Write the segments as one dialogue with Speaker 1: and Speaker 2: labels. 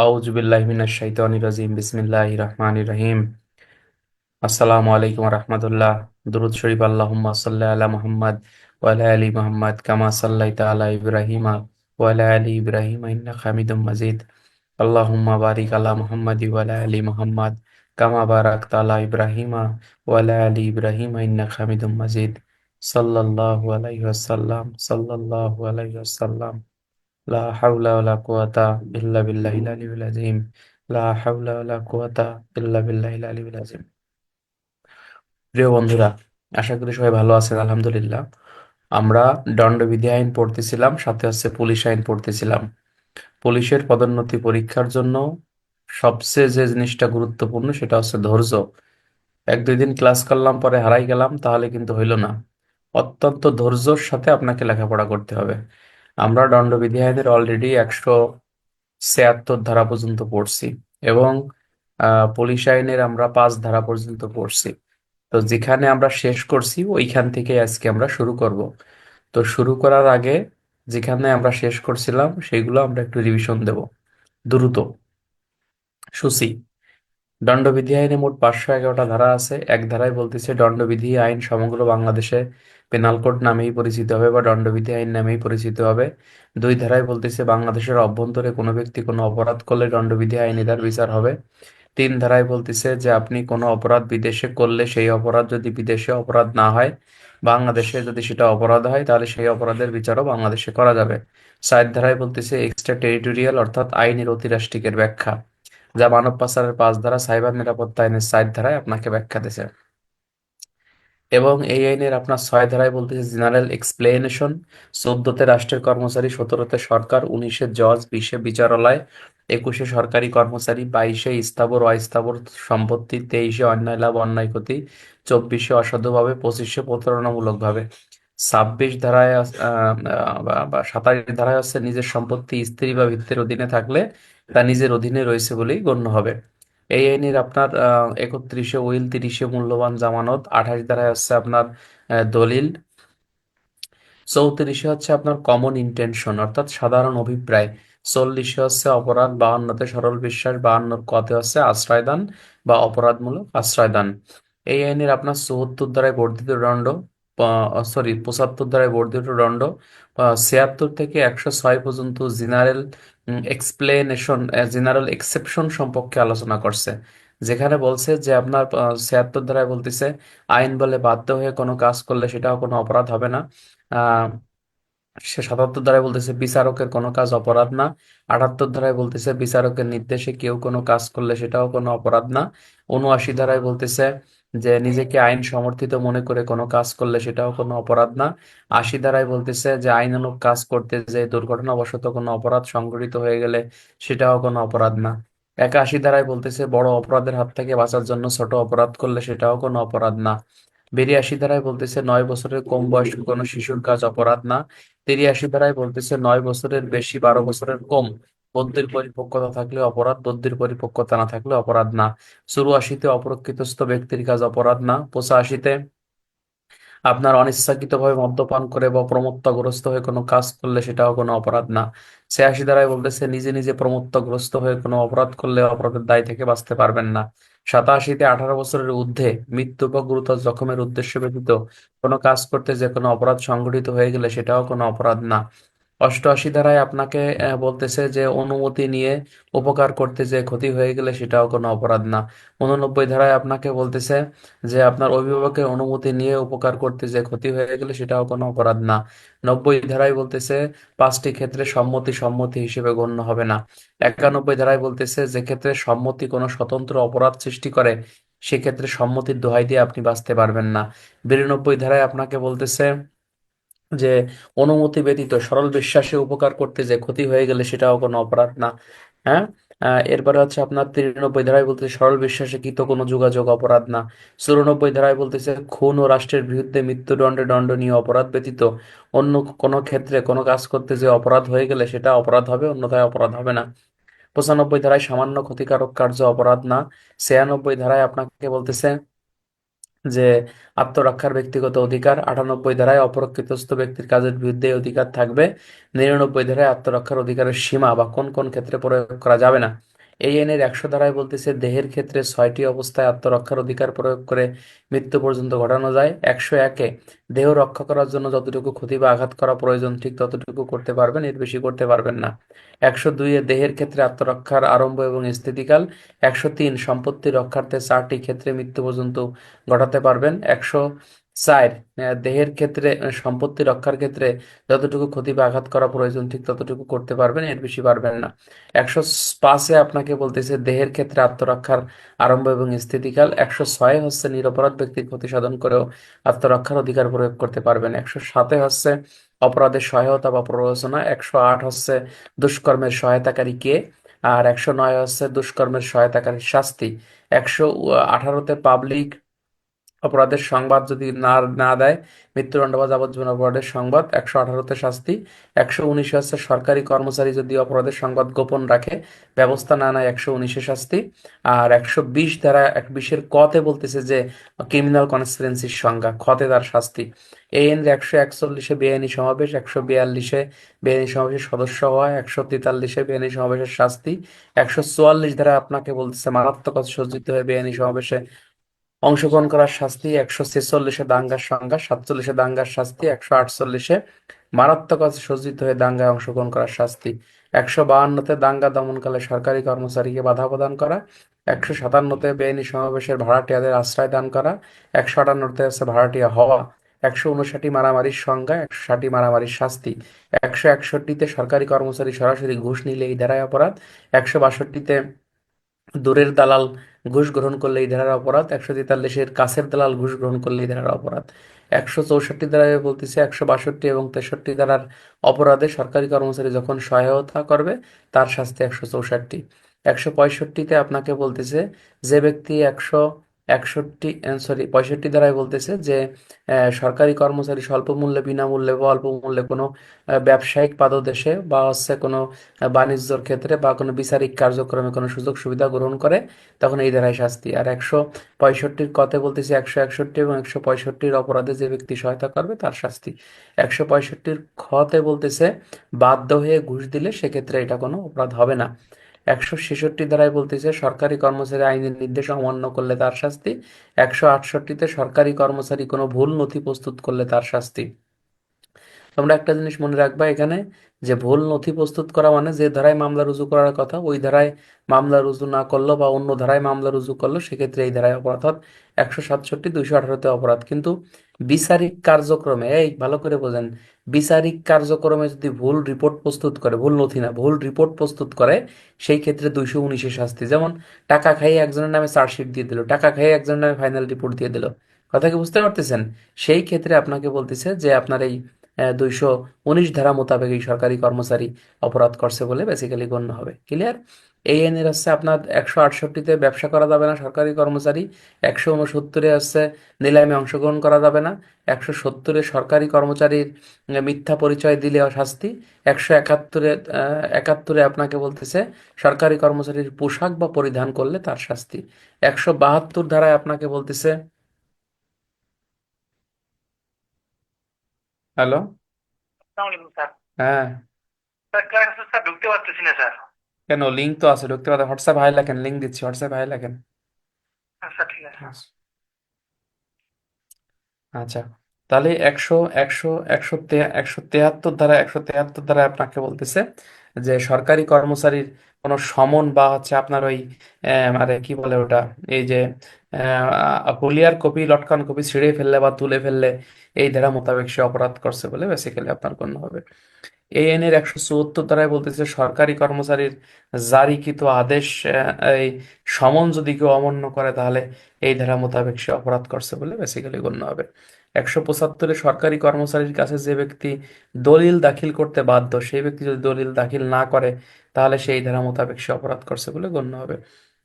Speaker 1: আউযু বিল্লাহি মিনাশ শাইতানির রাজিম বিসমিল্লাহির রহমানির রহিম। আসসালামু আলাইকুম ওয়া রাহমাতুল্লাহ। দুরূদ শরীফ আল্লাহুম্মা সাল্লি আলা মুহাম্মাদ ওয়া আলা আলি মুহাম্মাদ কামা সাল্লাইতা আলা ইব্রাহিমা ওয়া আলা আলি ইব্রাহিমা ইন্নাকা হামিদুম মাজিদ। আল্লাহুম্মা বারিক আলা মুহাম্মাদি ওয়া আলা আলি মুহাম্মাদ কামা বারাকতা আলা ইব্রাহিমা ওয়া আলা আলি ইব্রাহিমা ইন্নাকা হামিদুম মাজিদ। সাল্লাল্লাহু আলাইহি ওয়াসাল্লাম, সাল্লাল্লাহু আলাইহি ওয়াসাল্লাম। লা হাওলা ওয়ালা কুওয়াতা ইল্লা বিল্লাহিল আলিয়্যিল আযীম। লা হাওলা ওয়ালা কুওয়াতা ইল্লা বিল্লাহিল আলিয়্যিল আযীম। প্রিয় বন্ধুরা, আশা করি সবাই ভালো আছেন আলহামদুলিল্লাহ। আমরা দণ্ডবিধি আইন পড়তেছিলাম, সাথে হচ্ছে পুলিশ আইন পড়তেছিলাম। পুলিশের পদোন্নতি পরীক্ষার জন্য সবচেয়ে যে জিনিসটা গুরুত্বপূর্ণ সেটা হচ্ছে ধৈর্য। এক দুই দিন ক্লাস করলাম, পরে হারাই গেলাম, তাহলে কিন্তু হইল না। অত্যন্ত ধৈর্যর সাথে আপনাকে লেখাপড়া করতে হবে। আমরা দণ্ডবিধি আইনের অলরেডি 176 ধারা পর্যন্ত পড়ছি, এবং পুলিশ আইনের আমরা 5 ধারা পর্যন্ত পড়ছি। তো যেখানে আমরা শেষ করছি ওইখান থেকে আজকে আমরা শুরু করব। তো শুরু করার আগে যেখানে আমরা শেষ করছিলাম সেগুলো আমরা একটু রিভিশন দেব দ্রুত। সুসি, দণ্ডবিধি আইনে মোট 511টা ধারা আছে। এক ধারায় বলতেছে দণ্ডবিধি আইন সমগ্র বাংলাদেশে পেনাল কোড নামেই পরিচিত হবে বা দণ্ডবিধি আইন নামেই পরিচিত হবে। দুই ধারায় বলতেছে বাংলাদেশের অভ্যন্তরে কোনো ব্যক্তি কোনো অপরাধ করলে দণ্ডবিধি আইনে তার বিচার হবে। তিন ধারায় বলতেছে যে আপনি কোনো অপরাধ বিদেশে করলে সেই অপরাধ যদি বিদেশে অপরাধ না হয়, বাংলাদেশে যদি সেটা অপরাধ হয়, তাহলে সেই অপরাধের বিচারও বাংলাদেশে করা যাবে। চার ধারায় বলতেছে এক্সট্রা টেরিটোরিয়াল অর্থাৎ আইনের অতিরাষ্ট্রিকের ব্যাখ্যা, যা মানব পাচারের 5 ধারা, সাইবার নিরাপত্তা আইনের 4 ধারায় আপনাকে ব্যাখ্যা দিয়েছে। এবং এই আইনের আপনার 6 ধারায় বলতেছে জেনারেল এক্সপ্লেনেশন। 14তে রাষ্ট্রের কর্মচারী, 17তে সরকার, 19-এ জজ, 20-এ বিচারালয়, 21-এ সরকারি কর্মচারী, 22-এ স্থাবর অস্থাবর সম্পত্তি, 23-এ অন্যায় লাভ অন্যায় ক্ষতি, 24-এ অসাধুভাবে, 25-এ প্রতারণামূলক ভাবে। 26 ধারায় 27 ধারায় হচ্ছে নিজের সম্পত্তি স্ত্রী বা ভৃত্যের অধীনে থাকলে তা নিজের অধীনে রয়েছে বলেই গণ্য হবে। এই আইনের আপনার 31-এ উইল, 30-এ মূল্যবান জামানত, 28 ধারায় হচ্ছে আপনার দলিল, 34-এ হচ্ছে আপনার কমন ইন্টেনশন অর্থাৎ সাধারণ অভিপ্রায়, 40-এ হচ্ছে অপরাধ, 52-তে সরল বিশ্বাস, 52-র কতে হচ্ছে আশ্রয়দান বা অপরাধমূলক আশ্রয়দান। এই আইনের আপনার 74 ধারায় বর্ধিত দণ্ড, 75 ধারায় বর্ধিত দণ্ড, 76 থেকে 106 পর্যন্ত জেনারেল এক্সপ্লেনেশন, জেনারেল এক্সেপশন সম্পর্কে আলোচনা করছে। যেখানে বলছে যে আপনার 76 ধারায় বলতেছে আইন বলে বাধ্য হয়ে কোনো কাজ করলে সেটাও কোনো অপরাধ হবে না। আহ সে 77 ধারায় বলতেছে বিচারকের কোনো কাজ অপরাধ না। 78 ধারায় বলতেছে বিচারকের নির্দেশে কেউ কোনো কাজ করলে সেটাও কোনো অপরাধ না। 79 ধারায় বলতেছে যে নিজেকে আইন সমর্থিত মনে করে কোনো কাজ করলে সেটাও কোনো অপরাধ না। 80 ধারায় বলতেছে যে আইনানুগ কাজ করতে যে দুর্ঘটনাবশত কোনো অপরাধ সংঘটিত হয়ে গেলে সেটাও কোনো অপরাধ না। 81 ধারায় বলতেছে বড় অপরাধের হাত থেকে বাঁচার জন্য ছোট অপরাধ করলে সেটাও কোনো অপরাধ না। 82 ধারায় বলতেছে 9 বছরের কম বয়স্ক কোনো শিশুর কাজ অপরাধ না। 83 ধারায় বলতেছে 9 বছরের বেশি, 12 বছরের কম বুদ্ধির পরিপক্কতা থাকলে অপরাধ, বুদ্ধির পরিপক্কতা না থাকলে অপরাধ না। 84-তে অপ্রকৃতস্থ ব্যক্তির কাজ অপরাধ না। 85-তে আপনার অনিচ্ছাকৃতভাবে মদ্যপান করে বা প্রমত্তগ্রস্ত হয়ে কোনো কাজ করলে সেটাও কোনো অপরাধ না। 86 ধারায় বলতেছে নিজে নিজে প্রমত্তগ্রস্ত হয়ে কোনো অপরাধ করলে অপরাধের দায় থেকে বাঁচতে পারবেন না। 87-তে 18 বছরের ঊর্ধ্বে মৃত্যু বা গুরুতর জখমের উদ্দেশ্য ব্যতীত কোনো কাজ করতে যে কোনো অপরাধ সংঘটিত হয়ে গেলে সেটাও কোনো অপরাধ না। 88 ধারায় আপনাকে বলতেছে যে অনুমতি নিয়ে উপকার করতে যে ক্ষতি হয়ে গেলে সেটাও কোনো অপরাধ না। 89 ধারায় আপনাকে বলতেছে যে আপনার অভিভাবকের অনুমতি নিয়ে উপকার করতে যে ক্ষতি হয়ে গেলে সেটাও কোনো অপরাধ না। 90 ধারায় বলতেছে 5টি ক্ষেত্রে সম্মতি সম্মতি হিসেবে গণ্য হবে না। 91 ধারায় বলতেছে যে ক্ষেত্রে সম্মতি কোনো স্বতন্ত্র অপরাধ সৃষ্টি করে সেক্ষেত্রে সম্মতির দোহাই দিয়ে আপনি বাঁচতে পারবেন না। 92 ধারায় আপনাকে বলতেছে যে অনুমতি ব্যতীত সরল বিশ্বাসে উপকার করতে যে ক্ষতি হয়ে গেলে সেটাও কোনো অপরাধ না। হ্যাঁ। এরপরে হচ্ছে আপনার 93 ধারায় বলতেছে সরল বিশ্বাসে কৃত কোনো যোগাযোগ অপরাধ না। 94 ধারায় বলতেছে খুন ও রাষ্ট্রের বিরুদ্ধে মৃত্যুদণ্ডে দণ্ডনীয় অপরাধ ব্যতীত অন্য কোনো ক্ষেত্রে কোনো কাজ করতে যে অপরাধ হয়ে গেলে সেটা অপরাধ হবে, অন্যথায় অপরাধ হবে না। 95 ধারায় সামান্য ক্ষতিকারক কার্য অপরাধ না। 96 ধারায় আপনাকে বলতেছে যে আত্মরক্ষার ব্যক্তিগত অধিকার। 98 ধারায় অপরকৃতস্থ ব্যক্তির কাজের বিরুদ্ধে এই অধিকার থাকবে। 99 ধারায় আত্মরক্ষার অধিকারের সীমা বা কোন কোন ক্ষেত্রে প্রয়োগ করা যাবে না। এই আইনের 100 ধারায় বলতেছে দেহের ক্ষেত্রে 6টি অবস্থায় আত্মরক্ষার অধিকার প্রয়োগ করে মৃত্যু পর্যন্ত ঘটানো যায়। 101-এ দেহ রক্ষা করার জন্য যতটুকু ক্ষতি বা আঘাত করা প্রয়োজন ঠিক ততটুকু করতে পারবেন, এর বেশি করতে পারবেন না। 102-এ দেহের ক্ষেত্রে আত্মরক্ষার আরম্ভ এবং স্থিতিকাল। 103 সম্পত্তি রক্ষার্থে 4টি ক্ষেত্রে মৃত্যু পর্যন্ত ঘটাতে পারবেন। 104 দেহের ক্ষেত্রে সম্পত্তি রক্ষার ক্ষেত্রে যতটুকু ক্ষতি বা আঘাত করা প্রয়োজন ঠিক ততটুকু করতে পারবেন, এর বেশি পারবেন না। 105-এ আপনাকে বলতেছে দেহের ক্ষেত্রে আত্মরক্ষার আরম্ভ এবং স্থিতিকাল। 106 হচ্ছে নিরপরাধ ব্যক্তির ক্ষতি সাধন করেও আত্মরক্ষার অধিকার প্রয়োগ করতে পারবেন। 107-এ হচ্ছে অপরাধের সহায়তা বা প্ররোচনা। 108 হচ্ছে দুষ্কর্মের সহায়তাকারী কে। আর 109 হচ্ছে দুষ্কর্মের সহায়তাকারীর শাস্তি। 118-তে পাবলিক অপরাধের সংবাদ যদি না না দেয়, মৃত্যুদণ্ড বা যাবজ্জীবন অপরাধের সংবাদ। 118-তে শাস্তি। 119-এ হচ্ছে সরকারি কর্মচারী যদি অপরাধের সংবাদ গোপন রাখে, ব্যবস্থা না নেয়, 119-এ শাস্তি। আর 120 কতে বলতেছে যে ক্রিমিনাল কনসপিরেন্সির সংজ্ঞা, খতে তার শাস্তি। এই 141-এ বেআইনি সমাবেশ। 142-এ বেআইনি সমাবেশের সদস্য হওয়া। 143-এ বেআইনি সমাবেশের শাস্তি। 144 ধারা আপনাকে বলতেছে মারাত্মক সজ্জিত হয়ে বেআইনি সমাবেশে অংশগ্রহণ করার শাস্তি। 146-এ দাঙ্গার সংজ্ঞা। 47-এ দাঙ্গার শাস্তি। 148-এ মারাত্মক সজ্জিত হয়ে দাঙ্গায় অংশগ্রহণ করার শাস্তি। 152-তে দাঙ্গা দমনকালে সরকারি কর্মচারীকে বাধা প্রদান করা। 157-তে বেআইনি সমাবেশের ভাড়াটিয়াদের আশ্রয় দান করা। 158-তে আছে ভাড়াটিয়া হওয়া। 159 মারামারির সংজ্ঞা। 160 মারামারির শাস্তি। 161-তে সরকারি কর্মচারী সরাসরি ঘুষ নিলে এই ধারায় অপরাধ। 162-তে দূরের দালাল ঘুষ গ্রহণ করলে এই ধারার অপরাধ। 143-এর কাছের দালাল ঘুষ গ্রহণ করলে এই ধারার অপরাধ। 164 ধারায় বলতেছে 162 এবং 63 ধারার অপরাধে সরকারি কর্মচারী যখন সহায়তা করবে তার শাস্তি 164। 165-তে আপনাকে বলতেছে যে ব্যক্তি 65 ধারায় বলতেছে যে সরকারি কর্মচারী স্বল্প মূল্যে, বিনামূল্যে বা অল্প মূল্যে কোনো ব্যবসায়িক পাদদেশে বা হচ্ছে কোনো বাণিজ্যর ক্ষেত্রে বা কোনো বিচারিক কার্যক্রমে কোনো সুযোগ সুবিধা গ্রহণ করে, তখন এই ধারায় শাস্তি। আর 165-র কতে বলতেছে 161 এবং 165-র অপরাধে যে ব্যক্তি সহায়তা করবে তার শাস্তি। 165-র খতে বলতেছে বাধ্য হয়ে ঘুষ দিলে সেক্ষেত্রে এটা কোনো অপরাধ হবে না। 166 ধারায় বলতেছে সরকারি কর্মচারী আইনের নির্দেশ অমান্য করলে তার শাস্তি। 168-তে সরকারি কর্মচারী কোনো ভুল নথি প্রস্তুত করলে তার শাস্তি। তোমরা একটা জিনিস মনে রাখবা এখানে, যে ভুল নথি প্রস্তুত করা মানে যে ধারায় মামলা রুজু করার কথা ওই ধারায় মামলা রুজু না করলো বা অন্য ধারায় মামলা রুজু করলো, সেক্ষেত্রে এই ধারায় অপরাধ। অর্থাৎ 167, 218-তে অপরাধ। কিন্তু বিচারিক কার্যক্রমে, এই ভালো করে বোঝেন, বিচারিক কার্যক্রমে যদি ভুল রিপোর্ট প্রস্তুত করে, ভুল নথি না ভুল রিপোর্ট প্রস্তুত করে, সেই ক্ষেত্রে 219-এ শাস্তি। যেমন টাকা খাইয়ে একজনের নামে চার্জশিট দিয়ে দিল, টাকা খাইয়ে একজনের নামে ফাইনাল রিপোর্ট দিয়ে দিল, কথা কি বুঝতে পারতেছেন? সেই ক্ষেত্রে আপনাকে বলতেছে যে আপনার এই 219 ধারা মোতাবেক এই সরকারি কর্মচারী অপরাধ করছে বলে বেসিক্যালি গণ্য হবে। ক্লিয়ার? এই আইনের হচ্ছে আপনার 168-তে ব্যবসা করা যাবে না সরকারি কর্মচারী। 169-এ হচ্ছে নিলামে অংশগ্রহণ করা যাবে না। 170-এ সরকারি কর্মচারীর মিথ্যা পরিচয় দিলে শাস্তি। 171-এ আপনাকে বলতেছে সরকারি কর্মচারীর পোশাক বা পরিধান করলে তার শাস্তি। 172 ধারায় আপনাকে বলতেছে, হ্যালো,
Speaker 2: আসসালামু আলাইকুম স্যার।
Speaker 1: হ্যাঁ,
Speaker 2: স্যার ক্লাসে স্যার ঢুকতে পারতেছি না স্যার।
Speaker 1: কেন? লিঙ্ক তো আছে, ঢুকতে পারবে। হোয়াটসঅ্যাপ হাই লেখেন, লিঙ্ক দিচ্ছি, হোয়াটসঅ্যাপ হাই লেখেন।
Speaker 2: আচ্ছা ঠিক আছে।
Speaker 1: আচ্ছা, আচ্ছা। তাহলে 173 ধারা আপনাকে বলতেছে যে সরকারি কর্মচারীর কোনো সমন বা হচ্ছে আপনার ওই আরে কি বলে ওটা, এই যে হুলিয়ার কপি, লটকান কপি ছিঁড়ে ফেললে বা তুলে ফেললে এই ধারা মোতাবেক সে অপরাধ করছে বলে বেসিক্যালি আপনার গণ্য হবে। এই আইনের 174 ধারায় বলতেছে সরকারি কর্মচারীর জারিকৃত আদেশ, এই সমন যদি কেউ অমান্য করে তাহলে এই ধারা মোতাবেক সে অপরাধ করছে বলে বেসিক্যালি গণ্য হবে। 175-এ সরকারি কর্মচারীর কাছে যে ব্যক্তি দলিল দাখিল করতে বাধ্য সেই ব্যক্তি যদি দলিল দাখিল না করে তাহলে সেই ধারা মোতাবেক সে অপরাধ করছে বলে গণ্য হবে।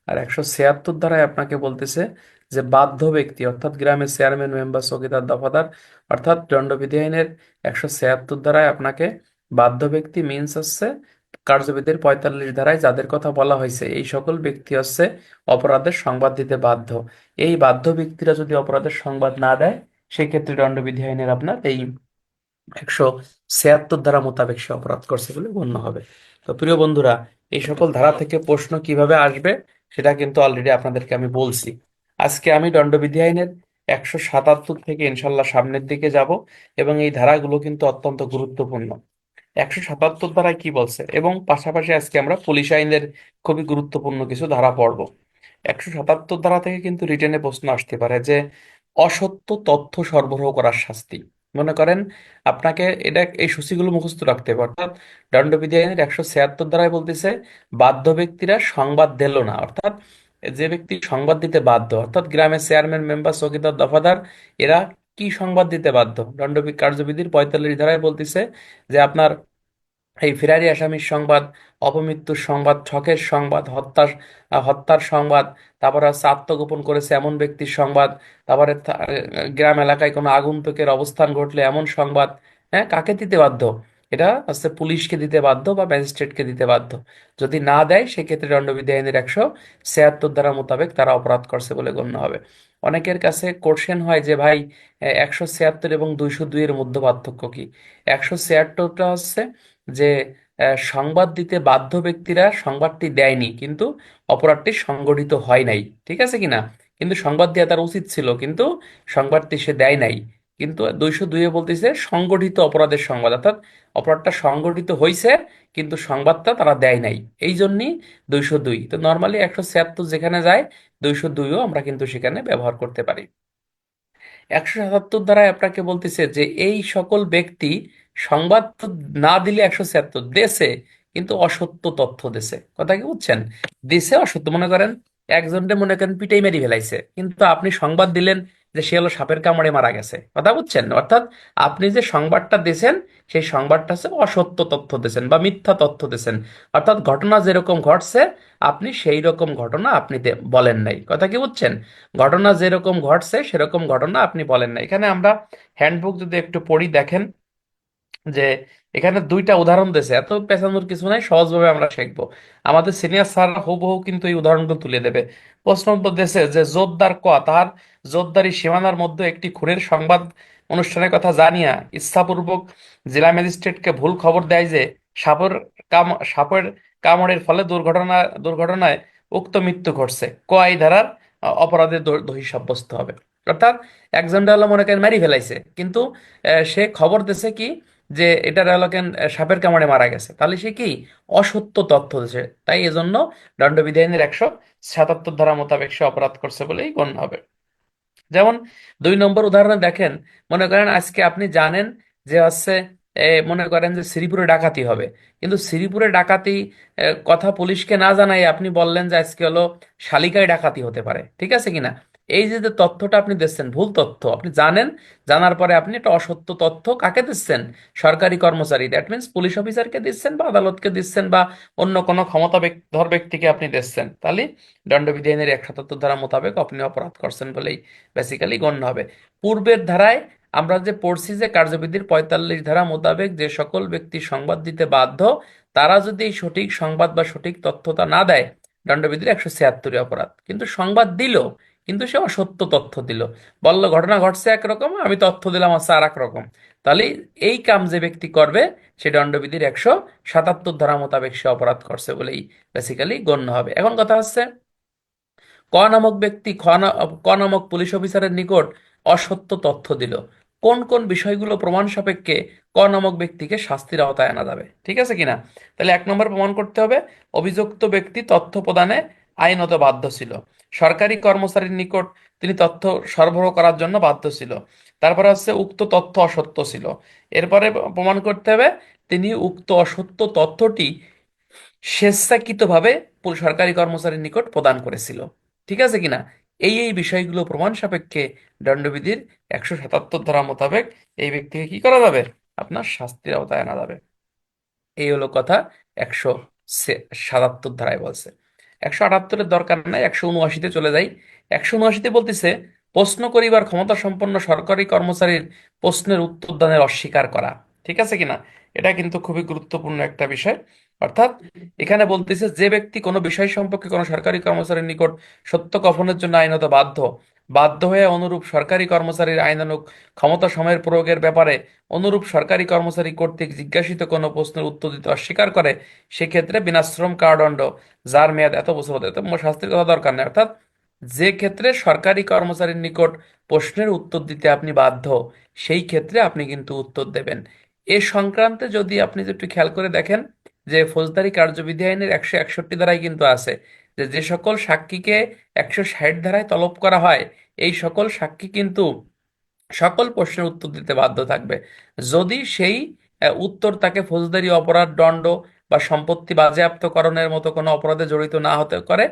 Speaker 1: আর 176 ধারায় আপনাকে বলতেছে যে বাধ্য ব্যক্তি অর্থাৎ গ্রামের চেয়ারম্যান, মেম্বার, চৌকিদার, দফাদার, অর্থাৎ দণ্ডবিধি আইনের 176 ধারায় আপনাকে বাধ্য ব্যক্তি মিন্স হচ্ছে কার্যবিধির 45 ধারায় যাদের কথা বলা হয়েছে এই সকল ব্যক্তি হচ্ছে অপরাধের সংবাদ দিতে বাধ্য। এই বাধ্য ব্যক্তিরা যদি অপরাধের সংবাদ না দেয় সেক্ষেত্রে দণ্ডবিধি আইনের আপনার এই 176 ধারা মোতাবেক সে অপরাধ করছে বলে গণ্য হবে। তো প্রিয় বন্ধুরা, এই সকল ধারা থেকে প্রশ্ন কিভাবে আসবে সেটা কিন্তু অলরেডি আপনাদেরকে আমি বলছি। আজকে আমি দণ্ডবিধি আইনের 177 থেকে ইনশাল্লাহ সামনের দিকে যাব, এবং এই ধারাগুলো কিন্তু অত্যন্ত গুরুত্বপূর্ণ। 177 ধারায় কি বলছে, এবং পাশাপাশি আজকে আমরা পুলিশ আইনের খুবই গুরুত্বপূর্ণ কিছু ধারা পড়ব। 177 ধারা থেকে কিন্তু রিটেনে প্রশ্ন আসতে পারে যে অসত্য তথ্য সরবরাহ করার শাস্তি। মনে করেন আপনাকে এটা এই সূচিগুলো মুখস্থ রাখতে হবে। অর্থাৎ দণ্ডবিধি আইনের 176 ধারায় বলতেছে বাধ্য ব্যক্তিরা সংবাদ দিল না, অর্থাৎ যে ব্যক্তি সংবাদ দিতে বাধ্য, অর্থাৎ গ্রামের চেয়ারম্যান, মেম্বার, চৌকিদার, দফাদার, এরা কি সংবাদ দিতে বাধ্য? দণ্ডবিধি কার্যবিধির 45 ধারায় বলতেছে যে আপনার এই ফেরারি আসামির সংবাদ, অপমৃত্যুর সংবাদ, ছকের সংবাদ, হত্যার সংবাদ, তারপরে হচ্ছে আত্মগোপন করেছে এমন ব্যক্তির সংবাদ, তারপরে গ্রাম এলাকায় কোনো আগন্তুকের অবস্থান ঘটলে এমন সংবাদ। হ্যাঁ, কাকে দিতে বাধ্য? এটা হচ্ছে পুলিশকে দিতে বাধ্য বা ম্যাজিস্ট্রেটকে দিতে বাধ্য। যদি না দেয় সেক্ষেত্রে দণ্ডবিধি আইনের 176 ধারা মোতাবেক তারা অপরাধ করছে বলে গণ্য হবে। অনেকের কাছে কোশ্চেন হয় যে ভাই 176 এবং 202 এর মধ্যে পার্থক্য কি? 176টা হচ্ছে যে সংবাদ দিতে বাধ্য ব্যক্তিরা সংবাদটি দেয়নি, কিন্তু অপরাধটি সংগঠিত হয় নাই, ঠিক আছে কিনা? কিন্তু সংবাদ দেওয়া তার উচিত ছিল, কিন্তু সংবাদটি সে দেয় নাই। কিন্তু 202-এ বলতেছে সংগঠিত অপরাধের সংবাদ, অর্থাৎ অপরাধটা সংগঠিত হয়েছে কিন্তু সংবাদটা তারা দেয় নাই। এই জন্যই 202। তো নর্মালি 176 যেখানে যায়, 202ও আমরা কিন্তু সেখানে ব্যবহার করতে পারি। 177 দ্বারাই আপনাকে বলতেছে যে এই সকল ব্যক্তি সংবাদ তো না দিলে 176 দেশে, কিন্তু অসত্য তথ্য দেশে। কথা কি বুঝছেন? দেশে অসত্য, মনে করেন একজনকে মনে করেন পিটাই মেরে ফেলাইছে, কিন্তু আপনি সংবাদ দিলেন যে সে হলো সাপের কামড়ে মারা গেছে। কথা বুঝছেন? অর্থাৎ আপনি যে সংবাদটা দিয়েছেন সেই সংবাদটা হচ্ছে অসত্য তথ্য দিয়েছেন বা মিথ্যা তথ্য দিয়েছেন। অর্থাৎ ঘটনা যেরকম ঘটছে আপনি সেই রকম ঘটনা আপনি বলেন নাই। কথা কি বুঝছেন? ঘটনা যেরকম ঘটছে সেরকম ঘটনা আপনি বলেন না। এখানে আমরা হ্যান্ডবুক যদি একটু পড়ি, দেখেন যে এখানে দুইটা উদাহরণ দিয়েছে। এত পেছানোর কিছু নাই, সহজভাবে আমরা শিখবো। আমাদের সিনিয়র স্যার হুবহু কিন্তু এই উদাহরণগুলো তুলে দেবে। প্রশ্ন দিয়েছে যে জোরদার তাহার জোরদারি সীমানার মধ্যে একটি খুনের সংবাদ অনুষ্ঠানের কথা জানিয়া ইচ্ছাপূর্বক জেলা ম্যাজিস্ট্রেটকে ভুল খবর দেয় যে সাপের কামড়ের ফলে দুর্ঘটনায় উক্ত মৃত্যু ঘটছে, এই ধারার অপরাধের দোষী সাব্যস্ত হবে। অর্থাৎ একজনটা হলো মনে করেন মারি ফেলাইছে, কিন্তু সে খবর দিছে কি যে এটার এলাকেন সাপের কামড়ে মারা গেছে, তাহলে সে কি অসত্য তথ্য দিছে। তাই এজন্য দণ্ডবিধি আইনের 177 ধারা মোতাবেক সে অপরাধ করছে বলেই গণ্য হবে। যেমন 2 নম্বর উদাহরণে দেখেন, মনে করেন আজকে আপনি জানেন যে হচ্ছে মনে করেন যে শ্রীপুরে ডাকাতি হবে, কিন্তু শ্রীপুরে ডাকাতি কথা পুলিশকে না জানাই আপনি বললেন যে আজকে হলো শালিকায় ডাকাতি হতে পারে, ঠিক আছে কিনা? এই যে যে তথ্যটা আপনি দিচ্ছেন ভুল তথ্য, আপনি জানেন, জানার পরে আপনি একটা অসত্য তথ্য কাকে দিচ্ছেন? সরকারি কর্মচারী, দ্যাট মিনস পুলিশ অফিসারকে দিচ্ছেন বা আদালতকে দিচ্ছেন বা অন্য কোনো ধর ব্যক্তিকে আপনি দিচ্ছেন, তাহলে দণ্ডবিধি আইনের 177 ধারা মোতাবেক আপনি অপরাধ করছেন বলেই বেসিক্যালি গণ্য হবে। পূর্বের ধারায় আমরা যে পড়ছি যে কার্যবিধির 45 ধারা মোতাবেক যে সকল ব্যক্তি সংবাদ দিতে বাধ্য, তারা যদি এই সঠিক সংবাদ বা সঠিক তথ্যটা না দেয়, দণ্ডবিধির 176 অপরাধ। কিন্তু সংবাদ দিল, কিন্তু সে অসত্য তথ্য দিল, বলল ঘটনা ঘটছে একরকম, আমি তথ্য দিলাম হচ্ছে আর এক রকম, তাহলে এই কাম যে ব্যক্তি করবে সে দণ্ডবিধির 177 ধারা মোতাবেক সে অপরাধ করছে বলেই বেসিক্যালি গণ্য হবে। এখন কথা হচ্ছে নামক ব্যক্তি ক নামক পুলিশ অফিসারের নিকট অসত্য তথ্য দিল, কোন কোন বিষয়গুলো প্রমাণ সাপেক্ষে নামক ব্যক্তিকে শাস্তির আওতায় আনা যাবে, ঠিক আছে কিনা? তাহলে 1 নম্বর প্রমাণ করতে হবে অভিযুক্ত ব্যক্তি তথ্য প্রদানে আইনত বাধ্য ছিল, সরকারি কর্মচারীর নিকট তিনি তথ্য সরবরাহ করার জন্য বাধ্য ছিল, তারপরে হচ্ছে উক্ত তথ্য অসত্য ছিল, এরপরে প্রমাণ করতে হবে তিনি উক্ত অসত্য তথ্যটি স্বেচ্ছাকৃতভাবে সরকারি কর্মচারীর নিকট প্রদান করেছিল, ঠিক আছে কিনা? এই বিষয়গুলো প্রমাণ সাপেক্ষে দণ্ডবিধির 177 ধারা মোতাবেক এই ব্যক্তিকে কি করা যাবে? আপনার শাস্তির আওতায় আনা যাবে। এই হলো কথা। 177 ধারায় বলছে। 178-এর দরকার নাই, 179-তে চলে যাই। 179-তে বলতেছে প্রশ্ন করিবার ক্ষমতা সম্পন্ন সরকারি কর্মচারীর প্রশ্নের উত্তর দানের অস্বীকার করা, ঠিক আছে কিনা? এটা কিন্তু খুবই গুরুত্বপূর্ণ একটা বিষয়। অর্থাৎ এখানে বলতেছে যে ব্যক্তি কোনো বিষয় সম্পর্কে কোনো সরকারি কর্মচারীর নিকট সত্য কথনের জন্য আইনত বাধ্য, বাধ্য হয়ে অনুরূপ সরকারি কর্মচারীর আইনানুগ ক্ষমতা সময়ের প্রয়োগের ব্যাপারে অনুরূপ সরকারি কর্মচারী কর্তৃক জিজ্ঞাসিত কোনো প্রশ্নের উত্তর দিতে অস্বীকার করে, সেক্ষেত্রে বিনাশ্রম কারাদণ্ড, যার মেয়াদ এত বছর হতে, তো শাস্তির কথা দরকার নেই। অর্থাৎ যে ক্ষেত্রে সরকারি কর্মচারীর নিকট প্রশ্নের উত্তর দিতে আপনি বাধ্য, সেই ক্ষেত্রে আপনি কিন্তু উত্তর দেবেন। এ সংক্রান্তে যদি আপনি একটু খেয়াল করে দেখেন, যে ফৌজদারি কার্যবিধি আইনের 161 ধারায় কিন্তু আছে যে যে সকল সাক্ষীকে 160 ধারায় তলব করা হয়, এই সকল সাক্ষী কিন্তু সকল প্রশ্নের উত্তর দিতে বাধ্য থাকবে, যদি সেই উত্তর তাকে ফৌজদারি অপরাধ, দণ্ড বা সম্পত্তি বাজেয়াপ্তকরণের মতো কোনো অপরাধে জড়িত না হতে করে,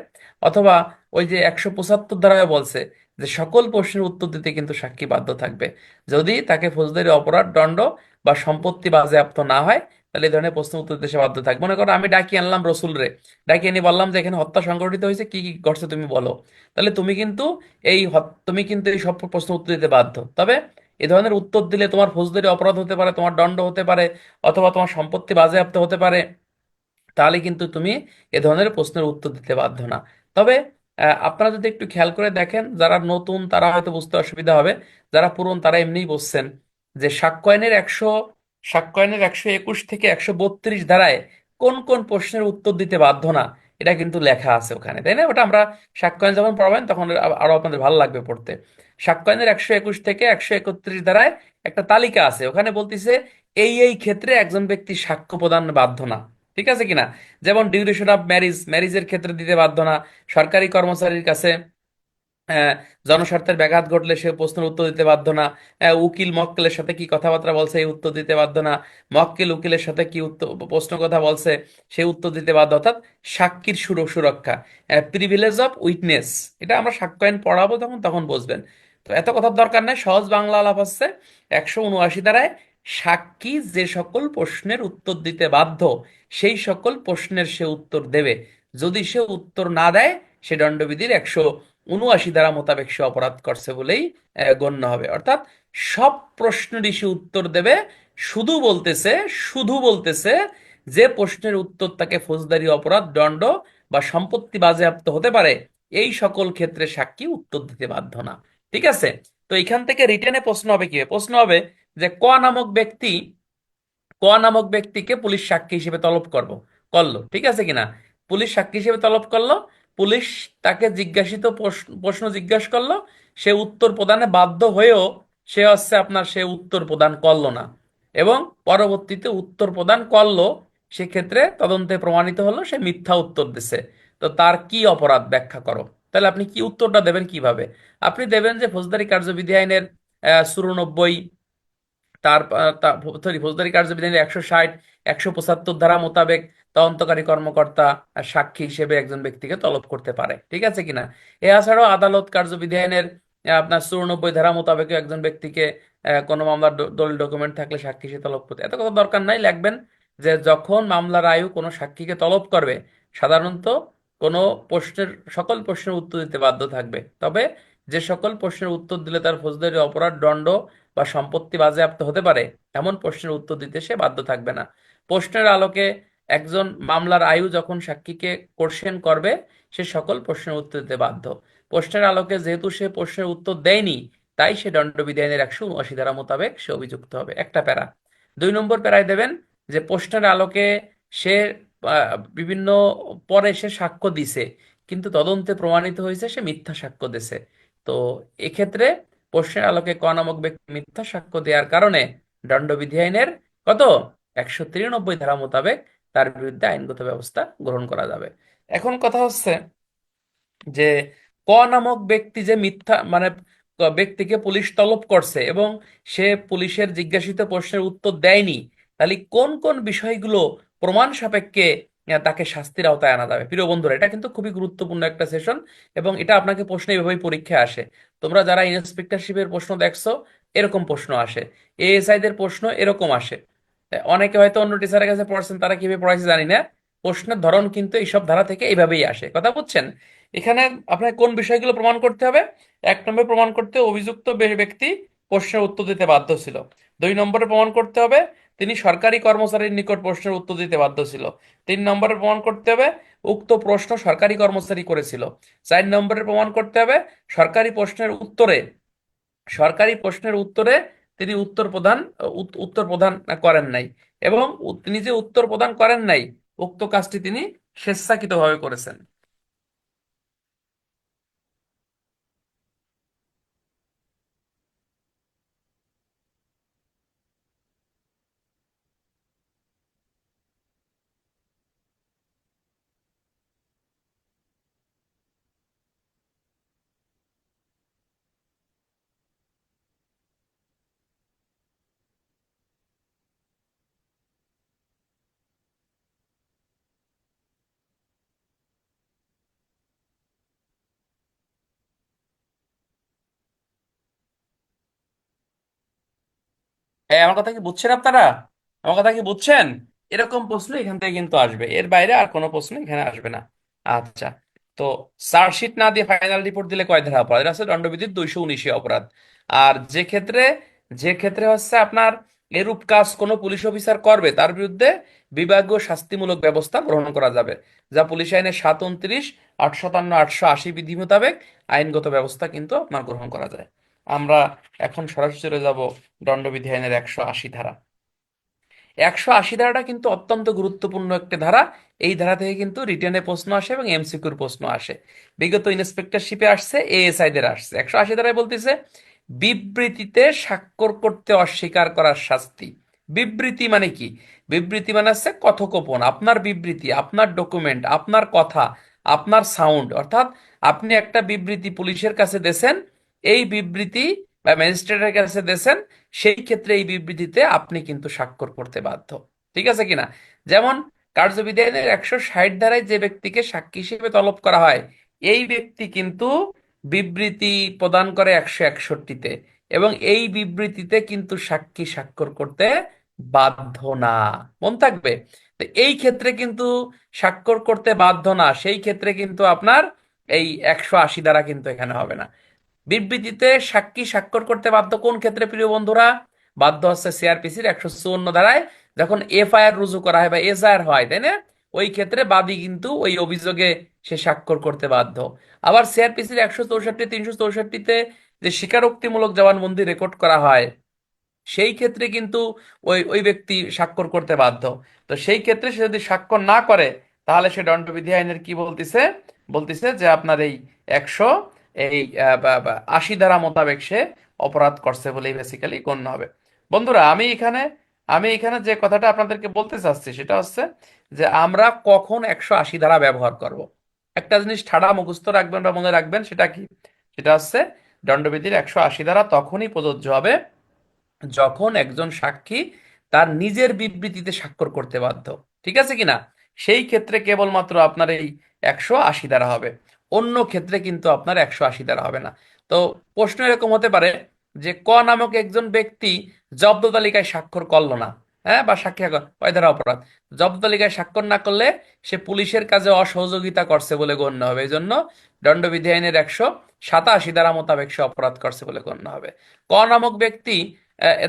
Speaker 1: অথবা ওই যে 175 ধারায় বলছে যে সকল প্রশ্নের উত্তর দিতে কিন্তু সাক্ষী বাধ্য থাকবে, যদি তাকে ফৌজদারি অপরাধ, দণ্ড বা সম্পত্তি বাজেয়াপ্ত না হয়, তাহলে এই ধরনের প্রশ্নের উত্তর দিতে সে বাধ্য থাকবে। মনে করো আমি ডাকি আনলাম রসুল রে, ডাকি এনে বললাম যে এখানে হত্যা সংঘটিত হয়েছে, কি কি ঘটছে তুমি বলো, তাহলে তুমি কিন্তু এই সব প্রশ্ন উত্তর দিতে বাধ্য। তবে এ ধরনের উত্তর দিলে তোমার ফৌজদারি অপরাধ হতে পারে, তোমার দণ্ড হতে পারে, অথবা তোমার সম্পত্তি বাজেয়াপ্ত হতে পারে, তাহলে কিন্তু তুমি এ ধরনের প্রশ্নের উত্তর দিতে বাধ্য না। তবে আপনারা যদি একটু খেয়াল করে দেখেন, যারা নতুন তারা হয়তো বুঝতে অসুবিধা হবে, যারা পুরন তারা এমনিই বুঝছেন যে সাক্ষ্য আইনের 121 থেকে 132 ধারায় কোন কোন প্রশ্নের উত্তর দিতে বাধ্য না, এটা কিন্তু লেখা আছে ওখানে, তাই না? ওটা আমরা সাক্ষ্য আইন যখন পড়াবেন তখন আরো আপনাদের ভালো লাগবে পড়তে। সাক্ষ্য আইনের 121 থেকে 131 ধারায় একটা তালিকা আছে, ওখানে বলতিছে এই এই ক্ষেত্রে একজন ব্যক্তি সাক্ষ্য প্রদান বাধ্য না। ঠিক আছে কিনা? যেমন ডিউরেশন অফ ম্যারিজের ক্ষেত্রে দিতে বাধ্য না, সরকারি কর্মচারীর কাছে জনস্বার্থের ব্যাঘাত ঘটলে সে প্রশ্নের উত্তর দিতে বাধ্য না, উকিল মক্কেলের সাথে কি কথাবার্তা বলছে এই উত্তর দিতে বাধ্য না, মক্কেল উকিলের সাথে কি উত্তর প্রশ্ন কথা বলছে সেই উত্তর দিতে বাধ্য। অর্থাৎ সাক্ষীর সুরক্ষা, প্রিভিলেজ অফ উইটনেস, এটা আমরা সাক্ষ্য আইন পড়াবো তখন তখন বুঝবেন। তো এত কথার দরকার নেই, সহজ বাংলা আলাপ হচ্ছে 179 ধারায় সাক্ষী যে সকল প্রশ্নের উত্তর দিতে বাধ্য, সেই সকল প্রশ্নের সে উত্তর দেবে, যদি সে উত্তর না দেয় সে দণ্ডবিধির 179 ধারা মোতাবেক সে অপরাধ করছে বলেই গণ্য হবে। অর্থাৎ সব প্রশ্নেরই সে উত্তর দেবে, শুধু বলতেছে শুধু বলতেছে যে প্রশ্নের উত্তর তাকে ফৌজদারি অপরাধ, দণ্ড বা সম্পত্তি বাজেয়াপ্ত হতে পারে, এই সকল ক্ষেত্রে সাক্ষী উত্তর দিতে বাধ্য না। ঠিক আছে? তো এখান থেকে রিটেনে প্রশ্ন হবে, কি প্রশ্ন হবে, যে ক নামক ব্যক্তিকে পুলিশ সাক্ষী হিসেবে তলব করলো, ঠিক আছে কিনা? পুলিশ সাক্ষী হিসেবে তলব করলো, পুলিশ তাকে জিজ্ঞাসিত প্রশ্ন জিজ্ঞাসা করলো, সে উত্তর প্রদানে বাধ্য হয়েও সে উত্তর প্রদান করলো না, এবং পরবর্তীতে উত্তর প্রদান করলো, সেক্ষেত্রে তদন্তে প্রমাণিত হলো সে মিথ্যা উত্তর দিছে। তো তার কি অপরাধ ব্যাখ্যা করো। তাহলে আপনি কি উত্তরটা দেবেন কিভাবে? আপনি দেবেন যে ফৌজদারি কার্যবিধি আইনের 94, সরি, ফৌজদারি কার্যবিধানের 160, 175 ধারা মোতাবেক তদন্তকারী কর্মকর্তা সাক্ষী হিসেবে একজন ব্যক্তিকে তলব করতে পারে, ঠিক আছে কিনা? এছাড়াও আদালত কার্যবিধি আইনের আপনার 94 ধারা মোতাবেক একজন ব্যক্তিকে কোনো মামলার দলিল ডকুমেন্ট থাকলে সাক্ষী হিসেবে তলব করতে, এত কথা দরকার নাই, লিখবেন যে যখন মামলার আয়ু কোনো সাক্ষীকে তলব করবে, সাধারণত কোনো প্রশ্নের সকল প্রশ্নের উত্তর দিতে বাধ্য থাকবে, তবে যে সকল প্রশ্নের উত্তর দিলে তার ফৌজদারি অপরাধ, দণ্ড বা সম্পত্তি বাজেয়াপ্ত হতে পারে, এমন প্রশ্নের উত্তর দিতে সে বাধ্য থাকবে না। প্রশ্নের আলোকে একজন মামলার আয়ু যখন সাক্ষীকে কোশ্চেন করবে, সে সকল প্রশ্নের উত্তর দিতে বাধ্য। প্রশ্নের আলোকে যেহেতু সে প্রশ্নের উত্তর দেয়নি, তাই সে দণ্ডবিধি আইনের 179 ধারা মোতাবেক সে অভিযুক্ত হবে, একটা প্যারা। 2 নম্বর প্যারায় দেবেন যে প্রশ্নের আলোকে সে বিভিন্ন পরে সে সাক্ষ্য দিছে, কিন্তু তদন্তে প্রমাণিত হয়েছে সে মিথ্যা সাক্ষ্য দিছে। তো এক্ষেত্রে প্রশ্নের আলোকে ক নামক ব্যক্তি মিথ্যা সাক্ষ্য দেওয়ার কারণে দণ্ডবিধি আইনের কত 193 ধারা মোতাবেক তার বিরুদ্ধে আইনগত ব্যবস্থা গ্রহণ করা যাবে। এখন কথা হচ্ছে যে ক নামক ব্যক্তি যে মিথ্যা মানে ব্যক্তিকে পুলিশ তলব করছে এবং সে পুলিশের জিজ্ঞাসিত প্রশ্নের উত্তর দেয়নি, তাহলে কোন কোন বিষয়গুলো প্রমাণ সাপেক্ষে তাকে শাস্তির আওতায় আনা যাবে। প্রিয় বন্ধুরা, এটা কিন্তু খুবই গুরুত্বপূর্ণ একটা সেশন, এবং এটা আপনাকে প্রশ্ন এভাবেই পরীক্ষায় আসে। তোমরা যারা ইন্সপেক্টরশিপের প্রশ্ন দেখছো, এরকম প্রশ্ন আসে, এএসআই দের প্রশ্ন এরকম আসে। অনেকে হয়তো অন্য টিচারের কাছে পড়ছেন, তারা কিভাবে পড়াইছে জানি না, প্রশ্নের ধরন কিন্তু এইসব ধারা থেকে এইভাবেই আসে, কথা বুঝছেন? এখানে আপনাকে কোন বিষয়গুলো প্রমাণ করতে হবে? 1 নম্বর, প্রমাণ করতে হবে অভিযুক্ত ব্যক্তি প্রশ্নের উত্তর দিতে বাধ্য ছিল। 2 নম্বরে প্রমাণ করতে হবে তিনি সরকারি কর্মচারীর নিকট প্রশ্নের উত্তর দিতে বাধ্য ছিল। 3 নম্বরে প্রমাণ করতে হবে উক্ত প্রশ্ন সরকারি কর্মচারী করেছিল। 4 নম্বরে প্রমাণ করতে হবে সরকারি প্রশ্নের উত্তরে সরকারি প্রশ্নের উত্তরে তিনি উত্তর প্রদান করেন নাই, এবং তিনি যে উত্তর প্রদান করেন নাই উক্ত কাজটি তিনি স্বেচ্ছাকৃতভাবে করেছেন। আমার কথা কি বুঝছেন আপনারা? আমার কথা কি বুঝছেন? এরকম প্রশ্ন এখান থেকে কিন্তু আসবে, এর বাইরে আর কোনো প্রশ্ন এখানে আসবে না। আচ্ছা, তো চার্জশিট না দিয়ে ফাইনাল রিপোর্ট দিলে কয় ধারা অপরাধ? এটা আছে দণ্ডবিধির 219 অপরাধ। আর যে ক্ষেত্রে হচ্ছে আপনার এরূপ কাজ কোনো পুলিশ অফিসার করবে তার বিরুদ্ধে বিভাগীয় শাস্তিমূলক ব্যবস্থা গ্রহণ করা যাবে, যা পুলিশ আইনের 729, 857, 880 বিধি মোতাবেক আইনগত ব্যবস্থা কিন্তু আপনার গ্রহণ করা যায়। আমরা এখন সরাসরি চলে যাব দণ্ডবিধি আইনের 180 ধারা। 180 ধারাটা কিন্তু অত্যন্ত গুরুত্বপূর্ণ একটি ধারা। এই ধারা থেকে কিন্তু রিটেনে প্রশ্ন আসে এবং এমসিকিউর প্রশ্ন আসে। বিগত ইন্সপেক্টরশিপে আসছে, এএসআই দের আসছে। 180 ধারায় বলতেছে বিবৃতিতে স্বাক্ষর করতে অস্বীকার করার শাস্তি। বিবৃতি মানে কি? বিবৃতি মানে হচ্ছে কথোপকথন, আপনার বিবৃতি, আপনার ডকুমেন্ট, আপনার কথা, আপনার সাউন্ড, অর্থাৎ আপনি একটা বিবৃতি পুলিশের কাছে দেছেন, এই বিবৃতি বা ম্যাজিস্ট্রেটের কাছে দেছেন, সেই ক্ষেত্রে এই বিবৃতিতে আপনি কিন্তু স্বাক্ষর করতে বাধ্য। ঠিক আছে কিনা? যেমন কার্যবিধি আইনের 160 ধারায় যে ব্যক্তিকে সাক্ষী হিসেবে তলব করা হয়, এই ব্যক্তি কিন্তু বিবৃতি প্রদান করে 161-তে, এবং এই বিবৃতিতে কিন্তু সাক্ষী স্বাক্ষর করতে বাধ্য না। মন থাকবে। তো এই ক্ষেত্রে কিন্তু স্বাক্ষর করতে বাধ্য না, সেই ক্ষেত্রে কিন্তু আপনার এই 180 ধারা কিন্তু এখানে হবে না। বিবৃতিতে সাক্ষী স্বাক্ষর করতে বাধ্য কোন ক্ষেত্রে প্রিয় বন্ধুরা? বাধ্য হচ্ছে সিআরপিসির 154 ধারায়, যখন এফআইআর রুজু করা হয় বা এজাহার হয়, তাই না? ওই ক্ষেত্রে বাদী কিন্তু ওই অভিযোগে সে স্বাক্ষর করতে বাধ্য। আবার সিআরপিসির 164, 364-তে যে স্বীকারোক্তিমূলক জবানবন্দি রেকর্ড করা হয়, সেই ক্ষেত্রে কিন্তু ওই ওই ব্যক্তি স্বাক্ষর করতে বাধ্য। তো সেই ক্ষেত্রে সে যদি স্বাক্ষর না করে, তাহলে সে দণ্ডবিধি আইনের কি বলতিছে? বলতিছে যে আপনার এই 180 ধারা মোতাবেক সে অপরাধ করছে বলেই বেসিক্যালি গণ্য হবে। বন্ধুরা, আমি এখানে যে কথাটা আপনাদেরকে বলতে চাচ্ছি সেটা হচ্ছে যে আমরা কখন 180 ধারা ব্যবহার করব। একটা জিনিস ঠাড়া মুখস্থ রাখবেন বা মনে রাখবেন, সেটা কি? সেটা হচ্ছে দণ্ডবিধির 180 ধারা তখনই প্রযোজ্য হবে যখন একজন সাক্ষী তার নিজের বিবৃতিতে স্বাক্ষর করতে বাধ্য। ঠিক আছে কিনা? সেই ক্ষেত্রে কেবলমাত্র আপনার এই 180 দ্বারা হবে, অন্য ক্ষেত্রে কিন্তু আপনার 180 দ্বারা হবে না। তো প্রশ্ন এরকম হতে পারে যে ক নামক একজন ব্যক্তি জব্দ তালিকায় স্বাক্ষর করলো না, হ্যাঁ, বা সাক্ষী কয় ধারা অপরাধ? জব্দ তালিকায় স্বাক্ষর না করলে সে পুলিশের কাজে অসহযোগিতা করছে বলে গণ্য হবে, এই জন্য দণ্ডবিধি আইনের 187 ধারা মোতাবেক সে অপরাধ করছে বলে গণ্য হবে। ক নামক ব্যক্তি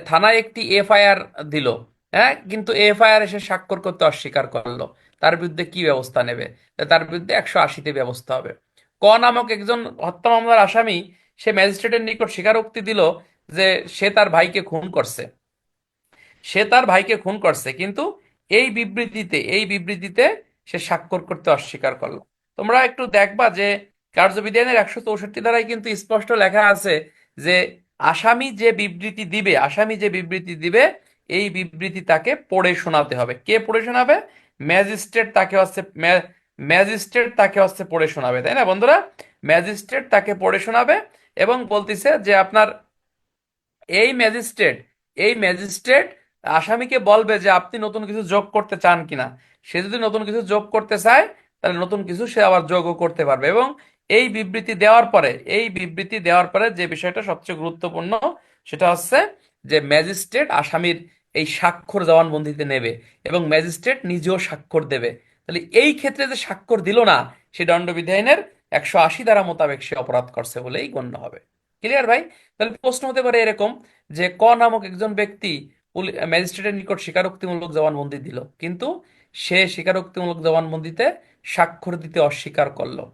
Speaker 1: থানায় একটি এফআইআর দিল, হ্যাঁ, কিন্তু এফআইআর এসে স্বাক্ষর করতে অস্বীকার করলো, তার বিরুদ্ধে কি ব্যবস্থা নেবে? তার বিরুদ্ধে 180-তে ব্যবস্থা হবে। ক নামক একজন হত্যা মামলার আসামি, সে ম্যাজিস্ট্রেটের নিকট স্বীকারোক্তি দিল যে সে তার ভাইকে খুন করছে, কিন্তু এই বিবৃতিতে সে স্বাক্ষর করতে অস্বীকার করলো। তোমরা একটু দেখবা যে কার্যবিধানের 164 ধারায় কিন্তু স্পষ্ট লেখা আছে যে আসামি যে বিবৃতি দিবে এই বিবৃতি তাকে পড়ে শোনাতে হবে। কে পড়ে শোনাবে? ম্যাজিস্ট্রেট তাকে হচ্ছে পড়ে শোনাবে, তাই না বন্ধুরা? ম্যাজিস্ট্রেট তাকে পড়ে শোনাবে, এবং বলতিছে যে আপনার এই ম্যাজিস্ট্রেট এই ম্যাজিস্ট্রেট আসামিকে বলবে যে আপনি নতুন কিছু যোগ করতে চান কিনা। সে যদি নতুন কিছু যোগ করতে চায়, তাহলে নতুন কিছু সে আবার যোগও করতে পারবে। এবং এই বিবৃতি দেওয়ার পরে যে বিষয়টা সবচেয়ে গুরুত্বপূর্ণ, সেটা হচ্ছে যে ম্যাজিস্ট্রেট আসামির এই স্বাক্ষর জবানবন্দিতে নেবে এবং ম্যাজিস্ট্রেট নিজেও স্বাক্ষর দেবে। তাহলে এই ক্ষেত্রে যে স্বাক্ষর দিল না, সে দণ্ডবিধি আইনের 180 ধারা মোতাবেক সে অপরাধ করছে বলেই গণ্য হবে। ক্লিয়ার ভাই? তাহলে প্রশ্ন হতে পারে এরকম যে ক নামক একজন ব্যক্তি ম্যাজিস্ট্রেটের নিকট স্বীকারোক্তিমূলক জবানবন্দি দিল, কিন্তু সে স্বীকারোক্তিমূলক জবানবন্দিতে স্বাক্ষর দিতে অস্বীকার করলো।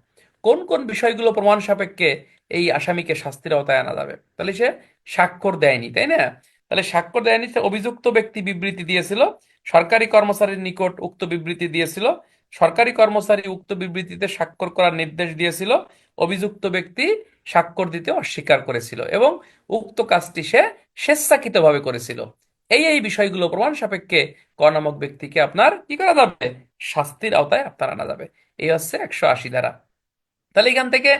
Speaker 1: কোন কোন বিষয়গুলো প্রমাণ সাপেক্ষে এই আসামিকে শাস্তির আওতায় আনা যাবে? তাহলে সে স্বাক্ষর দেয়নি, তাই না? তাহলে স্বাক্ষর দেয়নি, সে অভিযুক্ত ব্যক্তি বিবৃতি দিয়েছিল, সরকারি কর্মচারীর নিকট উক্ত বিবৃতি দিয়েছিল, সরকারি কর্মচারী উক্ত বিবৃতিতে স্বাক্ষর করার নির্দেশ দিয়েছিল, অভিযুক্ত ব্যক্তি স্বাক্ষর দিতে অস্বীকার করেছিল, এবং উক্ত কাজটি সে স্বেচ্ছাকৃতভাবে করেছিল। এই বিষয়গুলো প্রমাণ সাপেক্ষে ক নামক ব্যক্তিকে আপনার কি করা যাবে? শাস্তির আওতায় আপনার আনা যাবে। এই হচ্ছে 180 ধারা। তাহলে এখান থেকে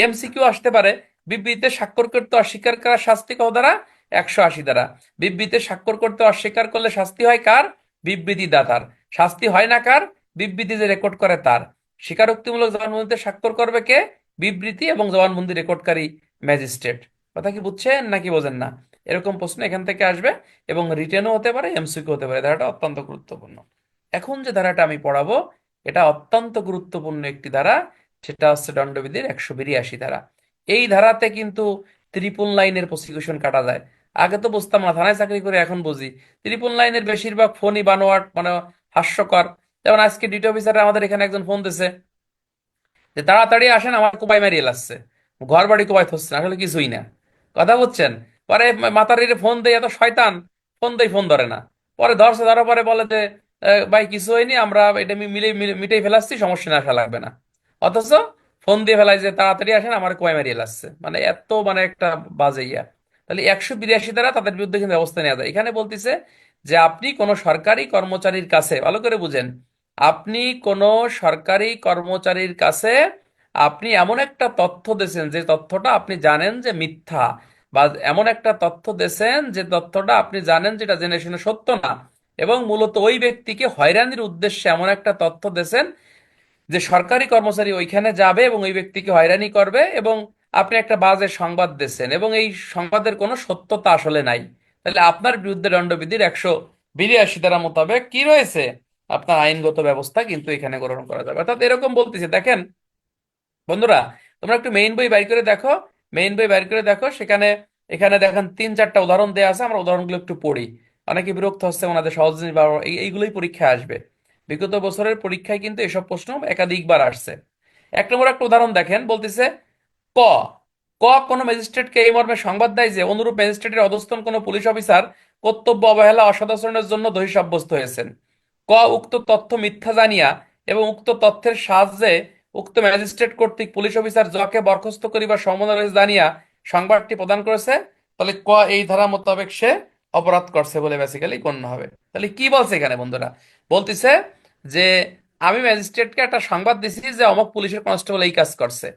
Speaker 1: এমসিকিউ আসতে পারে, বিবৃতিতে স্বাক্ষর করতে অস্বীকার করার শাস্তি কত দ্বারা? 180 দ্বারা। বিবৃতিতে স্বাক্ষর করতে অস্বীকার করলে শাস্তি হয় কার? বিবৃতি দাতার। শাস্তি হয় না কার? বিবৃতি যে রেকর্ড করে তার। স্বীকারোক্তিমূলক জবানবন্দিতে স্বাক্ষর করবে কে? বিবৃতি এবং জবানবন্দি রেকর্ডকারী ম্যাজিস্ট্রেট। কথা কি বুঝছেন নাকি বোঝেন না? এরকম প্রশ্ন এখান থেকে আসবে, এবং রিটেনও হতে পারে, এমসিকিউ হতে পারে। ধারাটা অত্যন্ত গুরুত্বপূর্ণ। এখন যে ধারাটা আমি পড়াবো, এটা অত্যন্ত গুরুত্বপূর্ণ একটি ধারা। সেটা হচ্ছে দণ্ডবিধির 182 ধারা। এই ধারাতে কিন্তু ত্রিপল লাইনের প্রসিকিউশন কাটা যায়। আগে তো বুঝতাম না, থানায় চাকরি করে এখন বুঝি ত্রিপল লাইনের বেশিরভাগ ফোনই বানোয়াট, মানে হাস্যকর। যেমন আজকে ডিউটি অফিসার আমাদের এখানে একজন ফোন দিছে যে তাড়াতাড়ি আসেন, আমার কোপাই মারিয়ে লাগছে, ঘর বাড়ি কোপাই থচ্ছে না, আসলে কিছুই না। কথা বুঝছেন? পরে মাতারিরে ফোন দেয়, এত শয়তান, ফোন দেই ফোন ধরে না। পরে ধরছে, ধরার পরে বলে যে ভাই কিছু হয়নি, আমরা এটা মিটেই ফেলাচ্ছি, সমস্যা না, আসা লাগবে না। অথচ ফোন দিয়ে ফেলাই যে তাড়াতাড়ি আসেন, আমার কোপাই মারিয়ে লাগছে, মানে এত মানে একটা বাজে ইয়া। তাহলে 182 দ্বারা তাদের বিরুদ্ধে কিন্তু ব্যবস্থা নেওয়া যায়। এখানে বলতেছে যে আপনি কোনো সরকারি কর্মচারীর কাছে, ভালো করে বুঝেন, আপনি কোনো সরকারি কর্মচারীর কাছে আপনি এমন একটা তথ্য দিয়েছেন যে তথ্যটা আপনি জানেন যে মিথ্যা, বা এমন একটা তথ্য দিয়েছেন যে তথ্যটা আপনি জানেন যেটা জেনে শুনে সত্য না, এবং মূলত ওই ব্যক্তিকে হয়রানির উদ্দেশ্যে এমন একটা তথ্য দিয়েছেন যে সরকারি কর্মচারী ওইখানে যাবে এবং ওই ব্যক্তিকে হয়রানি করবে, এবং আপনি একটা বাজে সংবাদ দিচ্ছেন এবং এই সংবাদের কোনো সত্যতা আসলে নাই। তাহলে আপনার বিরুদ্ধে দণ্ডবিধির 182 ধারা মোতাবেক কি রয়েছে? আপনার আইনগত ব্যবস্থা কিন্তু এখানে গ্রহণ করা যাবে। অর্থাৎ এরকম বলতেছে, দেখেন বন্ধুরা, তোমরা একটু মেইন বই বাইর করে দেখো, মেইন বই বাইর করে দেখো, সেখানে এখানে দেখেন 3-4টা উদাহরণ দেওয়া আছে। আমরা উদাহরণগুলো একটু পড়ি। অনেকে বিরক্ত হচ্ছে, ওনাদের সহজ জিনিস এইগুলোই পরীক্ষায় আসবে। বিগত বছরের পরীক্ষায় কিন্তু এসব প্রশ্ন একাধিকবার আসছে। 1 নম্বর একটা উদাহরণ দেখেন, বলতেছে ক ক কোনো ম্যাজিস্ট্রেটকে এই মর্মে সংবাদ দেয় যে অনুরূপ ম্যাজিস্ট্রেটের অধস্তন কোনো পুলিশ অফিসার কর্তব্য অবহেলা অসদাচরণের জন্য দোষী সাব্যস্ত হয়েছেন। উক্ত তথ্য মিথ্যা জানিয়া এবং উক্ত তথ্যের সাহায্যে উক্ত ম্যাজিস্ট্রেট কর্তৃক পুলিশ অফিসার জকে বরখাস্ত করিবার সম্ভাবনা রয়েছে জানিয়া সংবাদটি প্রদান করেছে। তাহলে এই ধারা মোতাবেক সে অপরাধ করছে বলে বেসিক্যালি গণ্য হবে। তাহলে কি বলছে এখানে বন্ধুরা? বলতেছে যে আমি ম্যাজিস্ট্রেটকে একটা সংবাদ দিছি যে অমুক পুলিশের কনস্টেবল এই কাজ করছে।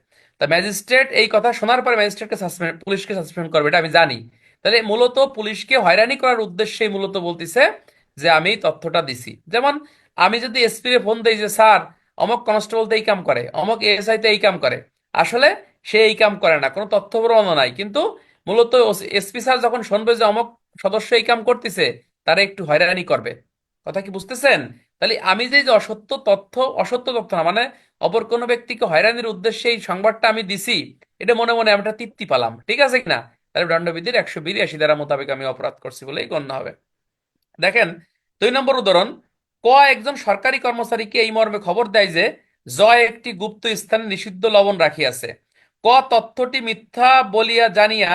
Speaker 1: তা ম্যাজিস্ট্রেট এই কথা শোনার পরে ম্যাজিস্ট্রেটকে সাসপেন্ড, পুলিশকে সাসপেন্ড করবে, এটা আমি জানি। তাহলে মূলত পুলিশকে হয়রানি করার উদ্দেশ্যেই মূলত বলতিছে যে আমি এই তথ্যটা দিছি। যেমন আমি যদি এসপি রে ফোন দেই যে স্যার অমুক কনস্টেবল তো এই কাম করে, অমুক এএসআই তো এই কাম করে, আসলে সে এই কাম করে না, কোনো তথ্য প্রমাণ নাই, কিন্তু মূলত এসপি স্যার যখন শুনবে যে অমুক সদস্য এই কাম করতেছে, তারা একটু হয়রানি করবে। কথা কি বুঝতেছেন? তাহলে আমি যে অসত্য তথ্য, অসত্য তথ্য না মানে অপর কোনো ব্যক্তিকে হয়রানির উদ্দেশ্যে এই সংবাদটা আমি দিছি, এটা মনে মনে আমি একটা তৃপ্তি পালাম, ঠিক আছে কিনা? তাহলে দণ্ডবিধির 182 ধারা মোতাবেক আমি অপরাধ করছি বলেই গণ্য হবে। দেখেন 2 নম্বর উদাহরণ, একজন সরকারি কর্মচারীকে এই মর্মে খবর দেয় যে জয় একটি গুপ্ত স্থানে নিষিদ্ধ লবণ রাখিয়াছে। তথ্যটি মিথ্যা বলিয়া জানিয়া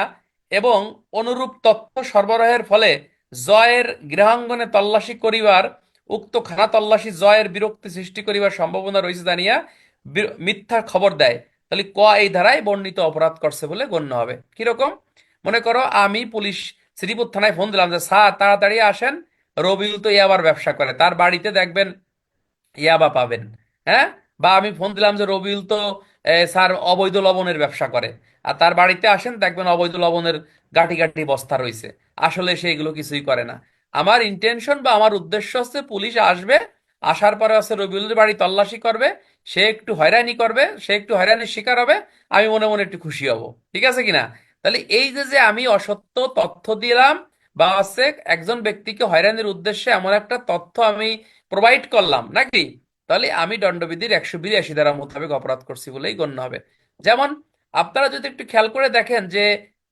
Speaker 1: এবং অনুরূপ তথ্য সরবরাহের ফলে জয়ের গৃহাঙ্গনে তল্লাশি করিবার, উক্ত খানা তল্লাশি জয়ের বিরক্তি সৃষ্টি করিবার সম্ভাবনা রয়েছে জানিয়া মিথ্যা খবর দেয়। তাহলে এই ধারায় বর্ণিত অপরাধ করছে বলে গণ্য হবে। কিরকম? মনে করো আমি পুলিশ শ্রীপুর থানায় ফোন দিলাম যে স্যার তাড়াতাড়ি আসেন, রবিউল তো ইয়াবার ব্যবসা করে, তার বাড়িতে দেখবেন ইয়াবা পাবেন। হ্যাঁ? বা আমি ফোন দিলাম যে রবিউল তো স্যার অবৈধ লবণের ব্যবসা করে, আর তার বাড়িতে আসেন দেখবেন অবৈধ লবণের গাঁটি গাঁটি বস্তা রয়েছে। আসলে সে এগুলো কিছুই করে না। আমার ইন্টেনশন বা আমার উদ্দেশ্য হচ্ছে পুলিশ আসবে, আসার পরে হচ্ছে রবিউলের বাড়ি তল্লাশি করবে, সে একটু হয়রানি করবে, সে একটু হয়রানির শিকার হবে, আমি মনে মনে একটু খুশি হব। ঠিক আছে কিনা? তাহলে এই যে যে আমি অসত্য তথ্য দিলাম, বা হচ্ছে একজন ব্যক্তিকে হয়রানির উদ্দেশ্যে এমন একটা তথ্য আমি প্রোভাইড করলাম নাকি, তাহলে আমি দণ্ডবিধির 182 ধারা মোতাবেক অপরাধ করছি বলেই গণ্য হবে। যেমন আপনারা যদি একটু খেয়াল করে দেখেন যে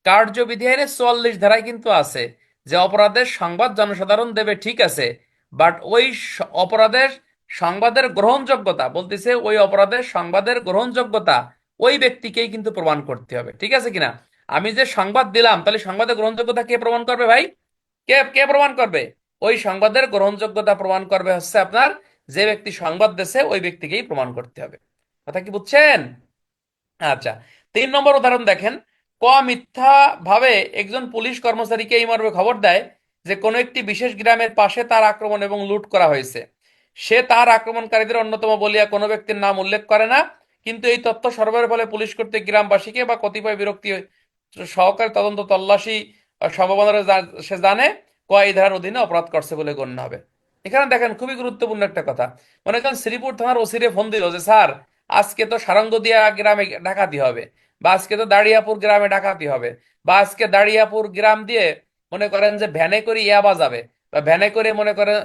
Speaker 1: কার্যবিধি আইনে 44 ধারায় কিন্তু আছে যে অপরাধের সংবাদ জনসাধারণ দেবে, ঠিক আছে, বাট ওই অপরাধের সংবাদের গ্রহণযোগ্যতা বলতেছে, ওই অপরাধের সংবাদের গ্রহণযোগ্যতা ওই ব্যক্তিকেই কিন্তু প্রমাণ করতে হবে, ঠিক আছে কিনা। আমি যে সংবাদ দিলাম, তাহলে সংবাদের গ্রহণযোগ্যতা কে প্রমাণ করবে ভাই? কে কে প্রমাণ করবে? ওই সংবাদের গ্রহণযোগ্যতা প্রমাণ করবে হচ্ছে আপনার যে ব্যক্তি সংবাদ দিছে ওই ব্যক্তিকেই প্রমাণ করতে হবে। কথা কি বুঝছেন? আচ্ছা, 3 নম্বর উদাহরণ দেখেন। মিথ্যা ভাবে একজন পুলিশ কর্মচারীকে এই মর্মে খবর দেয় যে কোনো একটি বিশেষ গ্রামের পাশে তার আক্রমণ এবং লুট করা হয়েছে। সে তার আক্রমণকারীদের অন্যতম বলিয়া কোনো ব্যক্তির নাম উল্লেখ করে না, কিন্তু এই তথ্য সরবরাহের ফলে পুলিশ কর্তৃক গ্রামবাসীকে বা কতিপয় বিরক্তি সহকারী তদন্ত তল্লাশি সম্ভাবনা সে জানে এই ধারার অধীনে অপরাধ করছে বলে গণ্য হবে। এখানে দেখেন খুবই গুরুত্বপূর্ণ একটা কথা। মনে করেন শ্রীপুর থানার ওসিরে ফোন দিল যে স্যার, আজকে তো সারঙ্গদিয়া গ্রামে ডাকাতি হবে, বা আজকে তো দাড়িয়াপুর গ্রামে ডাকাতি হবে, বা আজকে দাড়িয়াপুর গ্রাম দিয়ে মনে করেন যে ভ্যানে করে ইয়াবা যাবে, বা ভ্যানে করে মনে করেন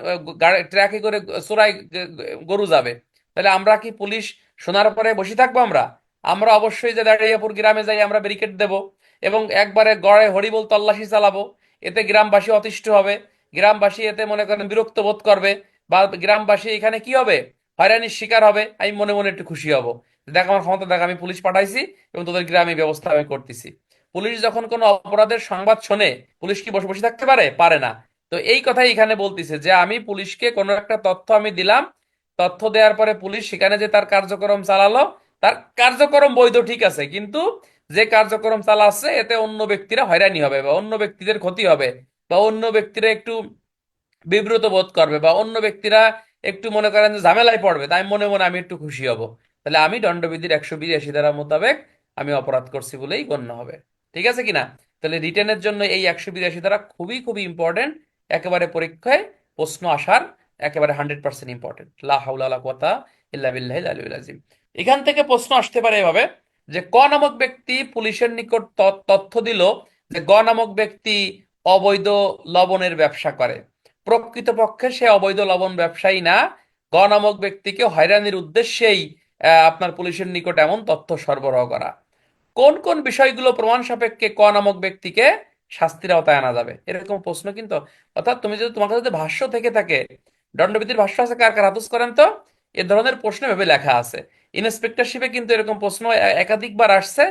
Speaker 1: ট্রাকে করে চোরাই গরু যাবে। তাহলে আমরা কি পুলিশ শোনার পরে বসে থাকবো? আমরা আমরা অবশ্যই যে দাড়িয়াপুর গ্রামে যাই আমরা ব্যারিকেড দেব এবং একবারে গড়ে হরিবোল তল্লাশি চালাবো। এতে গ্রামবাসী অতিষ্ঠ হবে, গ্রামবাসী এতে মনে করেন বিরক্ত বোধ করবে, বা গ্রামবাসী এখানে কি হবে, হয়রানির শিকার হবে। আমি মনে মনে একটু খুশি হব, দেখ আমার ক্ষমতা, দেখ আমি পুলিশ পাঠাইছি এবং তোদের গ্রামে ব্যবস্থা আমি করতেছি। পুলিশ যখন কোনো অপরাধের সংবাদ শোনে, পুলিশ কি বসে বসে থাকতে পারে? পারে না। তো এই কথাই এখানে বলতেছে যে আমি পুলিশকে কোনো একটা তথ্য আমি দিলাম, তথ্য দেওয়ার পরে পুলিশ সেখানে যে তার কার্যক্রম চালালো, তার কার্যক্রম বৈধ, ঠিক আছে, কিন্তু যে কার্যক্রম চালাচ্ছে এতে অন্য ব্যক্তিরা হয়রানি হবে, বা অন্য ব্যক্তিদের ক্ষতি হবে, বা অন্য ব্যক্তিরা একটু বিব্রত বোধ করবে, বা অন্য ব্যক্তিরা একটু মনে করেন যে ঝামেলায় পড়বে, তাই মনে মনে আমি একটু খুশি হব। তাহলে আমি দণ্ডবিধির 182 ধারা মোতাবেক আমি অপরাধ করছি বলেই গণ্য হবে, ঠিক আছে কিনা। তাহলে রিটেনের জন্য এই 182 ধারা খুবই খুবই ইম্পর্টেন্ট, একেবারে পরীক্ষায় প্রশ্ন আসার একেবারে 100% ইম্পর্টেন্ট। লা হাওলা ওয়ালা কুওয়াতা ইল্লা বিল্লাহিল আলিয়্যিল আযীম। এখান থেকে প্রশ্ন আসতে পারে এভাবে যে নামক ব্যক্তি পুলিশের নিকট তথ্য দিল যে নামক ব্যক্তি অবৈধ লবণের ব্যবসা করে। প্রকৃতপক্ষে সে অবৈধ লবণ ব্যবসায়ী না, নামক ব্যক্তিকে হয়রানির উদ্দেশ্যেই আপনার পুলিশের নিকট এমন তথ্য সরবরাহ করা। কোন কোন বিষয়গুলো প্রমাণ সাপেক্ষে নামক ব্যক্তিকে শাস্তির আওতায় আনা যাবে, এরকম প্রশ্ন কিন্তু। অর্থাৎ তুমি যদি, তোমার কাছে যদি ভাষ্য থেকে থাকে, দণ্ডবিধির ভাষ্য আছে, কার কার হাতুস করেন তো, এ ধরনের প্রশ্ন ভেবে লেখা আছে। ইন্সপেক্টরশিপে কিন্তু এরকম প্রশ্ন একাধিকবার আসছে।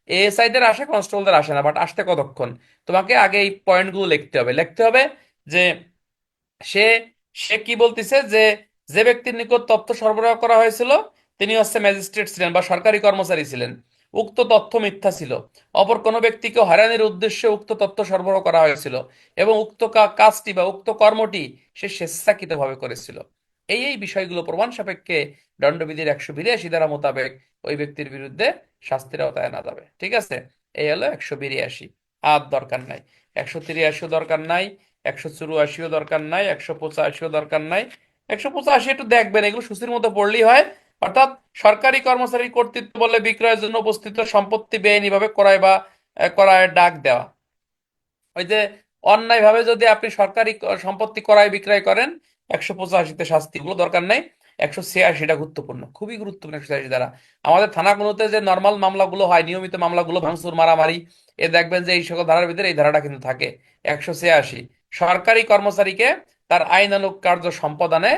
Speaker 1: এএসআইদের আসে, কনস্টেবলদের আসে না, বাট আসতে কতক্ষণ। তোমাকে আগে এই পয়েন্টগুলো লিখতে হবে যে সে সে কি বলতিছে যে যে ব্যক্তির নিকট তথ্য সরবরাহ করা হয়েছিল তিনি হচ্ছে ম্যাজিস্ট্রেট ছিলেন বা সরকারি কর্মচারী ছিলেন, উক্ত তথ্য মিথ্যা ছিল। অপর কোনো ব্যক্তিকে হয়রানির উদ্দেশ্যে উক্ত তথ্য সরবরাহ করা হয়েছিল এবং উক্ত কাজটি বা উক্ত কর্মটি সে স্বেচ্ছাকৃতভাবে করেছিল। এই বিষয়গুলো প্রমাণ সাপেক্ষে দণ্ডবিধির 182 ধারা মোতাবেক ওই ব্যক্তির বিরুদ্ধে শাস্তির আওতায় আনা যাবে, ঠিক আছে। এই হলো 182। আর দরকার নাই, 183ও দরকার নাই, 184ও দরকার নাই, 185ও দরকার নাই। 185 একটু দেখবেন, এগুলো সূচির মতো পড়লেই হয়। অর্থাৎ সরকারি কর্মচারীর কর্তৃত্ব বলে বিক্রয়ের জন্য উপস্থিত সম্পত্তি বেআইনিভাবে ক্রয় বা ক্রয়ের ডাক দেওয়া। ওই যে অন্যায়ভাবে যদি আপনি সরকারি সম্পত্তি ক্রয় বিক্রয় করেন, 185তে শাস্তি, গুলো দরকার নাই। 186টা গুরুত্বপূর্ণ, খুবই গুরুত্বপূর্ণ 186 দ্বারা। আমাদের থানাগুলোতে যে নর্মাল মামলাগুলো হয়, নিয়মিত মামলাগুলো, ভাঙচুর মারামারি, এ দেখবেন যে এই সকল ধারার ভিতরে এই ধারাটা কিন্তু থাকে। 186 সরকারি কর্মচারীকে তার আইনানুগ কার্য সম্পাদনে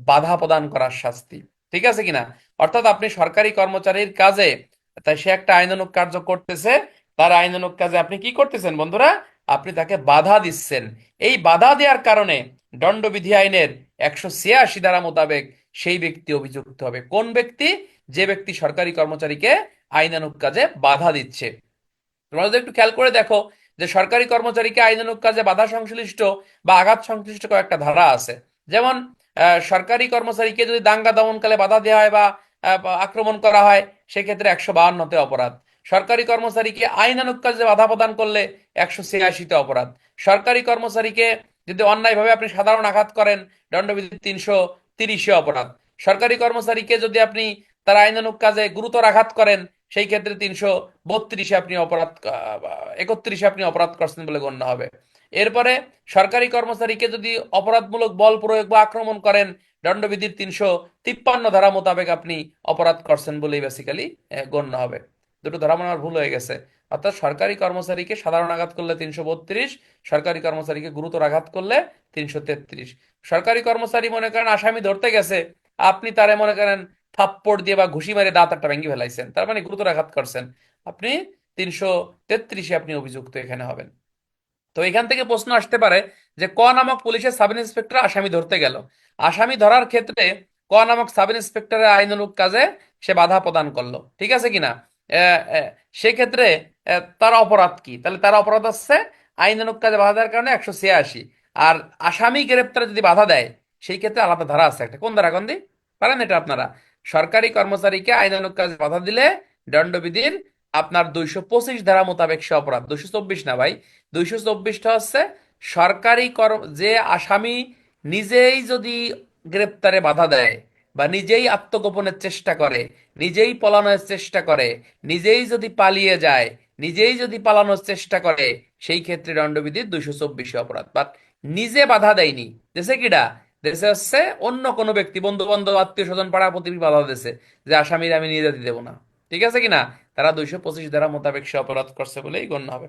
Speaker 1: বাধা প্রদান করার শাস্তি, ঠিক আছে কিনা। অর্থাৎ আপনি সরকারি কর্মচারীর কাজে, তাই সে একটা আইনানুগ কার্য করতেছে, তার আইনানুগ কাজে আপনি কি করতেছেন বন্ধুরা? আপনি তাকে বাধা দিচ্ছেন। এই বাধা দেওয়ার কারণে দণ্ডবিধি আইনের 186 ধারা মোতাবেক সেই ব্যক্তি অভিযুক্ত হবে। কোন ব্যক্তি? যে ব্যক্তি সরকারি কর্মচারীকে আইনানুগ কাজে বাধা দিচ্ছে। তোমরা যদি একটু খেয়াল করে দেখো যে সরকারি কর্মচারীকে আইনানুগ কাজে বাধা সংশ্লিষ্ট বা আঘাত সংশ্লিষ্ট কয়েকটা ধারা আছে। যেমন সরকারি কর্মচারীকে যদি দাঙ্গা দমনকালে বাধা দেওয়া হয় বা আক্রমণ করা হয়, সেক্ষেত্রে 152তে অপরাধ। সরকারি কর্মচারীকে আইনানুগ কাজে বাধা প্রদান করলে 186তে অপরাধ। সরকারি কর্মচারীকে যদি অন্যায়ভাবে আপনি সাধারণ আঘাত করেন, দণ্ডবিধি 330-এ অপরাধ। সরকারি কর্মচারীকে যদি আপনি তার আইনানুগ কাজে গুরুতর আঘাত করেন, সেই ক্ষেত্রে 332-এ আপনি অপরাধ, 31-এ আপনি অপরাধ করছেন বলে গণ্য হবে। এরপরে সরকারি কর্মচারীকে যদি অপরাধমূলক বল প্রয়োগ বা আক্রমণ করেন, দণ্ডবিধির 353 ধারা মোতাবেক আপনি অপরাধ করছেন বলেই বেসিক্যালি গণ্য হবে। দুটো ধরা মনে আমার ভুল হয়ে গেছে। অর্থাৎ সরকারি কর্মচারীকে সাধারণ আঘাত করলে 332, সরকারি কর্মচারীকে গুরুতর আঘাত করলে 333। সরকারি কর্মচারী মনে করেন আসামি ধরতে গেছে, আপনি তারে মনে করেন থাপ্পড় দিয়ে বা ঘুষি মেরে দাঁত একটা ভেঙে ফেলাইছেন, তার মানে গুরুতর আঘাত করছেন, আপনি 333-এ আপনি অভিযুক্ত এখানে হবেন। তো এখান থেকে প্রশ্ন আসতে পারে যে ক নামক পুলিশের সাব ইন্সপেক্টর আসামি ধরতে গেল, আসামি ধরার ক্ষেত্রে ক নামক সাব ইন্সপেক্টরের আইনানুগ কাজে সে বাধা প্রদান করলো, ঠিক আছে কিনা? আহ, আহ, সেক্ষেত্রে তার অপরাধ কি? তাহলে তার অপরাধ হচ্ছে আইনানুগ কাজে বাধা দেওয়ার কারণে 186। আর আসামি গ্রেপ্তারে যদি বাধা দেয় সেই ক্ষেত্রে আলাদা ধারা আছে একটা, কোন ধারা কোন পারেন এটা আপনারা? সরকারি কর্মচারীকে আইনানুগ কাজে বাধা দিলে দণ্ডবিধির আপনার 225 ধারা মোতাবেক সে অপরাধ, 224 না ভাই, 224টা হচ্ছে সরকারি যে আসামি নিজেই যদি গ্রেপ্তারে বাধা দেয় বা নিজেই আত্মগোপনের চেষ্টা করে, নিজেই পলানোর চেষ্টা করে, নিজেই যদি পালিয়ে যায়, নিজেই যদি পালানোর চেষ্টা করে, সেই ক্ষেত্রে দণ্ডবিধির 224 অপরাধ। বাট নিজে বাধা দেয়নি, দেশে কিডা, দেশে হচ্ছে অন্য কোনো ব্যক্তি, বন্ধু বান্ধব আত্মীয় স্বজন পাড়া প্রতিবেশী বাধা দিয়েছে যে আসামির আমি নিয়ে যেতে দেবো না, ঠিক আছে কিনা, তারা 225 ধারা মোতাবেক সে অপরাধ করছে বলেই গণ্য হবে।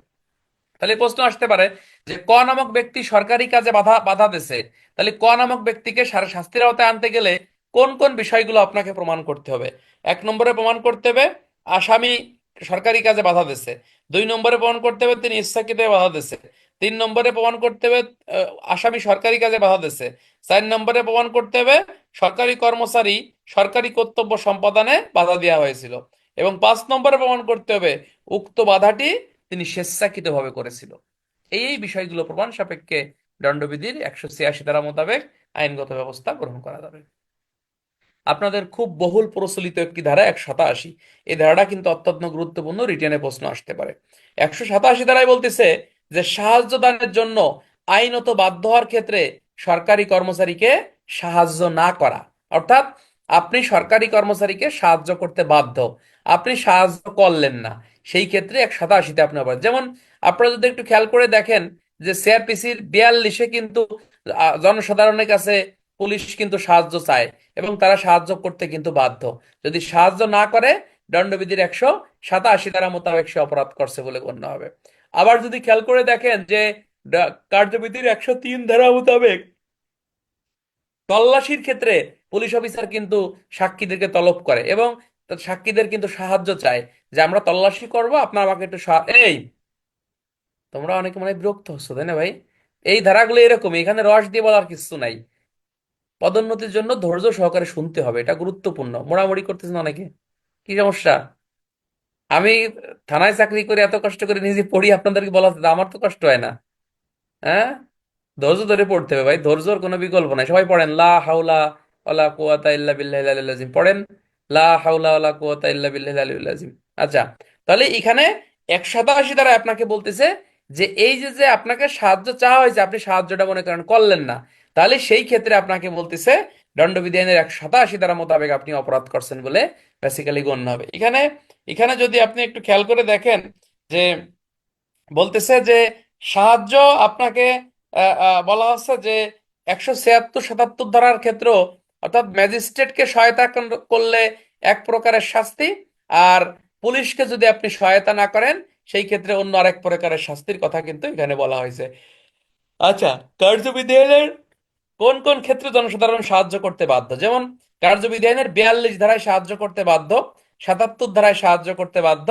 Speaker 1: তাহলে প্রশ্ন আসতে পারে যে ক নামক ব্যক্তি সরকারি কাজে বাধা বাধা দিছে, তাহলে ক নামক ব্যক্তিকে শাস্তির আওতায় আনতে গেলে কোন কোন বিষয়গুলো আপনাকে প্রমাণ করতে হবে? 1 নম্বরে প্রমাণ করতে হবে আসামি সরকারি কাজে বাধা দিছে। 2 নম্বরে প্রমাণ করতে হবে তিনি ইচ্ছাকৃত বাধা দিছে। 3 নম্বরে প্রমাণ করতে হবে আসামি সরকারি কাজে বাধা দিছে। 4 নম্বরে প্রমাণ করতে হবে সরকারি কর্মচারী সরকারি কর্তব্য সম্পাদনে বাধা দেওয়া হয়েছিল। এবং 5 নম্বরে প্রমাণ করতে হবে উক্ত বাধাটি তিনি স্বেচ্ছাকৃতভাবে করেছিল। এই বিষয়গুলো প্রমাণ সাপেক্ষে দণ্ডবিধির 186 ধারা মোতাবেক আইনগত ব্যবস্থা গ্রহণ করা যাবে। আপনাদের খুব বহুল প্রচলিত একটি ধারা 187, এই ধারাটা কিন্তু অত্যন্ত গুরুত্বপূর্ণ, রিটেনে প্রশ্ন আসতে পারে। 187 ধারায় বলতেছে যে সাহায্য দানের জন্য আইনত বাধ্য হওয়ার ক্ষেত্রে সরকারি কর্মচারীকে সাহায্য না করা, অর্থাৎ আপনি সরকারি কর্মচারীকে সাহায্য করতে বাধ্য, আপনি সাহায্য করলেন না, সেই ক্ষেত্রে 187-তে আপনি অপরাধ। যেমন আপনারা যদি একটু খেয়াল করে দেখেন যে সিআরপিসির 42-এ কিন্তু জনসাধারণের কাছে পুলিশ কিন্তু সাহায্য চায় এবং তারা সাহায্য করতে কিন্তু বাধ্য, যদি সাহায্য না করে দণ্ডবিধির 187 ধারা মোতাবেক সে অপরাধ করছে বলে গণ্য হবে। আবার যদি খেয়াল করে দেখেন যে কার্যবিধির 103 ধারা মোতাবেক তল্লাশির ক্ষেত্রে পুলিশ অফিসার কিন্তু সাক্ষীদেরকে তলব করে এবং সাক্ষীদের কিন্তু সাহায্য চায় যে আমরা তল্লাশি করব, আপনার আমাকে একটু এই তোমরা অনেকে মনে হয় বিরক্ত হচ্ছ তাই না ভাই? এই ধারাগুলো এরকম, এখানে রস দিয়ে বলার কিছু নাই। পদোন্নতির জন্য ধৈর্য সহকারে শুনতে হবে, এটা গুরুত্বপূর্ণ। মোড়ামুড়ি করতেছেন অনেকে, কি সমস্যা? আমি থানায় চাকরি করে এত কষ্ট করে নিজে পড়ি, আপনাদেরকে বলা আমার তো কষ্ট হয় না? হ্যাঁ, ধৈর্য ধরে পড়তে হবে ভাই, ধৈর্যর কোনো বিকল্প নাই। সবাই পড়েন লা হাওলা ওয়ালা কুওয়াতা ইল্লা বিল্লাহিল আলিয়্যিল আযীম, পড়েন লা হাওলা ওয়ালা কুওয়াতা ইল্লা বিল্লাহিল আলিয়্যিল আযীম। আচ্ছা, তাহলে এখানে 187 দ্বারা আপনাকে বলতেছে যে এই যে যে আপনাকে সাহায্য চাওয়া হয়েছে, আপনি সাহায্যটা মনে করেন করলেন না, তাহলে সেই ক্ষেত্রে আপনাকে বলতেছে দণ্ডবিধি আইনের 187 ধারা মোতাবেক আপনি অপরাধ করছেন বলে বেসিক্যালি গণ্য হবে। এখানে এখানে যদি আপনি একটু খেয়াল করে দেখেন যে বলতেছে যে সাহায্য আপনাকে বলা হচ্ছে যে 176 77 ধারার ক্ষেত্রেও, অর্থাৎ ম্যাজিস্ট্রেটকে সহায়তা করলে এক প্রকারের শাস্তি, আর পুলিশকে যদি আপনি সহায়তা না করেন সেই ক্ষেত্রে অন্য আরেক প্রকারের শাস্তির কথা কিন্তু এখানে বলা হয়েছে। আচ্ছা, কার্যবিধির কোন কোন ক্ষেত্রে জনসাধারণ সাহায্য করতে বাধ্য? যেমন কার্যবিধি আইনের 42 ধারায় সাহায্য করতে বাধ্য, 77 ধারায় সাহায্য করতে বাধ্য,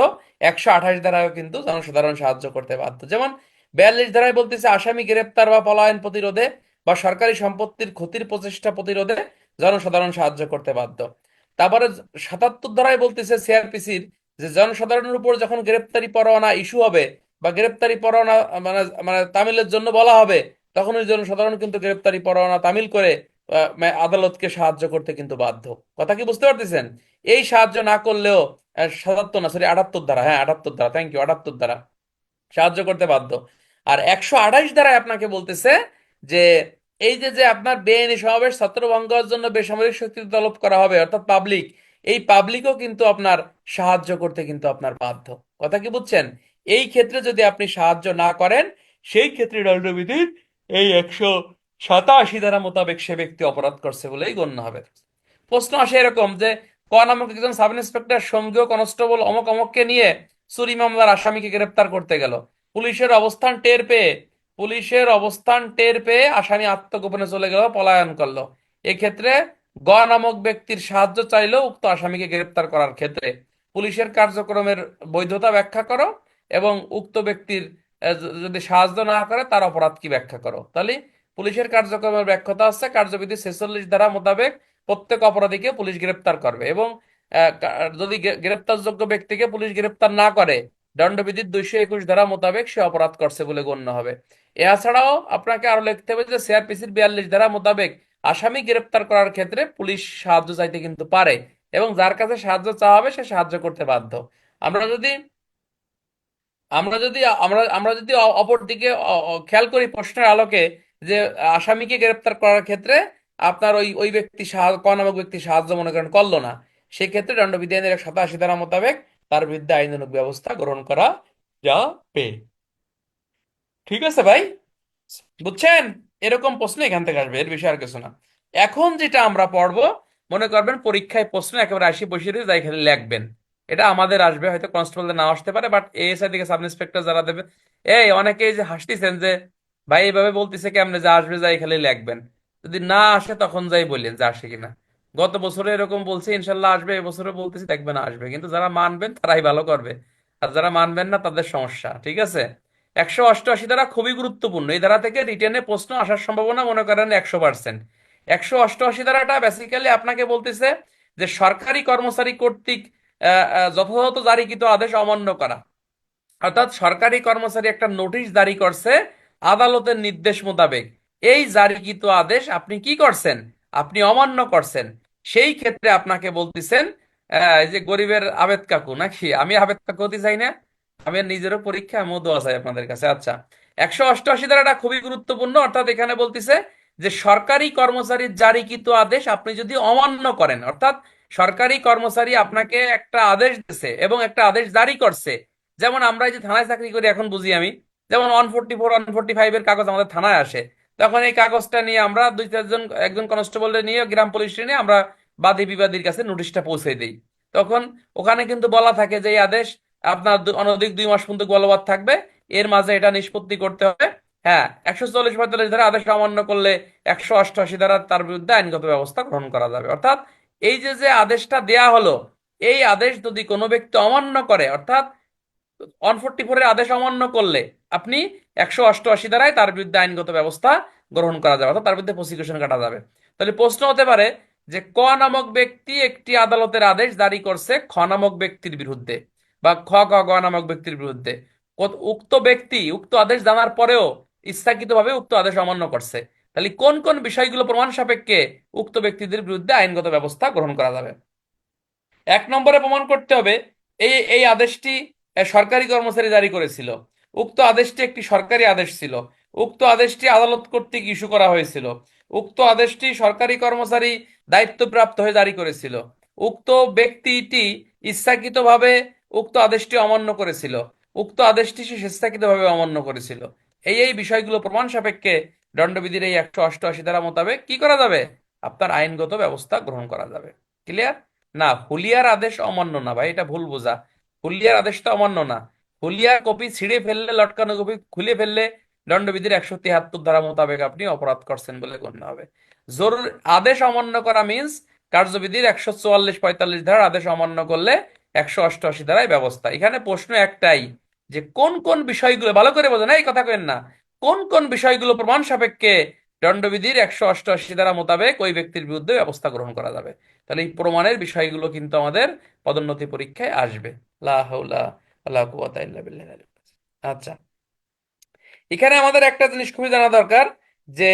Speaker 1: 128 ধারায়ও কিন্তু জনসাধারণ সাহায্য করতে বাধ্য। যেমন 42 ধারায় বলতেছে আসামি গ্রেপ্তার বা পলায়ন প্রতিরোধে বা সরকারি সম্পত্তির ক্ষতির প্রচেষ্টা প্রতিরোধে জনসাধারণ সাহায্য করতে বাধ্য। তারপরে 77 ধারায় বলতেছে সিআরপিসির যে জনসাধারণের উপর যখন গ্রেপ্তারি পরোয়ানা ইস্যু হবে বা গ্রেপ্তারি পরোয়ানা মানে মানে তামিলের জন্য বলা হবে, তখন ওই জনসাধারণ কিন্তু গ্রেপ্তারি পরোয়ানা তামিল করে আদালতকে সাহায্য করতে কিন্তু বাধ্য। কথা কি বুঝতে পারতেছেন? এই সাহায্য না করলেও 77 না সরি 78 ধারা, হ্যাঁ 78 ধারা, থ্যাংক ইউ, 78 ধারা সাহায্য করতে বাধ্য। আর 128 ধারায় আপনাকে বলতেছে যে এই যে যে আপনার বেআইনি সমাবেশ ছত্রভঙ্গের জন্য বেসামরিক শক্তি তলব করা হবে, অর্থাৎ পাবলিক, এই পাবলিকও কিন্তু আপনার সাহায্য করতে কিন্তু আপনার বাধ্য। কথা কি বুঝছেন? এই ক্ষেত্রে যদি আপনি সাহায্য না করেন সেই ক্ষেত্রে দণ্ডবিধির এই 187 ধারা মোতাবেক সে ব্যক্তি অপরাধ করছে বলেই গণ্য হবে। প্রশ্ন আসে এরকম যে ক নামক একজন সাব ইন্সপেক্টর সঙ্গীয় কনস্টেবল অমক অমককে নিয়ে চুরি মামলার আসামিকে গ্রেপ্তার করতে গেল। পুলিশের অবস্থান টের পেয়ে পুলিশের অবস্থান টের পেয়ে আসামি আত্মগোপনে চলে গেল, পলায়ন করলো। এক্ষেত্রে গ নামক ব্যক্তির সাহায্য চাইলেও উক্ত আসামিকে গ্রেপ্তার করার ক্ষেত্রে পুলিশের কার্যক্রমের বৈধতা ব্যাখ্যা করো, এবং উক্ত ব্যক্তির যদি সাহায্য না করে তার অপরাধ কি ব্যাখ্যা করো। তাহলে পুলিশের কার্যক্রমের ব্যাখ্যাটা হচ্ছে কার্যবিধি 46 ধারা মোতাবেক প্রত্যেক অপরাধীকে পুলিশ গ্রেপ্তার করবে, এবং যদি গ্রেপ্তারযোগ্য ব্যক্তিকে পুলিশ গ্রেপ্তার না করে দণ্ডবিধির 221 ধারা মোতাবেক সে অপরাধ করছে বলে গণ্য হবে। এছাড়াও আপনাকে আরো লিখতে হবে যে সিআরপিসির 42 ধারা মোতাবেক আসামি গ্রেপ্তার করার ক্ষেত্রে পুলিশ সাহায্য চাইতে কিন্তু পারে, এবং যার কাছে সাহায্য চাওয়া হবে সে সাহায্য করতে বাধ্য। আমরা যদি আমরা যদি আমরা আমরা যদি অপর দিকে খেয়াল করি প্রশ্নের আলোকে, যে আসামিকে গ্রেপ্তার করার ক্ষেত্রে আপনার ওই ওই ব্যক্তি সাহায্য, ক নামক ব্যক্তি সাহায্য মনে করেন করলো না, সেক্ষেত্রে দণ্ডবিধি আইনের 87 ধারা মোতাবেক তার বিরুদ্ধে আইনানুগ ব্যবস্থা গ্রহণ করা যাবে। ঠিক আছে ভাই, বুঝছেন? এরকম প্রশ্ন এখান থেকে আসবে, এর বিষয়ে আর কিছু না। এখন যেটা আমরা পড়বো, মনে করবেন পরীক্ষায় প্রশ্ন একেবারে আসি বসিয়ে দিয়ে যাই খালি লিখবেন। এটা আমাদের আসবে, হয়তো কনস্টেবলদের নাও আসতে পারে, বাট এএসআই দিকে সাব ইন্সপেক্টর যারা দেবে, এই অনেকেই যে হাসতেছেন যে ভাই এইভাবে বলতেছে কেমনে যে আসবে যাই খালি লিখবেন, যদি না আসে তখন যাই বললেন যে আসে কিনা। গত বছরে এরকম বলছে ইনশাল্লাহ আসবে, এবছরে বলতেছি দেখবেন আসবে, কিন্তু যারা মানবেন তারাই ভালো করবে, আর যারা মানবেন না তাদের সমস্যা। ঠিক আছে? 188 ধারা খুবই গুরুত্বপূর্ণ, এই ধারা থেকে রিটেনে প্রশ্ন আসার সম্ভাবনা মনে করেন 100%। 188 ধারাটা বেসিক্যালি আপনাকে বলতেছে যে সরকারি কর্মচারী কর্তৃক যথাযথ জারিকৃত আদেশ অমান্য করা। অর্থাৎ সরকারি কর্মচারী একটা নোটিশ জারি করছে আদালতের নির্দেশ মোতাবেক, এই জারিকৃত আদেশ আপনি কি করছেন, আপনি অমান্য করছেন। সেই ক্ষেত্রে আপনাকে বলতেছেন এই যে গরিবের আবেদ কাকু নাকি, আমি আবেদ কাকু হতে চাই না, আমি আর নিজেরও পরীক্ষা আমিও দোয়া চাই আপনাদের কাছে। আচ্ছা, 188 ধারাটা খুবই গুরুত্বপূর্ণ, অর্থাৎ এখানে বলতেছে যে সরকারি কর্মচারীর জারিকৃত আদেশ আপনি যদি অমান্য করেন, অর্থাৎ সরকারি কর্মচারী আপনাকে একটা আদেশ দিছে এবং একটা আদেশ জারি করছে। যেমন আমরা এই যে থানায় চাকরি করি এখন বুঝি আমি, যেমন 144 145 এর কাগজ আমাদের থানায় আসে, তখন এই কাগজটা নিয়ে আমরা দুই চারজন, একজন কনস্টেবল নিয়ে গ্রাম পুলিশে নিয়ে আমরা বাদী বিবাদীর কাছে নোটিশটা পৌঁছে দিই। তখন ওখানে কিন্তু বলা থাকে যে এই আদেশ আপনার অনধিক 2 মাস পর্যন্ত বলবৎ থাকবে, এর মাঝে এটা নিষ্পত্তি করতে হবে। হ্যাঁ, 144 45 ধারা আদেশ অমান্য করলে 188 ধারা তার বিরুদ্ধে আইনগত ব্যবস্থা গ্রহণ করা যাবে। অর্থাৎ এই যে যে আদেশটা দেয়া হলো, এই আদেশ যদি কোনো ব্যক্তি অমান্য করে, অর্থাৎ 144-এর আদেশ অমান্য করলে আপনি 188 ধারায় তার বিরুদ্ধে আইনগত ব্যবস্থা গ্রহণ করা যাবে, অর্থাৎ তার বিরুদ্ধে প্রসিকিউশন কাটা যাবে। তাহলে প্রশ্ন হতে পারে যে ক নামক ব্যক্তি একটি আদালতের আদেশ জারি করছে খ নামক ব্যক্তির বিরুদ্ধে, বা খ গ গ নামক ব্যক্তির বিরুদ্ধে, উক্ত ব্যক্তি উক্ত আদেশ জানার পরেও ইচ্ছাকৃতভাবে উক্ত আদেশ অমান্য করছে, তাহলে কোন কোন বিষয়গুলো প্রমাণ সাপেক্ষে উক্ত ব্যক্তিদের বিরুদ্ধে আইনগত ব্যবস্থা গ্রহণ করা যাবে। 1 নম্বরে প্রমাণ করতে হবে এই এই আদেশটি সরকারি কর্মচারী জারি করেছিল, উক্ত আদেশটি একটি সরকারি আদেশ ছিল, উক্ত আদেশটি আদালত কর্তৃক ইস্যু করা হয়েছিল, উক্ত আদেশটি সরকারি কর্মচারী দায়িত্বপ্রাপ্ত হয়ে জারি করেছিল, উক্ত ব্যক্তিটি ইচ্ছাকৃতভাবে উক্ত আদেশটি অমান্য করেছিল, উক্ত আদেশটি সে স্বেচ্ছাকৃতভাবে অমান্য করেছিল। এই এই বিষয়গুলো প্রমাণ সাপেক্ষে দণ্ডবিধির এই 188 ধারা মোতাবেক কি করা যাবে, আপনার আইনগত ব্যবস্থা গ্রহণ করা যাবে। ক্লিয়ার? না, হুলিয়ার আদেশ অমান্য না ভাই, এটা ভুল বোঝা। হুলিয়ার আদেশটা অমান্য না। হুলিয়ার কপি ছিঁড়ে ফেললে, লটকানো কপি খুলে ফেললে দণ্ডবিধির 173 ধারা মোতাবেক আপনি অপরাধ করছেন বলে গণ্য হবে। জরুরি আদেশ অমান্য করা মিন্স কার্যবিধির 144 45 ধারার আদেশ অমান্য করলে 188 ধারায় ব্যবস্থা। এখানে প্রশ্ন একটাই, যে কোন কোন বিষয়গুলো, ভালো করে বোঝেন এই কথা কেন না, কোন কোন বিষয়গুলো প্রমাণ সাপেক্ষে দণ্ডবিধির 188 ধারা মোতাবেক ওই ব্যক্তির বিরুদ্ধে ব্যবস্থা গ্রহণ করা যাবে। তাহলে এই প্রমাণের বিষয়গুলো কিন্তু আমাদের পদোন্নতি পরীক্ষায় আসবে। লা হাওলা ওয়ালা কুওয়াতা ইল্লা বিল্লাহ। আচ্ছা, এখানে আমাদের একটা জিনিস খুবই জানা দরকার, যে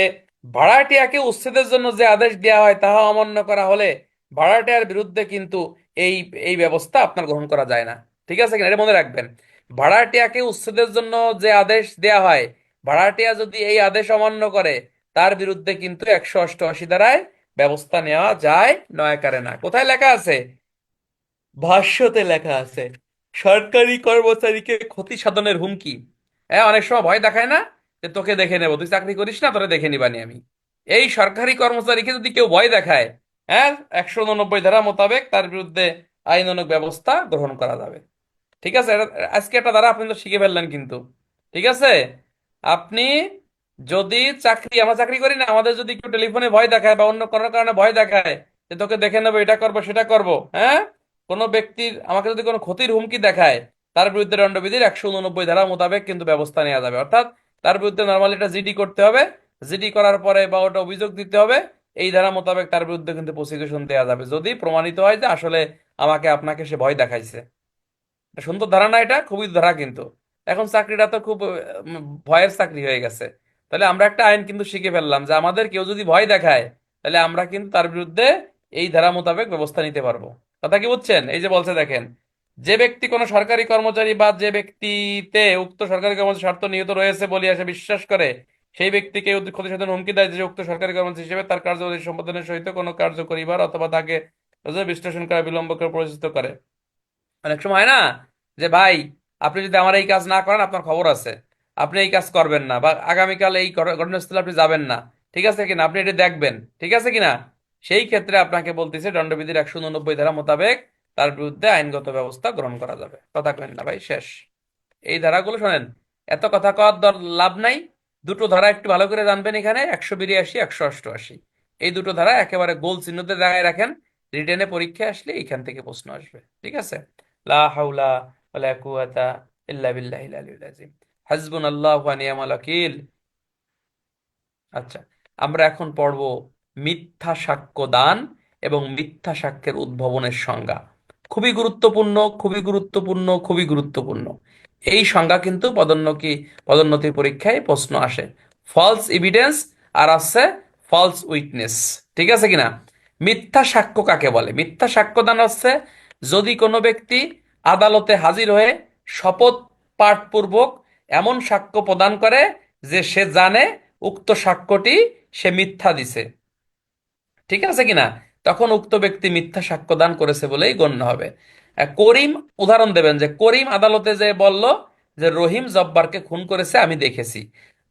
Speaker 1: ভাড়াটিয়াকে উচ্ছেদের জন্য যে আদেশ দেওয়া হয় তাহা অমান্য করা হলে ভাড়াটিয়ার বিরুদ্ধে কিন্তু এই এই ব্যবস্থা আপনার গ্রহণ করা যায় না। ঠিক আছে কিনা, এটা মনে রাখবেন। ভাড়াটিয়াকে উচ্ছেদের জন্য যে আদেশ দেওয়া হয়, ভাড়াটিয়া যদি এই আদেশ অমান্য করে তার বিরুদ্ধে কিন্তু 188 ধারায় ব্যবস্থা নেওয়া যায় নয় কারে না। কোথায় লেখা আছে? ভাষ্যতে লেখা আছে সরকারি কর্মচারীকে ক্ষতি সাধনের হুমকি। হ্যাঁ, অনেক সময় ভয় দেখায় না, যে তোকে দেখে নেবো, তুই চাকরি করিস না, তোরে দেখে নিবানি আমি। এই সরকারি কর্মচারীকে যদি কেউ ভয় দেখায়, হ্যাঁ, 189 ধারা মোতাবেক তার বিরুদ্ধে আইনানুগ ব্যবস্থা গ্রহণ করা যাবে। ঠিক আছে, আজকে একটা ধারা আপনি তো শিখে ফেললেন কিন্তু। ঠিক আছে, আপনি যদি আমরা চাকরি করি না, আমাদের যদি কেউ টেলিফোনে ভয় দেখায় বা অন্য কোনো কারণে ভয় দেখায় যে তোকে দেখে নেবো, এটা করবো সেটা করবো, হ্যাঁ, কোনো ব্যক্তির আমাকে যদি কোনো ক্ষতির হুমকি দেখায়, তার বিরুদ্ধে দণ্ডবিধির 189 ধারা মোতাবেক কিন্তু ব্যবস্থা নেওয়া যাবে। অর্থাৎ তার বিরুদ্ধে নর্মালি এটা জিডি করতে হবে, জিডি করার পরে বা ওটা অভিযোগ দিতে হবে, এই ধারা মোতাবেক তার বিরুদ্ধে কিন্তু প্রসিকিউশন দেওয়া যাবে, যদি প্রমাণিত হয় যে আসলে আমাকে আপনাকে সে ভয় দেখাইছে। এটা সুন্দর ধারা না? এটা খুবই ধারা কিন্তু। এখন চাকরিটা তো খুব ভয়ের চাকরি হয়ে গেছে। তাহলে আমরা একটা আইন কিন্তু শিখে ফেললাম যে আমাদের কেউ যদি ভয় দেখায়, তাহলে আমরা কিন্তু তার বিরুদ্ধে এই ধারা মোতাবেক ব্যবস্থা নিতে পারবো। কথা কি বুঝছেন? এই যে বলছে দেখেন, যে ব্যক্তি কোনো সরকারি কর্মচারী বা যে ব্যক্তিতে উক্ত সরকারি কর্মচারী স্বার্থ নিহিত রয়েছে বলিয়া সে বিশ্বাস করে, সেই ব্যক্তিকে ক্ষতি সাধন হুমকি দেয় যে উক্ত সরকারি কর্মচারী হিসেবে তার কার্যাবলী সম্পাদনের সহিত কোনো কার্য করিবার অথবা তাকে বিশ্লেষণ করা বিলম্ব করে পরিচিত করে। অনেক সময় হয় না যে ভাই, আপনি যদি আমার এই কাজ না করেন আপনার খবর আছে, আপনি এই কাজ করবেন না, বা আগামীকাল এই ঘটনাস্থলে আপনি যাবেন না, ঠিক আছে কিনা, আপনি এটা দেখবেন, ঠিক আছে কিনা, সেই ক্ষেত্রে আপনাকে বলতেছে দণ্ডবিধির 189 ধারা মোতাবেক তার বিরুদ্ধে আইনগত ব্যবস্থা গ্রহণ করা যাবে। কথা কেন না ভাই? শেষ। এই ধারাগুলো শোনেন, এত কথা কওয়ার লাভ নাই। দুটো ধারা একটু ভালো করে জানবেন, এখানে 182, 188, এই দুটো ধারা একেবারে গোল চিহ্নতে দাঁড়ায় রাখেন। রিটেনে পরীক্ষায় আসলে এখান থেকে প্রশ্ন আসবে। ঠিক আছে? লা হাওলা ওয়ালা কুওয়াতা ইল্লা বিল্লাহিল আলিয়্যিল আযীম। হাসবুনাল্লাহু ওয়া নি'মাল ওয়াকিল। আচ্ছা, আমরা এখন পড়ব মিথ্যা সাক্ষ্য দান এবং মিথ্যা সাক্ষ্যের উদ্ভাবনের সংজ্ঞা। খুবই গুরুত্বপূর্ণ, খুবই গুরুত্বপূর্ণ, খুবই গুরুত্বপূর্ণ। এই সংজ্ঞা কিন্তু পদোন্নতি পরীক্ষায় প্রশ্ন আসে। ফলস এভিডেন্স আর আছে ফলস উইটনেস। ঠিক আছে কিনা? মিথ্যা সাক্ষ্য কাকে বলে? মিথ্যা সাক্ষ্য দান হচ্ছে যদি কোনো ব্যক্তি আদালতে হাজির হয়ে শপথ পাঠপূর্বক এমন সাক্ষ্য প্রদান করে যে সে জানে উক্ত সাক্ষ্যটি সে মিথ্যা দিছে। ঠিক আছে কিনা? তখন উক্ত ব্যক্তি মিথ্যা সাক্ষ্য দান করেছে বলেই গণ্য হবে। করিম উদাহরণ দেবেন যে করিম আদালতে যে বলল যে রহিম জব্বারকে খুন করেছে আমি দেখেছি,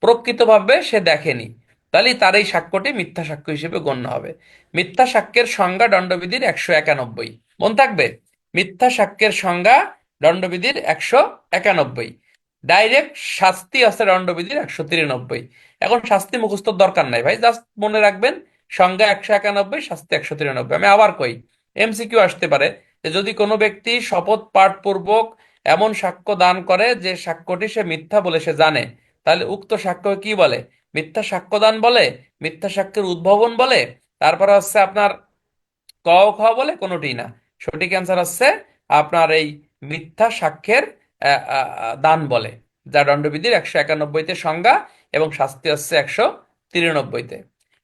Speaker 1: প্রকৃতভাবে সে দেখেনি, তাহলে তার এই সাক্ষ্যটি মিথ্যা সাক্ষ্য হিসেবে গণ্য হবে। মিথ্যা সাক্ষ্যের সংজ্ঞা দণ্ডবিধির 191। মন থাকবে, মিথ্যা সাক্ষ্যের সংজ্ঞা দণ্ডবিধির 191। ডাইরেক্ট শাস্তি আছে দণ্ডবিধির 193। এখন শাস্তি মুখস্থ দরকার নাই ভাই, জাস্ট মনে রাখবেন সংজ্ঞা 191, শাস্তি 193। আমি আবার কই, এমসিকিউ আসতে পারে যে যদি কোনো ব্যক্তি শপথ পাঠ পূর্বক এমন সাক্ষ্য দান করে যে সাক্ষ্যটি সে মিথ্যা বলে সে জানে, তাহলে উক্ত সাক্ষ্য কি বলে? মিথ্যা সাক্ষ্য দান বলে, মিথ্যা সাক্ষ্যের উদ্ভাবন বলে, তারপরে হচ্ছে আপনার ক ও খ বলে, কোনোটি না। সঠিক অ্যান্সার হচ্ছে আপনার এই মিথ্যা সাক্ষ্যের দান বলে, যা দণ্ডবিধির 191-তে সংজ্ঞা এবং শাস্তি হচ্ছে 193-তে।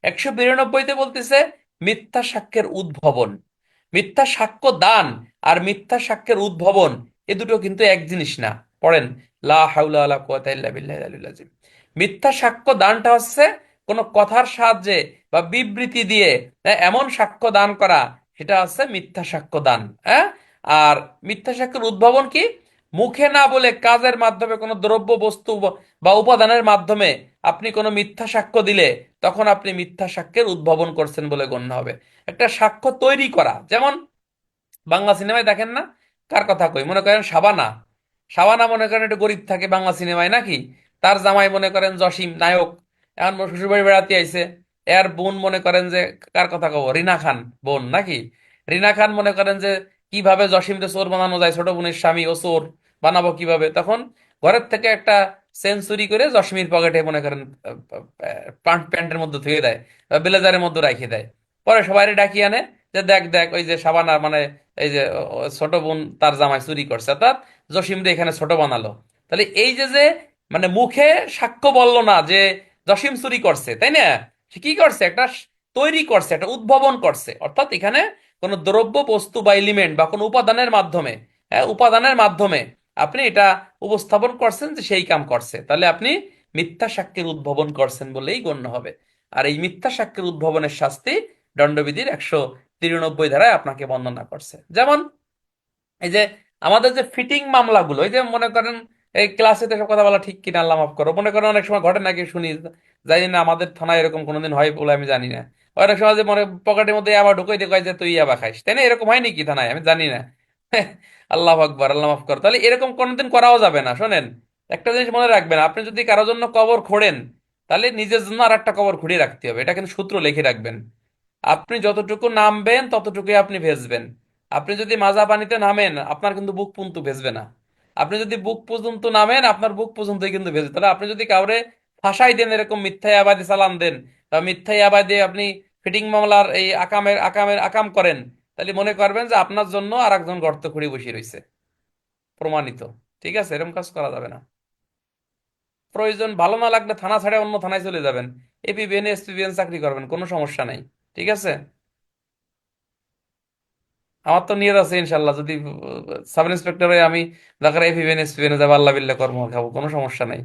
Speaker 1: 192-তে বলতেছে মিথ্যা সাক্ষ্যের উদ্ভাবন। মিথ্যা সাক্ষ্য দান আর মিথ্যা সাক্ষ্যের উদ্ভাবন এ দুটো কিন্তু এক জিনিস না। পড়েন, লা হাওলা ওয়ালা কুওয়াতা ইল্লা বিল্লাহিল আলিয়্যিল আযীম। মিথ্যা সাক্ষ্য দানটা হচ্ছে কোনো কথার সাহায্যে বা বিবৃতি দিয়ে এমন সাক্ষ্য দান করা, সেটা হচ্ছে মিথ্যা সাক্ষ্য দান। হ্যাঁ, আর মিথ্যা সাক্ষ্যের উদ্ভাবন কি? মুখে না বলে কাজের মাধ্যমে কোনো দ্রব্য বস্তু বা উপাদানের মাধ্যমে আপনি কোনো মিথ্যা সাক্ষ্য দিলে তখন আপনি মিথ্যা সাক্ষ্যের উদ্ভাবন করছেন বলে গণ্য হবে। একটা সাক্ষ্য তৈরি করা, যেমন বাংলা সিনেমায় দেখেন না, কার কথা কই, মনে করেন শাবানা। শাবানা মনে করেন একটু গরিব থাকে বাংলা সিনেমায় নাকি, তার জামাই মনে করেন জসিম নায়ক, এখন শ্বশুরবাড়ি বেড়াতে আইছে, এর বোন মনে করেন যে, কার কথা কব, রিনা খান বোন নাকি, রিনা খান মনে করেন যে কিভাবে জসিমকে চোর বানানো যায়, ছোট বোনের স্বামী ও চোর বানাবো কিভাবে, তখন ঘরের থেকে একটা সেঞ্চুরি করে জসিমের পকেটে মনে করেন প্যান্টের মধ্যে ধুয়ে দেয়, ব্লেজারের মধ্যে রাখিয়ে দেয়। পরে সবাই ডাকিয়ে আনে যে দেখ দেখ ওই যে শাবানা মানে এই যে ছোট বোন তার জামাই চুরি করছে, অর্থাৎ জসিমরে এখানে ছোট বানালো। তাহলে এই যে যে মানে মুখে সাক্ষ্য বললো না যে জসিম চুরি করছে, তাই না, সে কি করছে, একটা তৈরি করছে, একটা উদ্ভাবন করছে। অর্থাৎ এখানে কোনো দ্রব্য বস্তু বা এলিমেন্ট বা কোনো উপাদানের মাধ্যমে, হ্যাঁ, উপাদানের মাধ্যমে আপনি এটা উপস্থাপন করছেন যে সেই কাম করছে, তাহলে আপনি মিথ্যা সাক্ষ্যের উদ্ভাবন করছেন বলেই গণ্য হবে। আর এই মিথ্যা সাক্ষ্যের উদ্ভাবনের শাস্তি দণ্ডবিধির 193 ধারায় আপনাকে বর্ণনা করছে। যেমন এই যে আমাদের যে ফিটিং মামলাগুলো, এই যে মনে করেন এই ক্লাসে তো সব কথা বলা ঠিক কিনা আল্লাহ মাফ করো, মনে করেন অনেক সময় ঘটে নাকি শুনি, জানি না আমাদের থানায় এরকম কোনোদিন হয় বলে আমি জানি না। অনেক সময় যে মনে পকেটের মধ্যে আবার ঢুকাই দিয়ে কয় যে তুই ইয়াবা খাইস, তাই না? এরকম হয়নি কি থানায়, আমি জানি না। আল্লাহ আকবার, আল্লাহ মাফ কর। তাহলে এরকম কোনোদিন করাও যাবে না। শোনেন, একটা জিনিস মনে রাখবেন, আপনি যদি কারোর জন্য কবর খোঁড়েন, তাহলে নিজের জন্য আর একটা কবর খুঁড়িয়ে রাখতে হবে, এটা কিন্তু সূত্র লিখে রাখবেন। আপনি যতটুকু নামবেন ততটুকুই আপনি ভেসবেন। আপনি যদি মাজা পানিতে নামেন, আপনার কিন্তু বুক পর্যন্ত ভেসবে না। আপনি যদি বুক পর্যন্ত নামেন, আপনার বুক পর্যন্তই কিন্তু ভেসবে। তাহলে আপনি যদি কাউরে ফাঁসাই দেন, এরকম মিথ্যায় আবাদি চালান দেন, বা মিথ্যায় আবাদি আপনি ফিটিং মামলার এই আকামের আকামের আকাম করেন, তাহলে মনে করবেন যে আপনার জন্য আর একজন গর্ত খুঁড়ে বসে রয়েছে, প্রমাণিত। ঠিক আছে, এরকম কাজ করা যাবে না। প্রয়োজন ভালো না লাগলে থানা ছাড়া অন্য থানায় চলে যাবেন, এপিবিএন এসপিবিএন চাকরি করবেন, কোনো সমস্যা নাই। ঠিক আছে, আমার তো নিয়ত আছে ইনশাল্লাহ, যদি সাব ইন্সপেক্টর হয়ে আমি ঢাকার এপিবিএন এসপিবিএন যাবো, আল্লাহ বিল্লাহ কর্ম খাবো, কোনো সমস্যা নাই।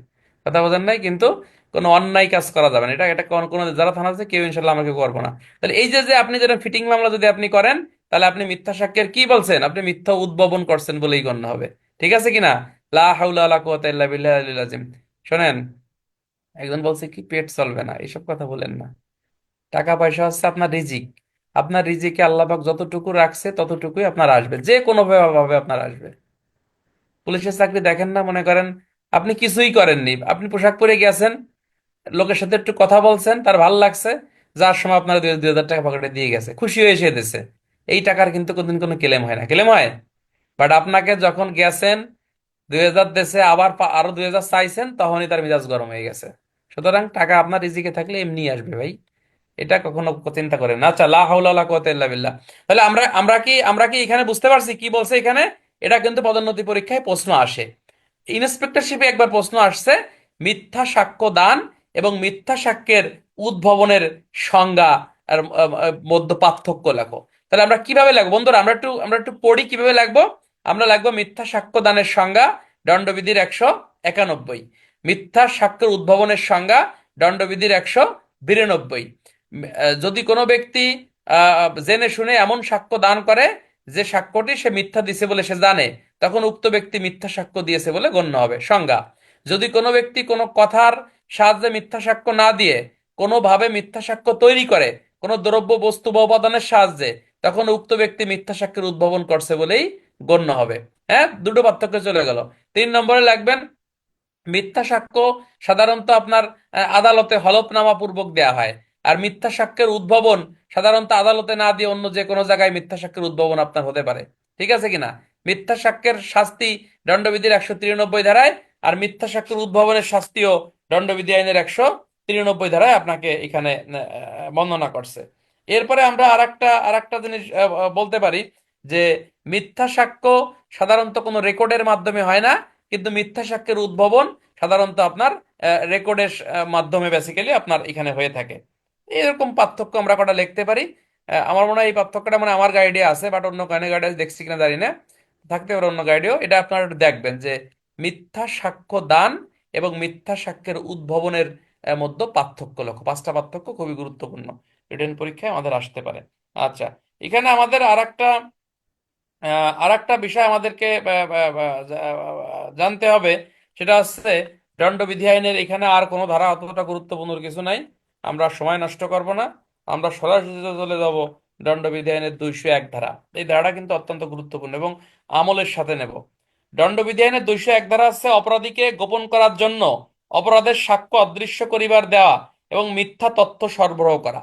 Speaker 1: কথা বোঝেন নাই? কিন্তু কোনো অন্যায় কাজ করা যাবে না, এটা এটা কোনো কোনো যারা থানা আছে কেউ ইনশাল্লাহ আমাকে করবো না। তাহলে এই যে যে আপনি যেটা ফিটিং মামলা যদি আপনি করেন, তাহলে আপনি মিথ্যা সাক্ষ্যের কি বলছেন, আপনি মিথ্যা উদ্ভাবন করছেন বলেই গণ্য হবে। ঠিক আছে কিনা? লা হাওলা ওয়ালা কুওয়াতা ইল্লা বিল্লাহিল আযীম। শোনেন, একজন বলছে কি পেট চলবে না, এইসব কথা বলেন না। টাকা পয়সা হচ্ছে আপনার রিজিক। আপনার রিজিকে আল্লাহ পাক যতটুকু রাখছে ততটুকুই আপনার আসবে, যে কোনো ভাবে আপনার আসবে। পুলিশের চাকরি দেখেন না, মনে করেন আপনি কিছুই করেননি, আপনি পোশাক পরে গেছেন, লোকের সাথে একটু কথা বলছেন, তার ভালো লাগছে, যার সময় আপনার 2,000 টাকা পকেটে দিয়ে গেছে, খুশি হয়ে এসে দিচ্ছে। এই টাকার কিন্তু কোনদিন কোনো ক্লেম হয় না, ক্লেম হয়? বাট আপনাকে যখন গেছেন, 2,000 দেশে আবার আরো 2,000 চাইছেন, তখনই তার মেজাজ গরম হয়ে গেছে। সুতরাং টাকা আপনার রিজিকে থাকলে এমনি আসবে ভাই, এটা কখনো চিন্তা করেন না। আচ্ছা, লা হাওলা ওয়ালা কুওয়াতা ইল্লা বিল্লাহ। তাহলে আমরা কি এখানে বুঝতে পারছি কি বলছে এখানে? এটা কিন্তু পদোন্নতি পরীক্ষায় প্রশ্ন আসে। ইন্সপেক্টরশিপে একবার প্রশ্ন আসছে, মিথ্যা সাক্ষ্য দান এবং মিথ্যা সাক্ষ্যের উদ্ভাবনের সংজ্ঞা আর মধ্য পার্থক্য লেখো। তাহলে আমরা কিভাবে লাগবো বন্ধুরা, আমরা একটু পড়ি কিভাবে লাগবো। আমরা লাগবো মিথ্যা সাক্ষ্য দানের সংজ্ঞা, দণ্ডবিধির 191। মিথ্যা সাক্ষ্যের উদ্ভাবনের সংজ্ঞা, দণ্ডবিধির 192। যদি কোনো ব্যক্তি জেনে শুনে এমন সাক্ষ্য দান করে যে সাক্ষ্যটি সে মিথ্যা দিছে বলে সে জানে, তখন উক্ত ব্যক্তি মিথ্যা সাক্ষ্য দিয়েছে বলে গণ্য হবে। সংজ্ঞা: যদি কোনো ব্যক্তি কোনো কথার সাহায্যে মিথ্যা সাক্ষ্য না দিয়ে কোনোভাবে মিথ্যা সাক্ষ্য তৈরি করে, কোনো দ্রব্য বস্তু বা উপাদানের সাহায্যে, তখন উক্ত ব্যক্তি মিথ্যা সাক্ষ্যের উদ্ভাবন করছে বলেই গণ্য হবে। হ্যাঁ, দুটো পার্থক্য চলে গেল। 3 নম্বরে লাগবেন, মিথ্যা সাক্ষ্য সাধারণত আপনার আদালতে হলফনামা পূর্বক দেয়া হয়, আর মিথ্যা সাক্ষ্যের উদ্ভাবন সাধারণত আদালতে না দিয়ে অন্য যে কোনো জায়গায় মিথ্যা সাক্ষ্যের উদ্ভাবন আপনার হতে পারে। ঠিক আছে কিনা? মিথ্যা সাক্ষ্যের শাস্তি দণ্ডবিধির 193 ধারায়, আর মিথ্যা সাক্ষ্যের উদ্ভাবনের শাস্তিও দণ্ডবিধি আইনের 193 ধারায় আপনাকে এখানে বর্ণনা করছে। এরপরে আমরা আর একটা জিনিস বলতে পারি, যে মিথ্যা সাক্ষ্য সাধারণত কোনো রেকর্ডের মাধ্যমে হয় না, কিন্তু মিথ্যা সাক্ষ্যের উদ্ভাবন সাধারণত আপনার রেকর্ডের মাধ্যমে বেসিক্যালি আপনার এখানে হয়ে থাকে। এরকম পার্থক্য আমরা কটা লিখতে পারি। আমার মনে হয় এই পার্থক্যটা মানে আমার গাইডে আছে, বাট অন্য কানে গাইডে দেখছি কিনা জানি না, থাকতে পারে অন্য গাইডেও। এটা আপনারা একটু দেখবেন যে মিথ্যা সাক্ষ্য দান এবং মিথ্যা সাক্ষ্যের উদ্ভাবনের মধ্যে পার্থক্য লেখো। 5টা পার্থক্য খুবই গুরুত্বপূর্ণ, রিটেন পরীক্ষায় আমাদের আসতে পারে। আচ্ছা, এখানে আমাদের আর একটা বিষয় আমাদেরকে জানতে হবে, সেটা হচ্ছে দণ্ডবিধি আইনের এখানে আর কোনো ধারা অতটা গুরুত্বপূর্ণ কিছু নাই। আমরা সময় নষ্ট করব না, আমরা সরাসরি চলে যাব দণ্ডবিধি আইনের 201 ধারা। এই ধারাটা কিন্তু অত্যন্ত গুরুত্বপূর্ণ এবং আমলের সাথে নেব। দণ্ডবিধি আইনের 201 ধারা হচ্ছে অপরাধীকে গোপন করার জন্য অপরাধের সাক্ষ্য অদৃশ্য করিবার দেওয়া এবং মিথ্যা তথ্য সরবরাহ করা।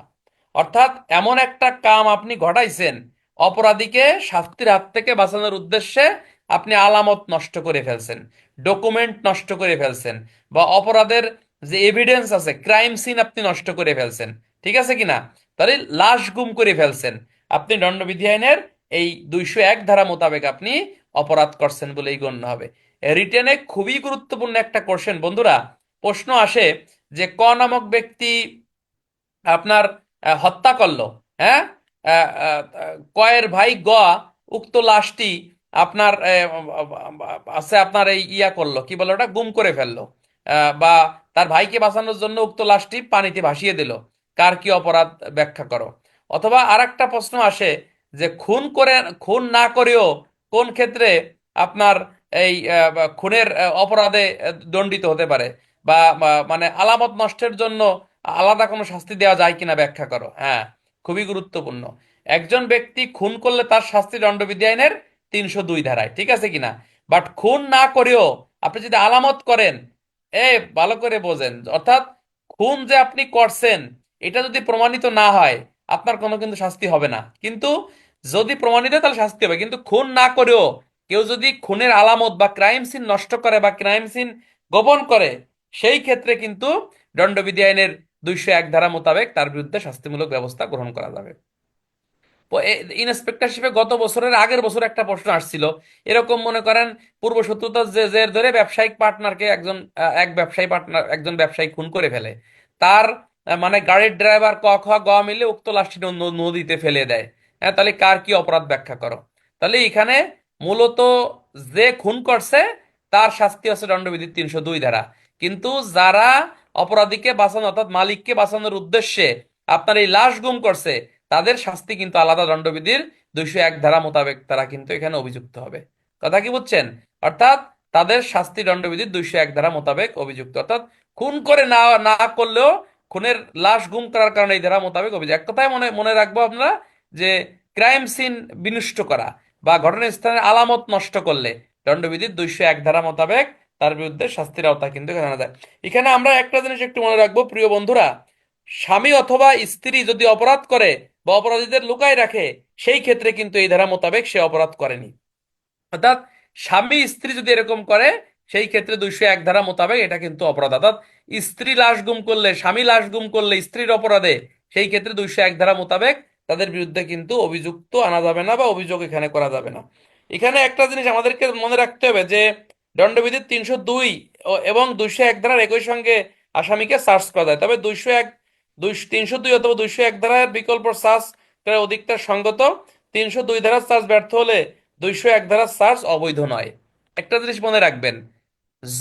Speaker 1: অর্থাৎ এমন একটা কাম আপনি ঘটাইছেন, অপরাধীকে শাস্তির হাত থেকে বাঁচানোর উদ্দেশ্যে আপনি আলামত নষ্ট করে ফেলছেন, ডকুমেন্ট নষ্ট করে ফেলছেন, বা অপরাধের যে এভিডেন্স আছে, ক্রাইম সিন আপনি নষ্ট করে ফেলছেন। ঠিক আছে কিনা? তাহলে লাশ গুম করে ফেলছেন, আপনি দণ্ডবিধি আইনের এই 201 ধারা মোতাবেক আপনি অপরাধ করছেন বলেই গণ্য হবে। রিটেনে খুবই গুরুত্বপূর্ণ একটা কোশ্চেন বন্ধুরা, প্রশ্ন আসে যে ক নামক ব্যক্তি আপনার হত্যা করলো। হ্যাঁ, কয়ের ভাই গ উক্ত লাশটি আপনার আছে আপনার এই ইয়া করলো, কি বলে ওটা, গুম করে ফেললো, বা তার ভাইকে বাঁচানোর জন্য উক্ত লাশটি পানিতে ভাসিয়ে দিল। কার কি অপরাধ ব্যাখ্যা করো। অথবা আরেকটা প্রশ্ন আসে যে খুন না করেও কোন ক্ষেত্রে আপনার এই খুনের অপরাধে দণ্ডিত হতে পারে, বা মানে আলামত নষ্টের জন্য আলাদা কোনো শাস্তি দেওয়া যায় কিনা ব্যাখ্যা করো। হ্যাঁ, খুবই গুরুত্বপূর্ণ। একজন ব্যক্তি খুন করলে তার শাস্তি দণ্ডবিধি আইনের 302 ধারায়, ঠিক আছে কিনা? বাট খুন না করেও আপনি যদি আলামত করেন, এ ভালো করে বোঝেন, অর্থাৎ খুন যে আপনি করছেন এটা যদি প্রমাণিত না হয় আপনার কোনো কিন্তু শাস্তি হবে না। কিন্তু যদি প্রমাণিত হয় তাহলে শাস্তি হবে। কিন্তু খুন না করেও কেউ যদি খুনের আলামত বা ক্রাইম সিন নষ্ট করে বা ক্রাইম সিন গোপন করে, সেই ক্ষেত্রে কিন্তু দণ্ডবিধি আইনের 201 ধারা মোতাবেক তার বিরুদ্ধে শাস্তিমূলক ব্যবস্থা গ্রহণ করা যাবে। ইন্সপেক্টরশিপে গত বছরের আগের বছর একটা প্রশ্ন আসছিল এরকম, মনে করেন পূর্ব শত্রুতার জের ধরে ব্যবসায়িক পার্টনারকে একজন এক ব্যবসায়ী পার্টনার একজন ব্যবসায়ী খুন করে ফেলে। তার মানে গাড়ির ড্রাইভার ক খ গ মিলে উক্ত লাশটি নদীতে ফেলে দেয়। হ্যাঁ, তাহলে কার কি অপরাধ ব্যাখ্যা করো। তাহলে এখানে মূলত যে খুন করছে তার শাস্তি হচ্ছে দণ্ডবিধির 302 ধারা। কিন্তু যারা অপরাধীকে বাঁচানো অর্থাৎ মালিককে বাঁচানোর উদ্দেশ্যে আপনার এই লাশ গুম করছে তাদের শাস্তি কিন্তু আলাদা দণ্ডবিধির 201 ধারা মোতাবেক তারা কিন্তু এখানে অভিযুক্ত হবে। কথা কি বুঝছেন? অর্থাৎ তাদের শাস্তি দণ্ডবিধির 201 ধারা মোতাবেক অভিযুক্ত, অর্থাৎ খুন করে না না করলেও খুনের লাশ গুম করার কারণে এই ধারা মোতাবেক অভিযোগ। এক কথায় মনে মনে রাখবো আমরা যে ক্রাইম সিন বিনষ্ট করা বা ঘটনাস্থানের আলামত নষ্ট করলে দণ্ডবিধির 201 ধারা মোতাবেক তার বিরুদ্ধে শাস্তির আওতা কিন্তু এখানে আনা যায়। এখানে আমরা একটা জিনিস একটু মনে রাখবো প্রিয় বন্ধুরা, স্বামী অথবা স্ত্রী যদি অপরাধ করে বা অপরাধীদের লুকায় রাখে, সেই ক্ষেত্রে কিন্তু এই ধারা মোতাবেক সে অপরাধ করেনি। অর্থাৎ স্বামী স্ত্রী যদি এরকম করে সেই ক্ষেত্রে 201 ধারা মোতাবেক এটা কিন্তু অপরাধ। অর্থাৎ স্ত্রী লাশ গুম করলে, স্বামী লাশ গুম করলে স্ত্রীর অপরাধে সেই ক্ষেত্রে 201 ধারা মোতাবেক তাদের বিরুদ্ধে কিন্তু অভিযুক্ত আনা যাবে না বা অভিযোগ এখানে করা যাবে না। এখানে একটা জিনিস আমাদেরকে মনে রাখতে হবে যে দণ্ডবিধির 302 এবং 201 ধারার একই সঙ্গে আসামিকে সার্চ করা যায়, তবে 201 302 অথবা 201 ধারার বিকল্প সার্চ করা অধিকতর সঙ্গত। 302 ধারার সার্চ ব্যর্থ হলে 201 ধারার সার্চ অবৈধ নয়। একটা জিনিস মনে রাখবেন,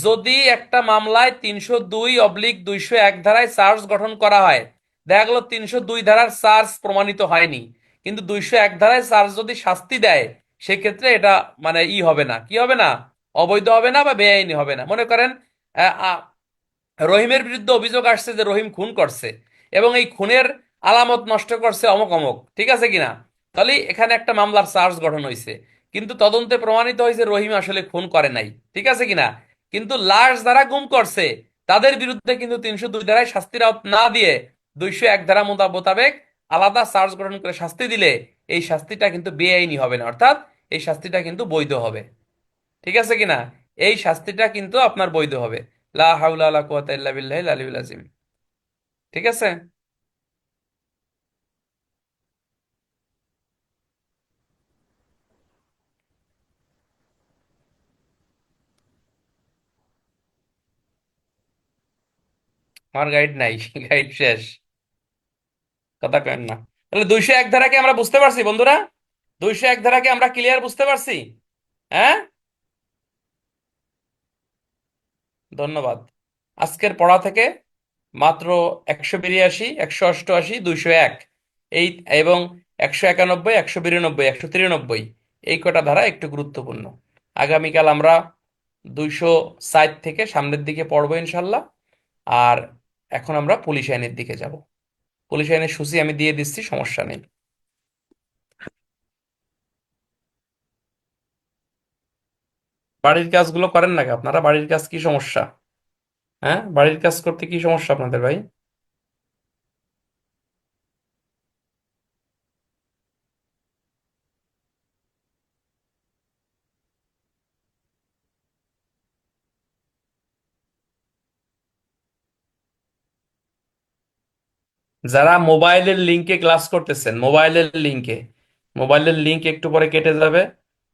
Speaker 1: যদি একটা মামলায় 302/201 ধারায় চার্জ গঠন করা হয়, দেখা গেল 302 ধারার চার্জ প্রমাণিত হয়নি, কিন্তু 201 ধারায় চার্জ যদি শাস্তি দেয় সেক্ষেত্রে এটা মানে হবে না, কি হবে না, অবৈধ হবে না বা বেআইনি হবে না। মনে করেন আহ, আহ, রহিমের বিরুদ্ধে অভিযোগ আসছে যে রহিম খুন করছে এবং এই খুনের আলামত নষ্ট করছে অমক অমক, ঠিক আছে কিনা? তাহলে এখানে একটা মামলার চার্জ গঠন হয়েছে, কিন্তু তদন্তে প্রমাণিত হয়েছে রহিম আসলে খুন করে নাই, ঠিক আছে কিনা? কিন্তু লাশ যারা গুম করছে তাদের বিরুদ্ধে কিন্তু 302 ধারায় শাস্তির না দিয়ে 201 ধারা মোতাবেক আলাদা চার্জ গঠন করে শাস্তি দিলে এই শাস্তিটা কিন্তু বেআইনি হবে না, অর্থাৎ এই শাস্তিটা কিন্তু বৈধ হবে। ঠিক আছে কিনা? এই শাস্তিটা কিন্তু আপনার বৈধ হবে। লা হাওলা ওয়ালা কুওয়াতা ইল্লা বিল্লাহিল আলিয়্যিল আযীম। ঠিক আছে? আমার গাইড নাই গাইড শেষ। কথা কেন না? তাহলে 201 ধারাকে আমরা বুঝতে পারছি বন্ধুরা? 201 ধারাকে আমরা ক্লিয়ার বুঝতে পারছি? হ্যাঁ, ধন্যবাদ। আজকের পড়া থেকে মাত্র 182, 188, 201 এই এবং 191, 192, 193 এই কটা ধারা একটু গুরুত্বপূর্ণ। আগামীকাল আমরা 260 থেকে সামনের দিকে পড়বো ইনশাল্লাহ। আর এখন আমরা পুলিশ আইনের দিকে যাব। পুলিশ আইনের সূচি আমি দিয়ে দিচ্ছি, সমস্যা নেই। বাড়ির কাজগুলো করেন নাকি আপনারা? বাড়ির কাজ কি সমস্যা? হ্যাঁ, বাড়ির কাজ করতে কি সমস্যা আপনাদের ভাই? যারা মোবাইলের লিংকে ক্লাস করতেছেন, মোবাইলের লিংক একটু পরে কেটে যাবে।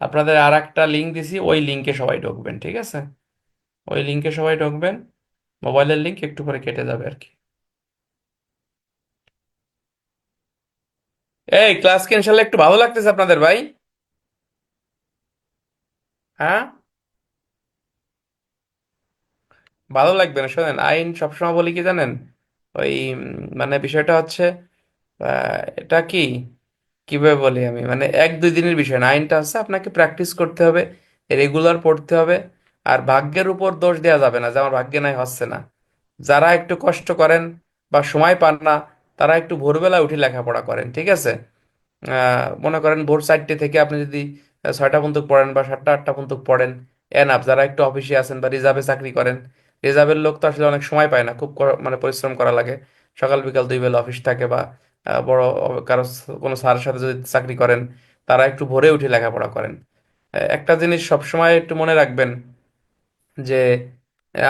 Speaker 1: আপনাদের আর একটা লিংক দিছি, ওই লিংকে সবাই ঢুকবেন, ঠিক আছে? ওই লিংকে সবাই ঢুকবেন। মোবাইলের লিংক একটু পরে কেটে যাবে আর কি। এই ক্লাস কি ইনশাল্লাহ একটু ভালো লাগতেছে আপনাদের ভাই? হ্যাঁ, ভালো লাগবে না। শোনেন, আইন সবসময় বলি কি জানেন, ওই মানে বিষয়টা হচ্ছে এটা কি, কিভাবে বলি আমি, মানে 1-2 দিনের বিষয় না। আইনটা আছে আপনাকে প্র্যাকটিস করতে হবে, রেগুলার পড়তে হবে। আর ভাগ্যের উপর দোষ দেওয়া যাবে না যে আমার ভাগ্যে নাই, হচ্ছে না। যারা একটু কষ্ট করেন বা সময় পান না তারা একটু ভোরবেলা উঠে লেখাপড়া করেন, ঠিক আছে? মনে করেন ভোর 4টে থেকে আপনি যদি 6টা পর্যন্ত পড়েন বা 7টা 8টা পর্যন্ত পড়েন, এনাফ। যারা একটু অফিসে আছেন বা রিজার্ভে চাকরি করেন, রিজার্ভের লোক তো আসলে অনেক সময় পায় না, খুব মানে পরিশ্রম করা লাগে। সকাল বিকাল 2 বেলা অফিস থাকে, বা বড় কারো কোনো স্যারের সাথে যদি চাকরি করেন, তারা একটু ভোরে উঠে লেখাপড়া করেন। একটা জিনিস সবসময় একটু মনে রাখবেন যে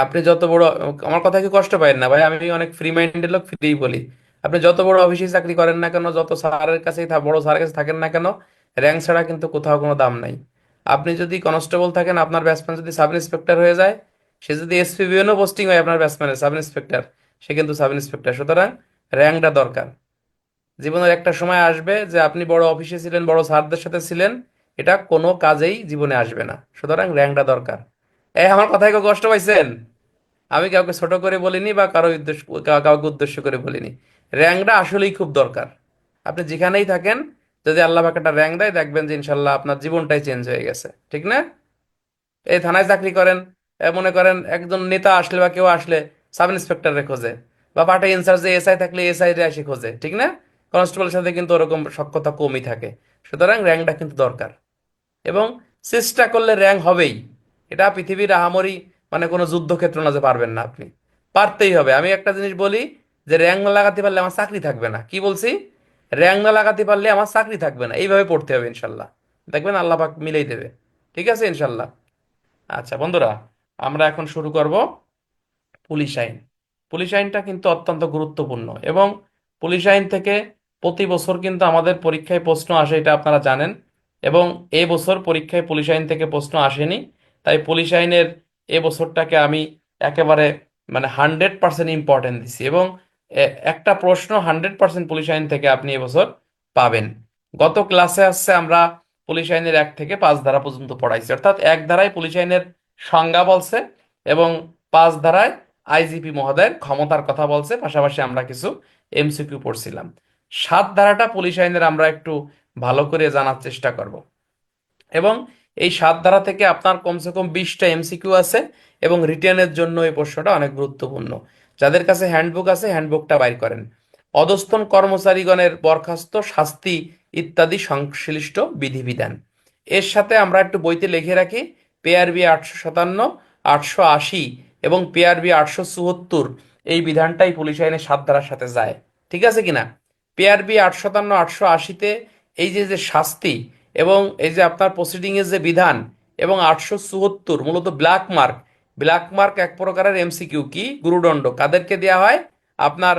Speaker 1: আপনি যত বড়, আমার কথা কি কষ্ট পাবেন না ভাই, আমি অনেক ফ্রি মাইন্ডের লোক, ফ্রি বলি। আপনি যত বড় অফিসে চাকরি করেন না কেন, যত স্যারের কাছেই বড় স্যারের কাছে থাকেন না কেন, র্যাঙ্ক ছাড়া কিন্তু কোথাও কোনো দাম নাই। আপনি যদি কনস্টেবল থাকেন, আপনার ব্যাটসম্যান যদি সাব ইন্সপেক্টর হয়ে যায়, সে যদি এসপিবিএনও পোস্টিং হয় আপনার ব্যাটসম্যানের সাব ইন্সপেক্টর, সে কিন্তু সাব ইন্সপেক্টর। সুতরাং র্যাঙ্কটা দরকার। জীবনের একটা সময় আসবে যে আপনি বড় অফিসে ছিলেন, বড় স্যারদের সাথে ছিলেন, এটা কোনো কাজেই জীবনে আসবে না। সুতরাং র্যাঙ্কটা দরকার। আমার কথায় কেউ কষ্ট পাইছেন? আমি কাউকে ছোট করে বলিনি বা কারো উদ্দেশ্য, কাউকে উদ্দেশ্য করে বলিনি। র্যাঙ্কটা আসলেই খুব দরকার। আপনি যেখানেই থাকেন, যদি আল্লাহ পাক একটা র্যাঙ্ক দেয়, দেখবেন যে ইনশাল্লাহ আপনার জীবনটাই চেঞ্জ হয়ে গেছে, ঠিক না? এই থানায় চাকরি করেন, মনে করেন একজন নেতা আসলে বা কেউ আসলে সাব ইন্সপেক্টরে খোঁজে, বা পার্টি ইনচার্জে এসআই থাকলে এসআই রে এসে খোঁজে, ঠিক না? কনস্টেবলের সাথে কিন্তু ওরকম সখ্যতা কমই থাকে। সুতরাং র্যাঙ্কটা কিন্তু দরকার, এবং চেষ্টা করলে র্যাঙ্ক হবেই। এটা পৃথিবীর আহামরি মানে কোনো যুদ্ধক্ষেত্র না যে পারবেন না, আপনি পারতেই হবে। আমি একটা জিনিস বলি, যে র্যাঙ্ক না লাগাতে পারলে আমার চাকরি থাকবে না। কি বলছি? র্যাঙ্ক না লাগাতে পারলে আমার চাকরি থাকবে না, এইভাবে পড়তে হবে ইনশাল্লাহ। দেখবেন আল্লাহ পাক মিলেই দেবে। ঠিক আছে ইনশাল্লাহ। আচ্ছা বন্ধুরা, আমরা এখন শুরু করব পুলিশ আইন। পুলিশ আইনটা কিন্তু অত্যন্ত গুরুত্বপূর্ণ, এবং পুলিশ আইন থেকে প্রতি বছর কিন্তু আমাদের পরীক্ষায় প্রশ্ন আসে, এটা আপনারা জানেন। এবং এই বছর পরীক্ষায় পুলিশ আইন থেকে প্রশ্ন আসেনি। তাই পুলিশ আইনের এ বছরটাকে আমি একেবারে মানে 100% ইম্পর্টেন্ট দিছি, এবং একটা প্রশ্ন 100% পুলিশ আইন থেকে আপনি এবছর পাবেন। গত ক্লাসে আসছে আমরা পুলিশ আইনের 1 থেকে 5 ধারা পর্যন্ত পড়াইছি, অর্থাৎ এক ধারায় পুলিশ আইনের সংজ্ঞা বলছে, এবং 5 ধারায় আইজিপি মহোদয়ের ক্ষমতার কথা বলছে। পাশাপাশি আমরা কিছু এমসিকিউ পড়ছিলাম। 7 ধারাটা পুলিশ আইনের আমরা একটু ভালো করে জানার চেষ্টা করব, এবং এই 7 ধারা থেকে আপনার কমসে কম 20টা এমসিকিউ আছে, এবং রিটেনের জন্য এই প্রশ্নটা অনেক গুরুত্বপূর্ণ। যাদের কাছে হ্যান্ডবুক আছে, হ্যান্ডবুকটা বাইর করেন। অধস্তন কর্মচারীগণের বরখাস্ত, শাস্তি ইত্যাদি সংশ্লিষ্ট বিধিবিধান। এর সাথে আমরা একটু বইতে লিখে রাখি, পেআরবি 857, 880 এবং পেআরবি 874, এই বিধানটাই পুলিশ আইনের 7 ধারার সাথে যায়। ঠিক আছে কিনা? পেআরবি 857, 880-তে এই যে যে শাস্তি, এবং এই যে আপনার প্রসিডিং এর যে বিধান, এবং 874 মূলত ব্ল্যাক মার্ক। ব্ল্যাক মার্ক এক প্রকারের এমসিকিউ, কি গুরুদণ্ড কাদেরকে দেওয়া হয়? আপনার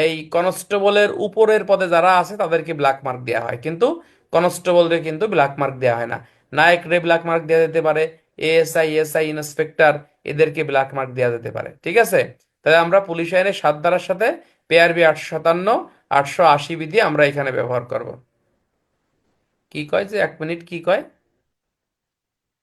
Speaker 1: এই কনস্টেবলের উপরের পদে যারা আছে তাদেরকে ব্ল্যাক মার্ক দেওয়া হয়, কিন্তু কনস্টেবলদের কিন্তু ব্ল্যাক মার্ক দেওয়া হয় না। নায়ক রে ব্ল্যাক মার্ক দেওয়া যেতে পারে, এএসআই, এসআই, ইন্সপেক্টর, এদেরকে ব্ল্যাক মার্ক দেওয়া যেতে পারে। ঠিক আছে? তাহলে আমরা পুলিশ আইনের 7 ধারার সাথে পেআরবি 857, 880 বিধি আমরা এখানে ব্যবহার করব। কি কয় যে 1 মিনিট, কি কয়?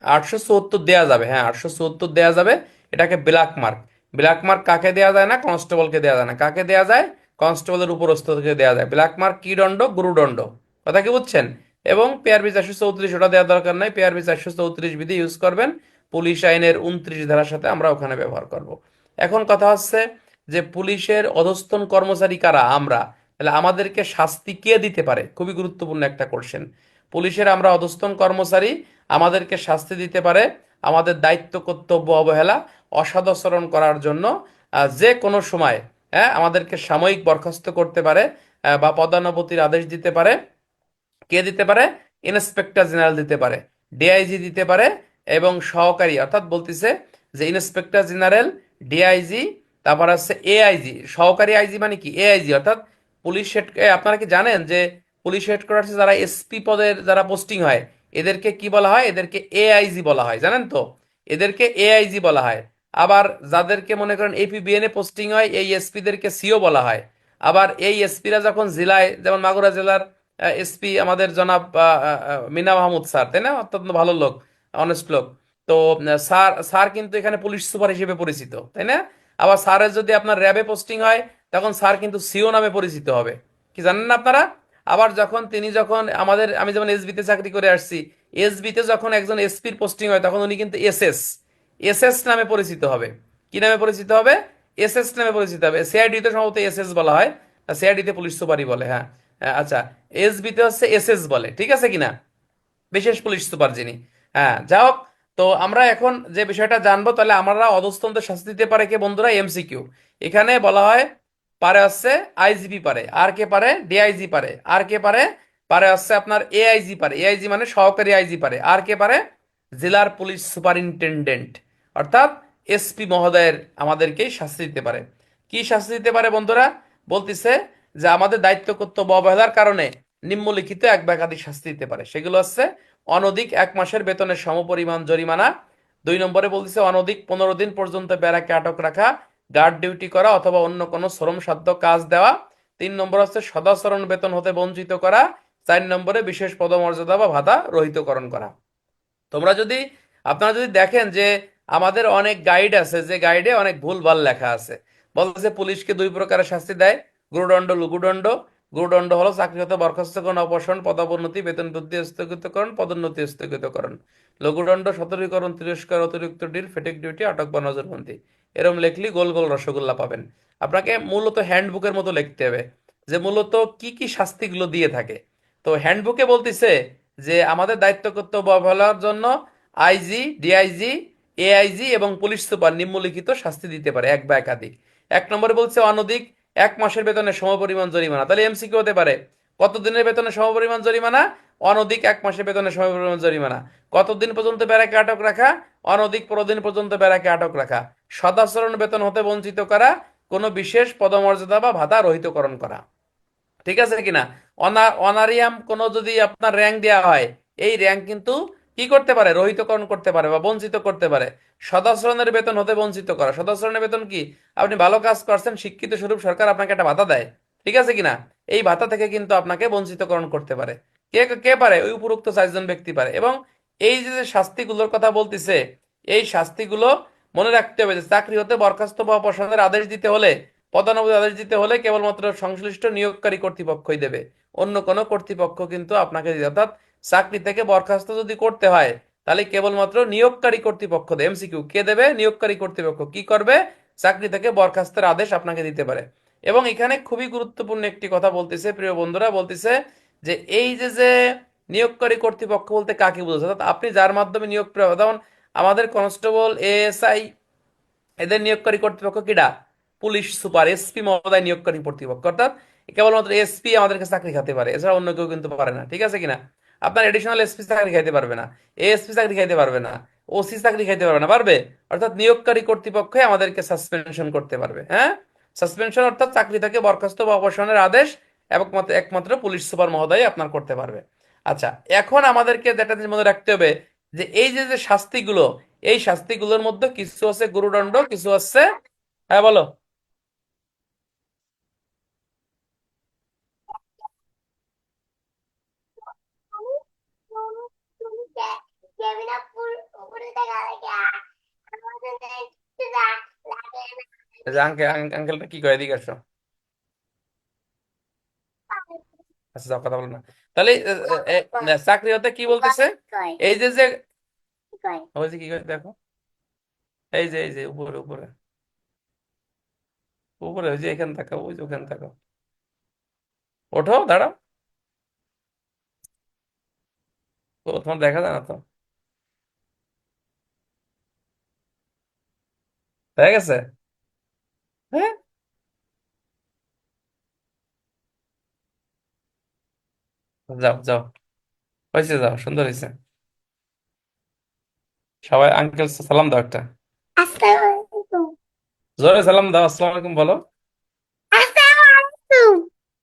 Speaker 1: 874 দেয়া যাবে, হ্যাঁ 874 দেয়া যাবে। এটাকে ব্ল্যাক মার্ক। ব্ল্যাক মার্ক কাকে দেয়া যায় না? কনস্টেবলকে দেয়া যায় না। কাকে দেয়া যায়? কনস্টেবলের উপরস্থকে দেয়া যায়। ব্ল্যাক মার্ক কি দণ্ড? গুরুদণ্ড। কথা কি বুঝছেন? এবং পেআরবি 434 ওটা দেওয়ার দরকার নাই, পেআরবি 434 বিধি ইউজ করবেন। পুলিশ আইনের 29 ধারার সাথে আমরা ওখানে ব্যবহার করব। এখন কথা হচ্ছে যে পুলিশের অধস্তন কর্মচারী কারা? আমরা। তাহলে আমাদেরকে শাস্তি কে দিতে পারে? খুবই গুরুত্বপূর্ণ একটা কোশ্চেন। পুলিশের আমরা অধস্তন কর্মচারী, আমাদেরকে শাস্তি দিতে পারে আমাদের দায়িত্ব কর্তব্য অবহেলা, অসদাচরণ করার জন্য যে কোনো সময়, হ্যাঁ, আমাদেরকে সাময়িক বরখাস্ত করতে পারে, বা পদানোন্নতির আদেশ দিতে পারে। কে দিতে পারে? ইন্সপেক্টর জেনারেল দিতে পারে, ডিআইজি দিতে পারে, এবং সহকারী, অর্থাৎ বলতেছে যে ইন্সপেক্টর জেনারেল, ডিআইজি, তারপর আছে এআইজি। সহকারী আইজি মানে কি? এআইজি অর্থাৎ পুলিশ হেড। আপনারা কি জানেন যে পুলিশ হেডকোয়ার্টার্সে যারা এসপি পদের যারা পোস্টিং হয়, এদেরকে কি বলা হয়? এদেরকে এআইজি বলা হয়, জানেন তো? এদেরকে এআইজি বলা হয়। আবার যাদেরকে মনে করেন এপিবিএন এ পোস্টিং হয়, এই এসপিদেরকে সিও বলা হয়। আবার এই এসপিরা যখন জেলায়, যেমন মাগুরা জেলার এসপি আমাদের জনাব মিনা মাহমুদ স্যার, তাই না? অত্যন্ত ভালো লোক, অনেস্ট লোক। তো স্যার স্যার কিন্তু এখানে পুলিশ সুপার হিসেবে পরিচিত, তাই না? আবার স্যারের যদি আপনার র্যাবে পোস্টিং হয়, তখন স্যার কিন্তু সিও নামে পরিচিত হবে। কি জানেন না আপনারা? আবার যখন তিনি যখন আমাদের, আমি যেমন এসবিতে চাকরি করে আসছি, এসবিতে যখন একজন এসপির পোস্টিং হয়, তখন উনি কিন্তু এসএস, এসএস নামে পরিচিত হবে। কি নামে পরিচিত হবে? এসএস নামে পরিচিত হবে। সিআইডি তো সম্ভবত এসএস বলা হয়, সিআইডিতে পুলিশ সুপারই বলে, হ্যাঁ। আচ্ছা, এসবিতে হচ্ছে এসএস বলে, ঠিক আছে কিনা, বিশেষ পুলিশ সুপার যিনি। হ্যাঁ, যা হোক। তো আমরা এখন যে বিষয়টা জানবো, তাহলে আমরা অধস্তনদের শাস্তি দিতে পারে কে বন্ধুরা? এমসিকিউ। এখানে বলা হয় পারে হচ্ছে আইজিপি পারে, আর কে পারে? ডিআইজি পারে, আর কে পারে? পারে হচ্ছে আপনার এআইজি পারে, এআইজি মানে সহকারী আইজি পারে, আর কে পারে? জেলার পুলিশ সুপারিনটেন্ডেন্ট, অর্থাৎ এসপি মহোদয়ের আমাদেরকেই শাস্তি দিতে পারে। কি শাস্তি দিতে পারে বন্ধুরা? বলতেছে যে আমাদের দায়িত্ব কর্তব্য অবহেলার কারণে নিম্নলিখিত এক বা একাধিক শাস্তি দিতে পারে। সেগুলো হচ্ছে অনধিক 1 মাসের বেতনের সমপরিমাণ জরিমানা। 2 নম্বরে বলতেছে অনধিক 15 দিন পর্যন্ত ব্যারাকে আটক রাখা, গার্ড ডিউটি করা অথবা অন্য কোনো শ্রমসাধ্য কাজ দেওয়া। 3 নম্বর হচ্ছে সদাচরণ বেতন হতে বঞ্চিত করা। 4 নম্বরে বিশেষ পদমর্যাদা বা ভাতা রহিতকরণ করা। তোমরা যদি আপনারা যদি দেখেন যে আমাদের অনেক গাইড আছে, যে গাইডে অনেক ভুলভাল লেখা আছে। বলছে পুলিশকে 2 প্রকারের শাস্তি দেয়: গুরুদণ্ড, লঘুদণ্ড। গুরুদণ্ড হলো চাকরিগত বরখাস্তকরণ, অপসারণ, পদোন্নতি, বেতন বৃদ্ধি স্থগিতকরণ, পদোন্নতি স্থগিতকরণ। লঘুদণ্ড সতর্কীকরণ, তিরস্কার, অতিরিক্ত ডিল, ফেটিক ডিউটি, আটক বা নজরবন্দি। এরম লেখলি গোল গোল রসগোল্লা পাবেন। আপনাকে মূলত হ্যান্ডবুকের মতো লিখতে হবে যে মূলত কি কি শাস্তিগুলো দিয়ে থাকে। তো হ্যান্ডবুকে বলতেছে যে আমাদের দায়িত্ব কর্তব্য অবহেলার জন্য আইজি, ডিআইজি, এআইজি এবং পুলিশ সুপার নিম্নলিখিত শাস্তি দিতে পারে, এক বা একাধিক। 1 নম্বরে বলছে অনধিক 1 মাসের বেতনের সমপরিমাণ জরিমানা। তাহলে এমসিকিউ হতে পারে কত দিনের বেতনের সমপরিমাণ জরিমানা? অনধিক 1 মাসের বেতনের সমপরিমাণ জরিমানা। কতদিন পর্যন্ত ব্যারাকে আটক রাখা? অনধিক 15 দিন পর্যন্ত ব্যারাকে আটক রাখা। সদাচরণ বেতন হতে বঞ্চিত করা, কোনো বিশেষ পদমর্যাদা বা ভাতা রহিতকরণ করা। ঠিক আছে কিনা? অনারিয়াম কোনো যদি আপনার র্যাঙ্ক দেওয়া হয়, এই র্যাঙ্ক কিন্তু কি করতে পারে? রহিতকরণ করতে পারে বা বঞ্চিত করতে পারে। সদাচরণের বেতন হতে বঞ্চিত করা। সদাচরণের বেতন কি? আপনি ভালো কাজ করছেন, শিক্ষিত স্বরূপ সরকার আপনাকে একটা ভাতা দেয়, ঠিক আছে কিনা, এই ভাতা থেকে কিন্তু আপনাকে বঞ্চিতকরণ করতে পারে। কে কে পারে? ওই উপরোক্ত 4 জন ব্যক্তি পারে। এবং এই যে যে শাস্তিগুলোর কথা বলতিছে, এই শাস্তিগুলো মনে রাখতে হবে যে চাকরি হতে বরখাস্ত বা অপসারণের আদেশ দিতে হলে, পদানুমোদন আদেশ দিতে হলে কেবলমাত্র সংশ্লিষ্ট নিয়োগকারী কর্তৃপক্ষই দেবে, অন্য কোনো কর্তৃপক্ষ কিন্তু আপনাকে দিবে। অর্থাৎ চাকরি থেকে বরখাস্ত যদি করতে হয়, তাহলে কেবলমাত্র নিয়োগকারী কর্তৃপক্ষ দেবে। এমসিকিউ কে দেবে? নিয়োগকারী কর্তৃপক্ষ কি করবে? চাকরি থেকে বরখাস্তের আদেশ আপনাকে দিতে পারে। এবং এখানে খুবই গুরুত্বপূর্ণ একটি কথা বলতেছে প্রিয় বন্ধুরা, বলতেছে যে এই যে যে নিয়োগকারী কর্তৃপক্ষ বলতে কাকে বোঝাচ্ছে? অর্থাৎ আপনি যার মাধ্যমে নিয়োগ, যেমন আমাদের কনস্টেবল, এএসআই, এদের নিয়োগকারী কর্তৃপক্ষ কিডা? পুলিশ সুপার, এসপি মহোদয় নিয়োগকারী কর্তৃপক্ষ। অর্থাৎ কেবলমাত্র এসপি আমাদেরকে চাকরি খাতে পারে, এছাড়া অন্য কেউ কিন্তু পারে না, ঠিক আছে কিনা? আপনার এডিশনাল এসপি চাকরি খাইতে পারবে না, এএসপি চাকরি খাইতে পারবে না, ওসি চাকরি খাইতে পারবে না, পারবে? অর্থাৎ নিয়োগকারী কর্তৃপক্ষই আমাদেরকে সাসপেনশন করতে পারবে, হ্যাঁ। সাসপেনশন অর্থাৎ চাকরি থেকে বরখাস্ত বা অপসারণের আদেশ একমাত্র একমাত্র পুলিশ সুপার মহোদয় আপনার করতে পারবে। আচ্ছা, এখন আমাদেরকে যেটা জিনিস মনে রাখতে হবে যে এই যে যে শাস্তিগুলো, এই শাস্তিগুলোর মধ্যে কিছু আছে গুরুদণ্ড, কিছু আছে, হ্যাঁ বলো। আঙ্কেলটা কি করে? এদিকে আসো। আচ্ছা যাও, কথা বলো না। তাহলে চাকরি হতে কি বলতেছে? এই যে যে ওই যে কি করে দেখো, এই যে উপরে উপরে উপরে, ওই যে এখানে থাকো, ওই যে ওখানে থাকো, ওঠো, দাঁড়াও। ও তোমার দেখা যায় না তো? হয়ে গেছে? হ্যাঁ, যাও যাও, হয়েছে, যাও, সুন্দর হয়েছে। সবাই আঙ্কেল সালাম দাও একটা, জোরে সালাম দাও, আসসালামু আলাইকুম বলো।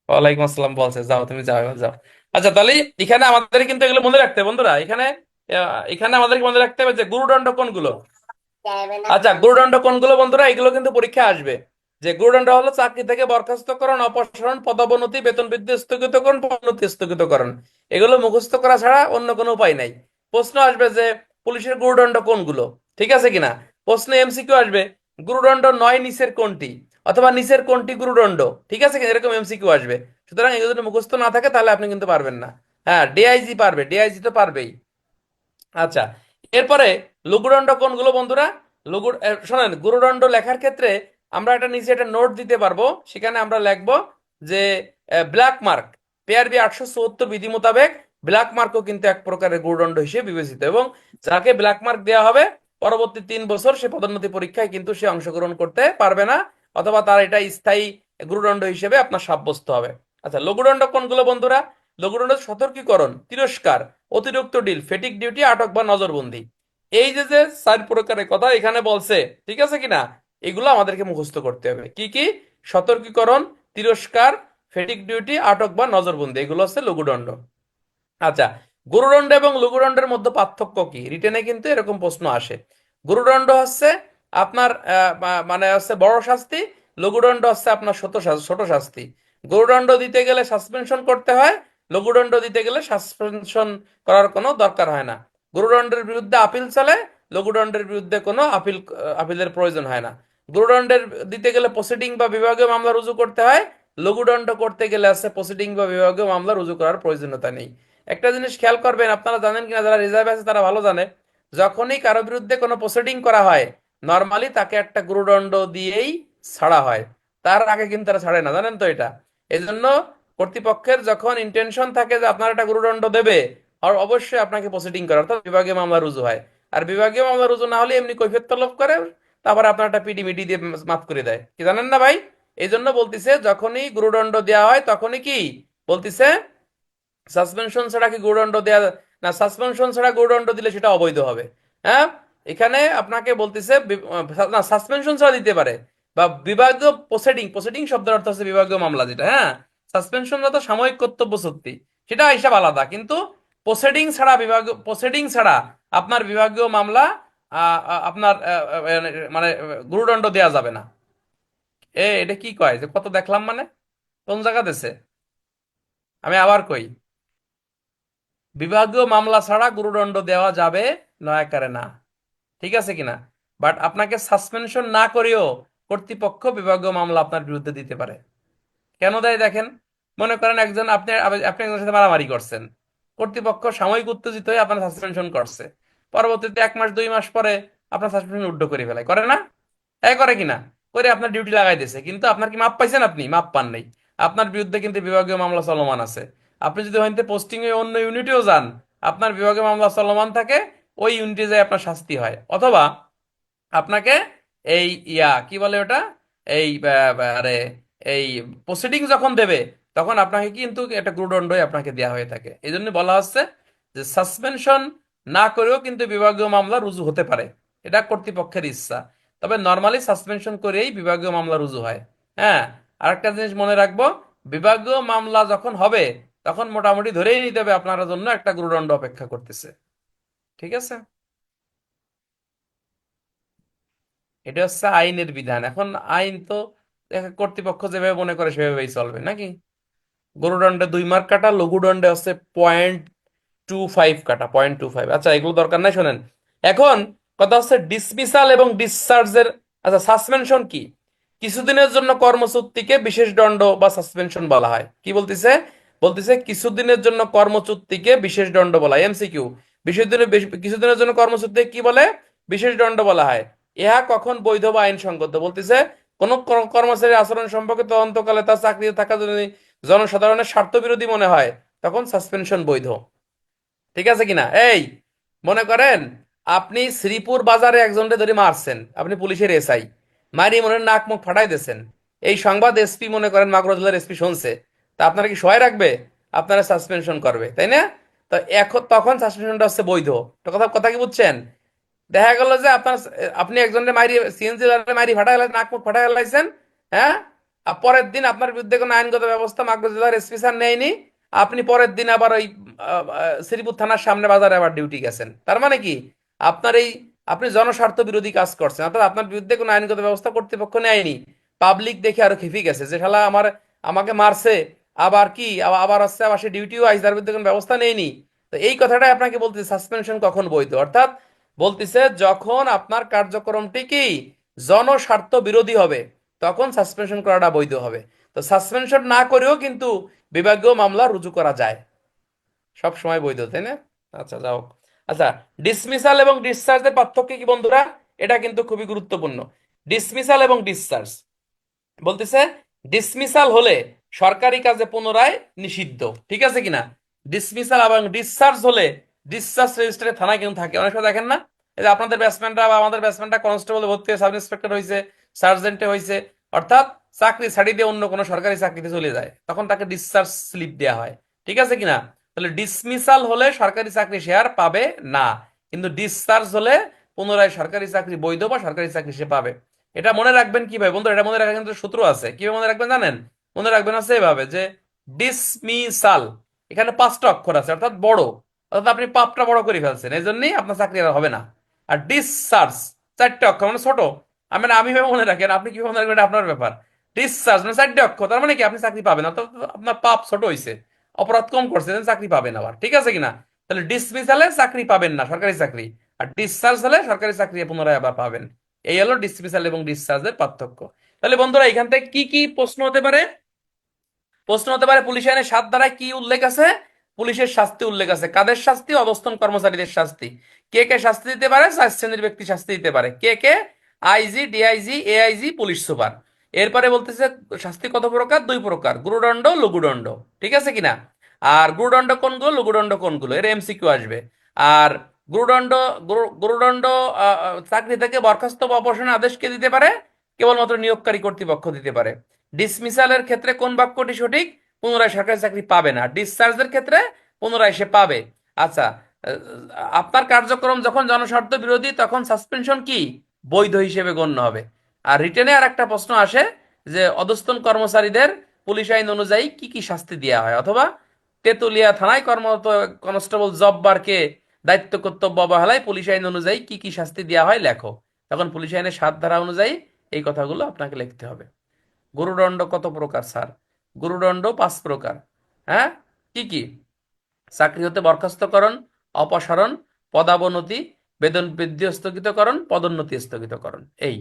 Speaker 1: ওয়ালাইকুম আসসালাম বলছে, যাও তুমি যাও, এবার যাও। আচ্ছা, তাহলে এখানে আমাদের কিন্তু এগুলো মনে রাখতে হবে বন্ধুরা। এখানে এখানে আমাদেরকে মনে রাখতে হবে যে গুরুদণ্ড কোনগুলো। আচ্ছা, গুরুদণ্ড কোনগুলো বন্ধুরা? এগুলো কিন্তু পরীক্ষা আসবে। যে গুরুদণ্ড হলো চাকরি থেকে বরখাস্তকরণ, অপসারণ, পদোন্নতি, বেতন বৃদ্ধি স্থগিতকরণ, পদোন্নতি স্থগিতকরণ। এগুলো মুখস্থ করা ছাড়া অন্য কোনো উপায় নাই। প্রশ্ন আসবে যে পুলিশের গুরুদণ্ড কোনগুলো, ঠিক আছে কিনা? প্রশ্নে এমসিকিউ আসবে গুরুদণ্ড 9 নিচের কোনটি, অথবা নিচের কোনটি গুরুদণ্ড, ঠিক আছে কিনা, এরকম এমসিকিউ আসবে। সুতরাং এগুলো যদি মুখস্থ না থাকে তাহলে আপনি কিন্তু পারবেন না। হ্যাঁ, ডিআইজি পারবে, ডিআইজি তো পারবেই। আচ্ছা, এরপরে লঘুদণ্ড কোনগুলো বন্ধুরা? শোনেন, গুরুদণ্ড লেখার ক্ষেত্রে আমরা একটা নিচে একটা নোট দিতে পারবো, সেখানে আমরা লিখবো যে ব্ল্যাক মার্ক, পেয়ারবি 874 বিধি মোতাবেক ব্ল্যাক মার্কও কিন্তু এক প্রকারের গুরুদণ্ড হিসেবে বিবেচিত, এবং যাকে ব্ল্যাক মার্ক দেওয়া হবে পরবর্তী 3 বছর সে পদোন্নতি পরীক্ষায় কিন্তু সে অংশগ্রহণ করতে পারবে না, অথবা তার এটা স্থায়ী গুরুদণ্ড হিসেবে আপনার সাব্যস্ত হবে। আচ্ছা, লঘুদণ্ড কোনগুলো বন্ধুরা? লঘুদণ্ড: সতর্কীকরণ, তিরস্কার, অতিরিক্ত ডিল, ফেটিক ডিউটি, আটক বা নজরবন্দি। এই যে যে 4 প্রকারের কথা এখানে বলছে, ঠিক আছে কিনা, এগুলো আমাদেরকে মুখস্থ করতে হবে। কি কি? সতর্কীকরণ, তিরস্কার, ফেটিক ডিউটি, আটক বা নজরবন্দি, এগুলো হচ্ছে লঘুদণ্ড। আচ্ছা, গুরুদণ্ড এবং লঘুদণ্ডের মধ্যে পার্থক্য কি? রিটেনে কিন্তু এরকম প্রশ্ন আসে। গুরুদণ্ড হচ্ছে আপনার মানে হচ্ছে বড় শাস্তি, লঘুদণ্ড হচ্ছে আপনার ছোট শাস্তি। গুরুদণ্ড দিতে গেলে সাসপেনশন করতে হয়, লঘুদণ্ড দিতে গেলে সাসপেনশন করার কোনো দরকার হয় না। গুরুদণ্ডের বিরুদ্ধে আপিল চলে, লঘুদণ্ডের বিরুদ্ধে কোনো আপিলের প্রয়োজন হয় না। গুরুদণ্ডের দিতে গেলে প্রসিডিং বা বিভাগীয় মামলা রুজু করতে হয়, লঘুদণ্ড করতে গেলে আছে প্রসিডিং বা বিভাগীয় মামলা রুজু করার প্রয়োজনীয়তা নেই। একটা জিনিস খেয়াল করবেন, আপনারা জানেন কিনা, যারা রিজার্ভ আছে তারা ভালো জানে, যখনই কারো বিরুদ্ধে কোনো প্রসিডিং করা হয় নর্মালি তাকে একটা গুরুদণ্ড দিয়েই ছাড়া হয়, তার আগে কিন্তু তারা ছাড়ে না, জানেন তো এটা? এই জন্য কর্তৃপক্ষের যখন ইন্টেনশন থাকে যে আপনার একটা গুরুদণ্ড দেবে, আর অবশ্যই আপনাকে প্রসিডিং করে, অর্থাৎ বিভাগীয় মামলা রুজু হয়। আর বিভাগীয় মামলা রুজু না হলে এমনি কৈফিয়ত তলব করে, তারপরে আপনার একটা পিডি মিডি দিয়ে মাফ করে দেয়, কি জানেন না ভাই? এই জন্য বলতিছে যখনই গুরুদণ্ড দেওয়া হয় তখনই কি বলতিছে, সাসপেনশন ছাড়া কি গুরুদণ্ড দেয়া না, সাসপেনশন ছাড়া গুরুদণ্ড দিলে সেটা অবৈধ হবে। হ্যাঁ, এখানে আপনাকে বলতেছে না, সাসপেনশন ছাড়া দিতে পারে, বা বিভাগীয় প্রসিডিং, প্রসিডিং শব্দের অর্থ হচ্ছে বিভাগীয় মামলা যেটা, হ্যাঁ। সাসপেনশন তো সাময়িক কর্তব্য সত্যি, সেটা হিসাব আলাদা, কিন্তু প্রসিডিং ছাড়া আপনার বিভাগীয় মামলা আপনার মানে গুরুদণ্ড দেয়া যাবে না। এটা কি কয় যে কত দেখলাম মানে, কোন জায়গা দেশে? আমি আবার কই, বিভাগীয় মামলা ছাড়া গুরুদণ্ড দেওয়া যাবে নয়াকারে না, ঠিক আছে কিনা? বাট আপনাকে সাসপেনশন না করেও কর্তৃপক্ষ বিভাগীয় মামলা আপনার বিরুদ্ধে দিতে পারে। কেন দেয় দেখেন, মনে করেন একজন আপনি একজনের সাথে মারামারি করছেন, কর্তৃপক্ষ সাময়িক উত্তেজিত হয়ে আপনার সাসপেনশন করছে, পরবর্তীতে 1 মাস 2 মাস পরে আপনার সাসপেনশন উড্ড করে ফেলায়, করে না? করে কিনা? করে আপনার ডিউটি লাগাই দিয়েছে, কিন্তু আপনার কি মাপ পাইছেন? আপনি মাপ পান নাই, আপনার বিরুদ্ধে কিন্তু বিভাগীয় মামলা চলমান আছে। আপনি যদি হইতে পোস্টিং এ অন্য ইউনিটেও যান, আপনার বিভাগীয় মামলা চলমান থাকে, ওই ইউনিটে যায় আপনার শাস্তি হয়। অথবা আপনাকে এই কি বলে ওটা, এই আরে এই প্রসিডিং যখন দেবে তখন আপনাকে কিন্তু একটা গুরুদণ্ডই আপনাকে দেওয়া হয়ে থাকে। এই জন্য বলা হচ্ছে যে সাসপেনশন না করেও কিন্তু বিভাগীয় মামলা রুজু হতে পারে, এটা কর্তৃপক্ষের ইচ্ছা। তবে নর্মালি সাসপেনশন করেই বিভাগীয় মামলা রুজু হয়। হ্যাঁ, আরেকটা জিনিস মনে রাখবো, বিভাগীয় মামলা যখন হবে তখন মোটামুটি ধরেই নিতে হবে আপনার জন্য একটা গুরুদণ্ড অপেক্ষা করতেছে, ঠিক আছে? এটা হচ্ছে আইনের বিধান। এখন আইন তো কর্তৃপক্ষ যেভাবে মনে করে সেভাবেই চলবে নাকি? গরুদণ্ডে 2 মার্ক কাটা, লঘুদণ্ডে হচ্ছে 0.25 কাটা, 0.25। আচ্ছা, এগুলো দরকার নাই, শোনেন। এখন কথা হচ্ছে ডিসমিসাল এবং ডিসচার্জের। আচ্ছা, সাসপেনশন কি? কিছুদিনের জন্য কর্মচ্যুতিকে বিশেষ দণ্ড বা সাসপেনশন বলা হয়। কি বলতিছে? বলতিছে কিছুদিনের জন্য কর্মচ্যুতিকে বিশেষ দণ্ড বলা হয়। এমসিকিউ: কিছুদিনের জন্য কর্মচ্যুতি কি বলে? বিশেষ দণ্ড বলা হয়। ইহা কখন বৈধ বা আইনসঙ্গত? বলতিছে কোন কর্মচারীর আচরণ সম্পর্কে তদন্তকালে তার চাকরিতে থাকা জন্য জনসাধারণের স্বার্থবিরোধী মনে হয় তখন সাসপেনশন বৈধ, ঠিক আছে কিনা? মনে করেন আপনি শ্রীপুর বাজারে একজনকে ধরে মারছেন, আপনি পুলিশের এসআই, মারি মনে হয় নাক মুখ ফাটাই দিয়েছেন, এই সংবাদ এসপি, মনে করেন মাগুরা জেলার এসপি শুনছে, তা আপনারা কি সহায় রাখবে? আপনারা সাসপেনশন করবে, তাই না? তো এখন তখন সাসপেনশনটা হচ্ছে বৈধ। তো কথা কথা কি বুঝছেন? দেখা গেল যে আপনি একজনের মারি, সিএনজি মারি ফাটাই নাক মুখ ফাটাই ফেলাইছেন, হ্যাঁ, আর পরের দিন আপনার বিরুদ্ধে কোনো আইনগত ব্যবস্থা মাগুরা জেলার এসপি স্যার নেয়নি, আপনি পরের দিন আবার ওই শ্রীপুর থানার সামনে বাজারে আবার ডিউটি গেছেন। তার মানে কি? আপনার এই আপনি জনস্বার্থ বিরোধী কাজ করছেন, অর্থাৎ আপনার বিরুদ্ধে কোনো আইনগত ব্যবস্থা কর্তৃপক্ষ নেয়নি, পাবলিক দেখে আরো খেপে গেছে যে শালা আমাকে মারছে, আবার কি আবার হচ্ছে, আবার সে ডিউটিও আইস, তার বিরুদ্ধে কোনো ব্যবস্থা নেয়নি। তো এই কথাটাই আপনাকে বলতে, সাসপেনশন কখন বৈধ, অর্থাৎ বলতেছে যখন আপনার কার্যক্রমটি কি জনস্বার্থ বিরোধী হবে তখন সাসপেনশন করাটা বৈধ হবে। তো সাসপেনশন না করেও কিন্তু বিভাগীয় মামলা রুজু করা যায়, সব সময় বৈধ, তাই না? আচ্ছা, যাও। আচ্ছা, ডিসমিসাল এবং ডিসচার্জের পার্থক্য কি বন্ধুরা? এটা কিন্তু খুবই গুরুত্বপূর্ণ। ডিসমিসাল এবং ডিসচার্জ বলতেছে, ডিসমিসাল হলে সরকারি কাজে পুনরায় নিষিদ্ধ, ঠিক আছে কিনা? ডিসমিসাল এবং ডিসচার্জ হলে ডিসচার্জ রেজিস্টারে থানায় কিন্তু থাকে। অনেক সময় দেখেন না, এই যে আপনাদের ব্যাটসম্যানরা বা আমাদের ব্যাটসম্যানটা কনস্টেবল ভর্তি হয়ে সাব ইন্সপেক্টর হয়েছে, সার্জেন্টে হয়েছে, অর্থাৎ চাকরি ছাড়ি দিয়ে অন্য কোনো সরকারি চাকরিতে চলে যায়, তখন তাকে ডিসচার্জ স্লিপ দেওয়া হয়, ঠিক আছে কিনা? তাহলে ডিসমিসাল হলে সরকারি চাকরি সে আর পাবে না, কিন্তু ডিসচার্জ হলে পুনরায় সরকারি চাকরি বৈধ বা সরকারি চাকরি সে পাবে। এটা মনে রাখবেন কিভাবে বন্ধু? এটা মনে রাখার কিন্তু সূত্র আছে। কিভাবে মনে রাখবেন জানেন? মনে রাখবেন আছে এভাবে, যে ডিসমিসাল, এখানে 5টা অক্ষর আছে, অর্থাৎ বড়, অর্থাৎ আপনি পাপটা বড় করে ফেলছেন, এই জন্যই আপনার চাকরি আর হবে না। আর ডিসচার্জ 4টে অক্ষর, মানে ছোট। আমি ভেবে মনে রাখেন, আপনি কিভাবে মনে রাখবেন এটা আপনার ব্যাপার। ডিসচার্জ মানে 4টে অক্ষর, তার মানে কি আপনি চাকরি পাবেন, অর্থাৎ আপনার পাপ ছোট হয়েছে, অপরাধ কম করছে, চাকরি পাবেন আবার, ঠিক আছে কিনা? তাহলে ডিসমিসালে চাকরি পাবেন না, সরকারি চাকরি। আর ডিসচার্জ হলে সরকারি চাকরি পুনরায় আবার পাবেন। এই হলো ডিসমিসাল এবং ডিসচার্জের পার্থক্য। তাহলে বন্ধুরা এখান থেকে কি কি প্রশ্ন হতে পারে? প্রশ্ন হতে পারে পুলিশ আইনের 7 ধারায় কি উল্লেখ আছে? পুলিশের শাস্তি উল্লেখ আছে। কাদের শাস্তি? অধস্তন কর্মচারীদের শাস্তি। কে কে শাস্তি দিতে পারে? 4 শ্রেণীর ব্যক্তি শাস্তি দিতে পারে। কে কে? IG, DIG, AIG, police super. এরপরে বলতেছে শাস্তি কত প্রকার? 2 প্রকার, গুরুদণ্ড, লঘুদণ্ড, ঠিক আছে কিনা? আর গুরুদণ্ড কোনগুলো, লঘুদণ্ড কোনগুলো, এর এমসিকিউ আসবে। আর গুরুদণ্ড, গুরুদণ্ড চাকরি থেকে বরখাস্ত বা অপসারণের আদেশ কে দিতে পারে? কেবলমাত্র নিয়োগকারী কর্তৃপক্ষ দিতে পারে। ডিসমিসালের ক্ষেত্রে কোন বাক্যটি সঠিক? পুনরায় সরকারি চাকরি পাবে না। ডিসচার্জের ক্ষেত্রে পুনরায় সে পাবে। আচ্ছা, আপনার কার্যক্রম যখন জনস্বার্থ বিরোধী তখন সাসপেনশন কি? বৈধ হিসেবে গণ্য হবে। আর রিটেনে আর একটা প্রশ্ন আসে যে অধস্তন কর্মচারীদের পুলিশ আইন অনুযায়ী কি কি শাস্তি দেওয়া হয়, অথবা তেতুলিয়া থানায় কর্মরত কনস্টেবল জব্বারকে দায়িত্ব কর্তব্য অবহেলায় পুলিশ আইন অনুযায়ী কি কি শাস্তি দেওয়া হয় লেখো। তখন পুলিশ আইনের 7 ধারা অনুযায়ী এই কথাগুলো আপনাকে লিখতে হবে। গুরুদণ্ড কত প্রকার স্যার? গুরুদণ্ড 5 প্রকার। হ্যাঁ, কি কি? চাকরি হতে বরখাস্তকরণ, অপসারণ, পদাবনতি, বেতন বৃদ্ধি স্থগিতকরণ, পদোন্নতি স্থগিতকরণ, এই।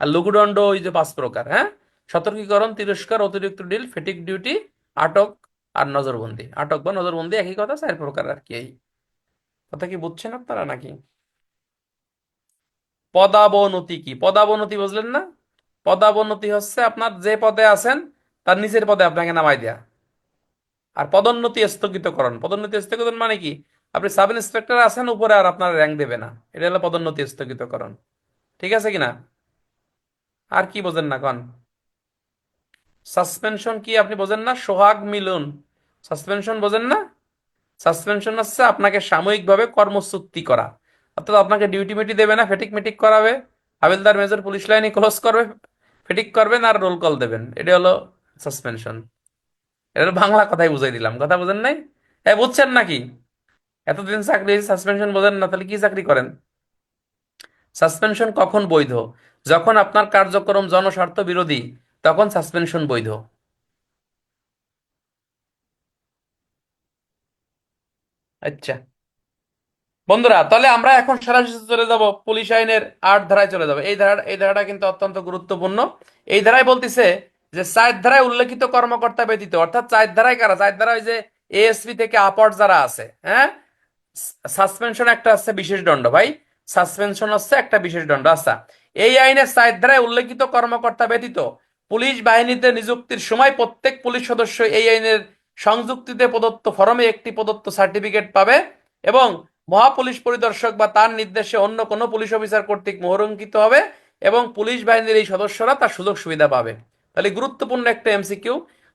Speaker 1: আর লঘুদণ্ড ওই যে 5 প্রকার, হ্যাঁ, সতর্কীকরণ, তিরস্কার, অতিরিক্ত ডিল, ফেটিক ডিউটি, আটক আর নজরবন্দি। আটক বা নজরবন্দি একই কথা, 4 প্রকার আর কি। এই কথা কি বুঝছেন আপনারা নাকি? পদাবনতি কি? পদাবনতি বুঝলেন না? পদাবনতি হচ্ছে আপনার যে পদে আছেন তার নিচের পদে আপনাকে নামাই দেয়া। আর পদোন্নতি স্থগিতকরণ, পদোন্নতি স্থগিতকরণ মানে কি? আপনি সাব ইন্সপেক্টর আছেন উপরে, আর আপনার র্যাঙ্ক দেবে না, এটা হলো পদোন্নতি স্থগিতকরণ, ঠিক আছে কিনা? আর কি বোঝেন না কন? সাসপেনশন কি আপনি বোঝেন না? সোহাগ মিলন, সাসপেনশন বোঝেন না? সাসপেনশন হচ্ছে আপনাকে সাময়িকভাবে কর্মচ্যুতি করা, অর্থাৎ আপনাকে ডিউটি মিটি দেবে না, ফেটিক মিটিক করাবে, হাবিলদার মেজর পুলিশ লাইনে ক্লোজ করবে, ফেটিক করবেন আর রোল কল দেবেন, এটা হলো সাসপেনশন। এটা হলো বাংলা কথাই বুঝাই দিলাম, কথা বুঝেন নাই? হ্যাঁ, বুঝছেন নাকি? এতদিন চাকরি সাসপেনশন বোঝেন না, তাহলে কি চাকরি করেন? সাসপেনশন কখন বৈধ? যখন আপনার কার্যক্রম জনস্বার্থ বিরোধী, তখন সাসপেনশন বৈধ। আচ্ছা বন্ধুরা, তাহলে আমরা এখন সরাসরি চলে যাব পুলিশ আইনের 8 ধারায় চলে যাব। এই ধারাটা কিন্তু অত্যন্ত গুরুত্বপূর্ণ। এই ধারায় বলতিছে যে 4 ধারায় উল্লেখিত কর্মকর্তা ব্যতীত, অর্থাৎ 4 ধারায় কারা? 4 ধারা ওই যে এএসপি থেকে আপর যারা আছে, হ্যাঁ, সাসপেনশন একটা আছে বিশেষ দণ্ড ভাই, সাসপেনশন হচ্ছে একটা বিশেষ দণ্ড। আচ্ছা, এই আইনের 4 ধারায় উল্লেখিত কর্মকর্তা ব্যতীত পুলিশ বাহিনীতে নিযুক্তির সময় প্রত্যেক পুলিশ সদস্য এই আইনের সংযুক্তিতে প্রদত্ত ফরমে একটি প্রদত্ত সার্টিফিকেট পাবে, এবং মহাপুলিশ পরিদর্শক বা তার নির্দেশে অন্য কোনো পুলিশ অফিসার কর্তৃক মোহরাঙ্কিত হবে, এবং পুলিশ বাহিনীর এই সদস্যরা তার সুযোগ সুবিধা পাবে। তাহলে গুরুত্বপূর্ণ একটা এমসিকিউ।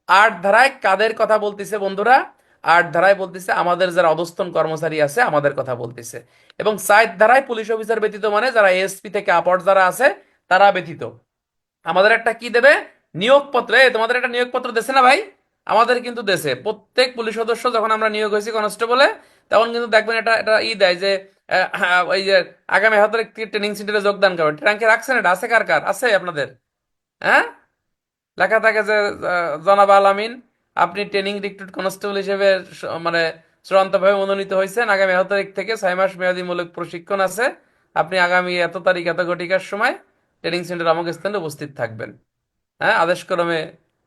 Speaker 1: 8 ধারায় কাদের কথা বলতেছে বন্ধুরা? 8 ধারায় বলতেছে আমাদের যারা অধস্তন কর্মচারী আছে আমাদের কথা বলতেছে। এবং 4 ধারায় পুলিশ অফিসার ব্যতীত মানে যারা এসপি থেকে আপর যারা আছে তারা ব্যতীত আমাদের একটা কি দেবে? নিয়োগপত্র। তোমাদের একটা নিয়োগপত্র দেছে না ভাই? আমাদের কিন্তু দেশে প্রত্যেক পুলিশ সদস্য যখন আমরা নিয়োগ হয়েছি কনস্টেবলে, তখন কিন্তু দেখবেন এটা এটা দেয় যে ওই যে আগামী হাতের ট্রেনিং সেন্টারে যোগদান করবে। ট্রাঙ্কে রাখছেন? এটা আছে কার কার আছে আপনাদের? হ্যাঁ, লেখা থাকে যে জনাব আলামিন, আপনি ট্রেনিং রিক্রুট কনস্টেবল হিসেবে মানে চূড়ান্তভাবে মনোনীত হয়েছেন। আগামী 11 তারিখ থেকে 6 মাস মেয়াদীমূলক প্রশিক্ষণ আছে। আপনি আগামী এত তারিখ এত ঘটিকার সময় ট্রেনিং সেন্টার অমুক স্থানে উপস্থিত থাকবেন। হ্যাঁ, আদেশক্রমে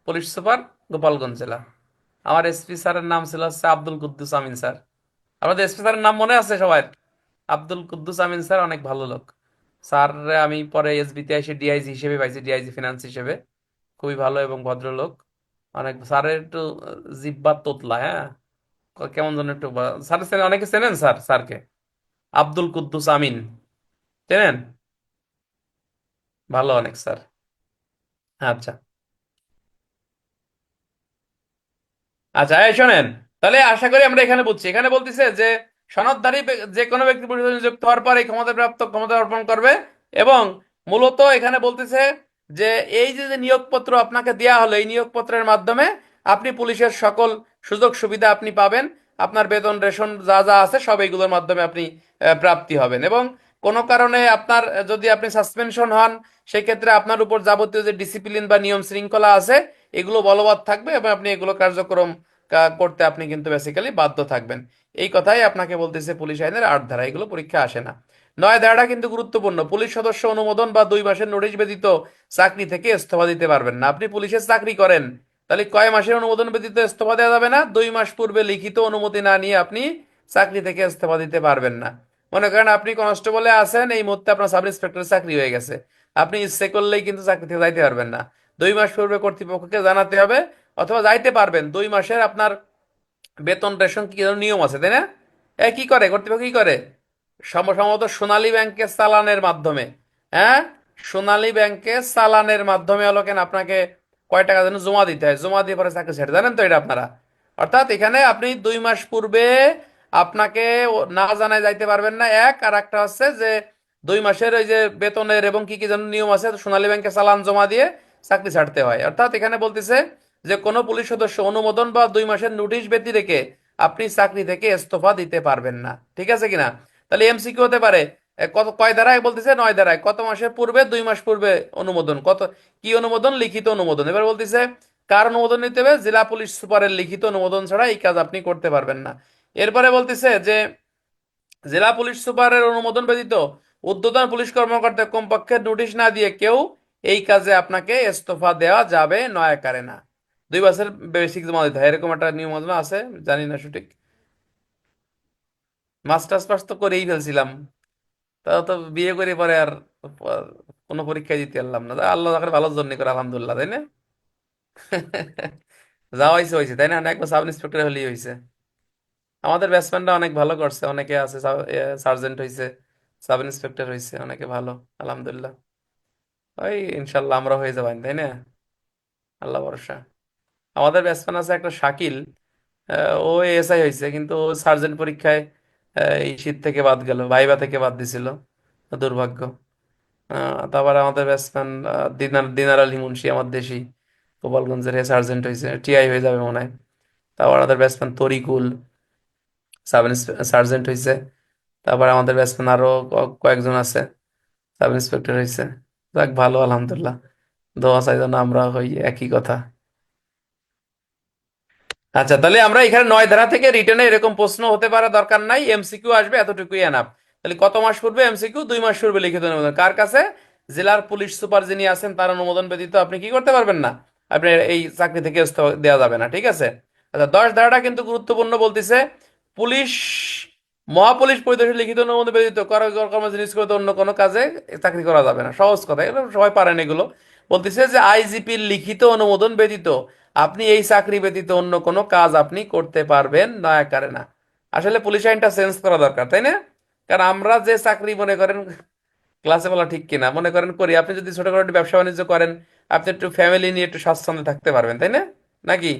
Speaker 1: পুলিশ সুপার, গোপালগঞ্জ জেলা। আমার এসপি স্যারের নাম ছিল হচ্ছে আব্দুল কুদ্দুস আমিন স্যার। আমাদের এসপি স্যারের নাম মনে আছে সবাই? আব্দুল কুদ্দুস আমিন স্যার অনেক ভালো লোক। স্যার আমি পরে এসবিতে এসে ডিআইজি হিসেবে পাইছি, ডিআইজি ফিনান্স হিসেবে। খুবই ভালো এবং ভদ্রলোক। অনেক স্যারের একটু জিব্বা তোতলা, হ্যাঁ। কেমন যেন একটু স্যার চেনেন, অনেকে চেনেন স্যারকে। আব্দুল কুদ্দুস আমিন, চেনেন? ভালো অনেক স্যার। আচ্ছা। আচ্ছা, এই শোনেন, তাহলে আশা করি আমরা এখানে বুঝছি। এখানে বলতেছে যে সনদধারী যে কোনো ব্যক্তি পরিষদে নিযুক্ত হওয়ার পর এই ক্ষমতাপ্রাপ্ত ক্ষমতা অর্পণ করবে। এবং মূলত এখানে বলতেছে যে এই যে যে নিয়োগপত্র আপনাকে দেয়া হলো, এই নিয়োগপত্রের মাধ্যমে আপনি পুলিশের সকল সুযোগ সুবিধা আপনি পাবেন। আপনার বেতন রেশন যা যা আছে সব এইগুলোর মাধ্যমে আপনি প্রাপ্তি হবেন। এবং কোনো কারণে আপনার যদি আপনি সাসপেনশন হন, সেক্ষেত্রে আপনার উপর যাবতীয় যে ডিসিপ্লিন বা নিয়ম শৃঙ্খলা আছে এগুলো বলবৎ থাকবে, এবং আপনি এগুলো কার্যক্রম করতে আপনি কিন্তু বেসিক্যালি বাধ্য থাকবেন। এই কথাই আপনাকে বলতেছে পুলিশ আইনের 8 ধারা, এগুলো পরীক্ষা আসে না। 9 ধারাটা কিন্তু গুরুত্বপূর্ণ। পুলিশ সদস্য অনুমোদন বা 2 মাসের নোটিশ ব্যতীত চাকরি থেকে ইস্তফা দিতে পারবেন না। আপনি পুলিশের চাকরি করেন, তাহলে কয় মাসের অনুমোদন ব্যতীত ইস্তফা দেওয়া যাবে না? 2 মাস পূর্বে লিখিত অনুমতি না নিয়ে আপনি চাকরি থেকে ইস্তফা দিতে পারবেন না। মনে করেন আপনি কনস্টেবলে আছেন, এই মুহূর্তে আপনার সাব ইন্সপেক্টর চাকরি হয়ে গেছে, আপনি ইচ্ছে করলেই কিন্তু চাকরি থেকে যাইতে পারবেন না। 2 মাস পূর্বে কর্তৃপক্ষকে জানাতে হবে। অথবা যাইতে পারবেন, 2 মাসের আপনার বেতন রেশন কি যেন নিয়ম আছে, তাই না? কি করে কর্তৃপক্ষ, কি করে? সম্ভবত সোনালী ব্যাংকে চালানের মাধ্যমে। হ্যাঁ, সোনালী ব্যাংকে চালানের মাধ্যমে হলো কেন আপনাকে কয় টাকা যেন জমা দিতে হয়, জমা দিয়ে পরে চাকরি ছেড়ে, জানেন তো এটা আপনারা? অর্থাৎ এখানে আপনি 2 মাস পূর্বে আপনাকে না জানায় যাইতে পারবেন না, এক। আর একটা হচ্ছে যে 2 মাসের ওই যে বেতনের এবং কি কি যেন নিয়ম আছে, সোনালী ব্যাংকে চালান জমা দিয়ে চাকরি ছাড়তে হয়। অর্থাৎ এখানে বলতেছে যে কোনো পুলিশ সদস্য অনুমোদন বা 2 মাসের নোটিশ ব্যতি রেখে আপনি চাকরি থেকে ইস্তফা দিতে পারবেন না। ঠিক আছে কিনা? তাহলে এমসিকিউ হতে পারে কত, কয় ধারায় বলতেছে? 9 ধারায়। কত মাসের পূর্বে? 2 মাস পূর্বে অনুমোদন। কত, কি অনুমোদন? লিখিত অনুমোদন। এবার বলতেছে কার অনুমোদন নিতে হবে? জেলা পুলিশ সুপারের লিখিত অনুমোদন ছাড়া এই কাজ আপনি করতে পারবেন না। এরপরে বলতেছে যে জেলা পুলিশ সুপারের অনুমোদন ব্যতীত ঊর্ধ্বতন পুলিশ কর্মকর্তা কমপক্ষে নোটিশ না দিয়ে কেউ এই কাজে আপনাকে ইস্তফা দেওয়া যাবে নয়াকারে না। 2 বছর বেসিক জমা দিতে হয়, এরকম একটা নিয়ম আছে, জানি না সঠিক। মাস্টার্স পাস তো করেই ফেলছিলাম, তাও তো বিয়ে করে পরে আর প- কোনো পরীক্ষা দিতে পারলাম না। তা আল্লাহ তাকে ভালোর জন্য করে, আলহামদুলিল্লাহ, তাই না? যা হয়েছে হয়েছে, তাই না? একবার সাব ইন্সপেক্টর হলেই হয়েছে। আমাদের ব্যাটসম্যানরা অনেক ভালো করছে, অনেকে আছে সার্জেন্ট হয়েছে, সাব ইন্সপেক্টর হয়েছে, অনেকে ভালো, আলহামদুলিল্লাহ। ওই ইনশাল্লাহ আমরা হয়ে যাবেন, তাই না? আল্লাহ ভরসা। আমাদের ব্যাটসম্যান আছে একটা শাকিল, ও এসআই হয়েছে, কিন্তু ও সার্জেন্ট পরীক্ষায় এই শীত থেকে বাদ গেল, ভাইবা থেকে বাদ দিছিল, দুর্ভাগ্য। তারপর আমাদের ব্যাটসম্যান দিনার দিনার আলী মুন্সি, আমার দেশি, গোপালগঞ্জের, সার্জেন্ট হয়েছে, টিআই হয়ে যাবে মনে হয়। তারপর আমাদের ব্যাটসম্যান তরিকুল সার্জেন্ট হয়েছে। তারপর আমাদের ব্যাটসম্যান আরো কয়েকজন আছে, সাব ইন্সপেক্টর হয়েছে। যাক, ভালো, আলহামদুলিল্লাহ। দোয়া চাই যেন আমরা হই, একই কথা। আচ্ছা, তাহলে আমরা এখানে 9 ধারা থেকে রিটেনে এরকম প্রশ্ন হতে পারা দরকার নাই, এমসিকিউ আসবে, এতটুকুই এনাফ। তাহলে কত মাস পূর্বে এমসিকিউ? 2 মাস পূর্বে লিখিত অনুমোদন কার কাছে? জেলার পুলিশ সুপার যিনি আছেন তার অনুমোদন ব্যতীত আপনি কি করতে পারবেন না? আপনি এই চাকরি থেকে ইস্তফা দেওয়া যাবে না। ঠিক আছে। আচ্ছা, 10 ধারাটা কিন্তু গুরুত্বপূর্ণ, বলতেছে পুলিশ মহাপুলিশ পরিদর্শক লিখিত অনুমোদন ব্যতীত কর্মচারী নিয়োগ করতে অন্য কোনো কাজে চাকরি করা যাবে না। সহজ কথা, এগুলো সবাই পারেন এগুলো। বলতেছে যে আইজিপির লিখিত অনুমোদন ব্যতীত আপনি এই চাকরি ব্যতীত অন্য কোনো কাজ আপনি করতে পারবেন নয়াকারে না। আসলে পুলিশ আইনটা চেঞ্জ করা দরকার, তাই না? কারণ আমরা যে চাকরি মনে করেন, ক্লাসে বলা ঠিক কিনা, মনে করেন করি, আপনি যদি ছোটখাটো একটু ব্যবসা বাণিজ্য করেন, আপনি একটু ফ্যামিলি নিয়ে একটু স্বাচ্ছন্দ্যে থাকতে পারবেন, তাই না? নাকি?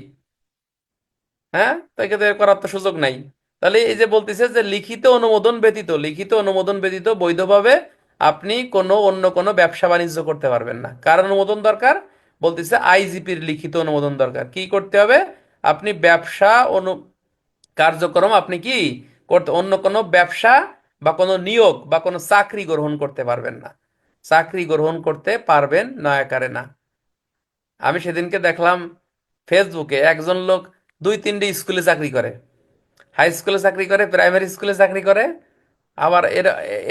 Speaker 1: হ্যাঁ, তাই কিন্তু এর করার তো সুযোগ নাই। তাহলে এই যে বলতেছে যে লিখিত অনুমোদন ব্যতীত, লিখিত অনুমোদন ব্যতীত বৈধভাবে আপনি কোনো অন্য কোনো ব্যবসা বাণিজ্য করতে পারবেন না। কার অনুমোদন দরকার? বলতেছে আইজিপির লিখিত অনুমোদন দরকার। কি করতে হবে? আপনি ব্যবসা কার্যক্রম আপনি কি করতে, অন্য কোনো ব্যবসা বা কোনো নিয়োগ বা কোনো চাকরি গ্রহণ করতে পারবেন না। চাকরি গ্রহণ করতে পারবেন নয়াকারে না। আমি সেদিনকে দেখলাম ফেসবুকে একজন লোক 2-3টে স্কুলে চাকরি করে, হাই স্কুলে চাকরি করে, প্রাইমারি স্কুলে চাকরি করে। আবার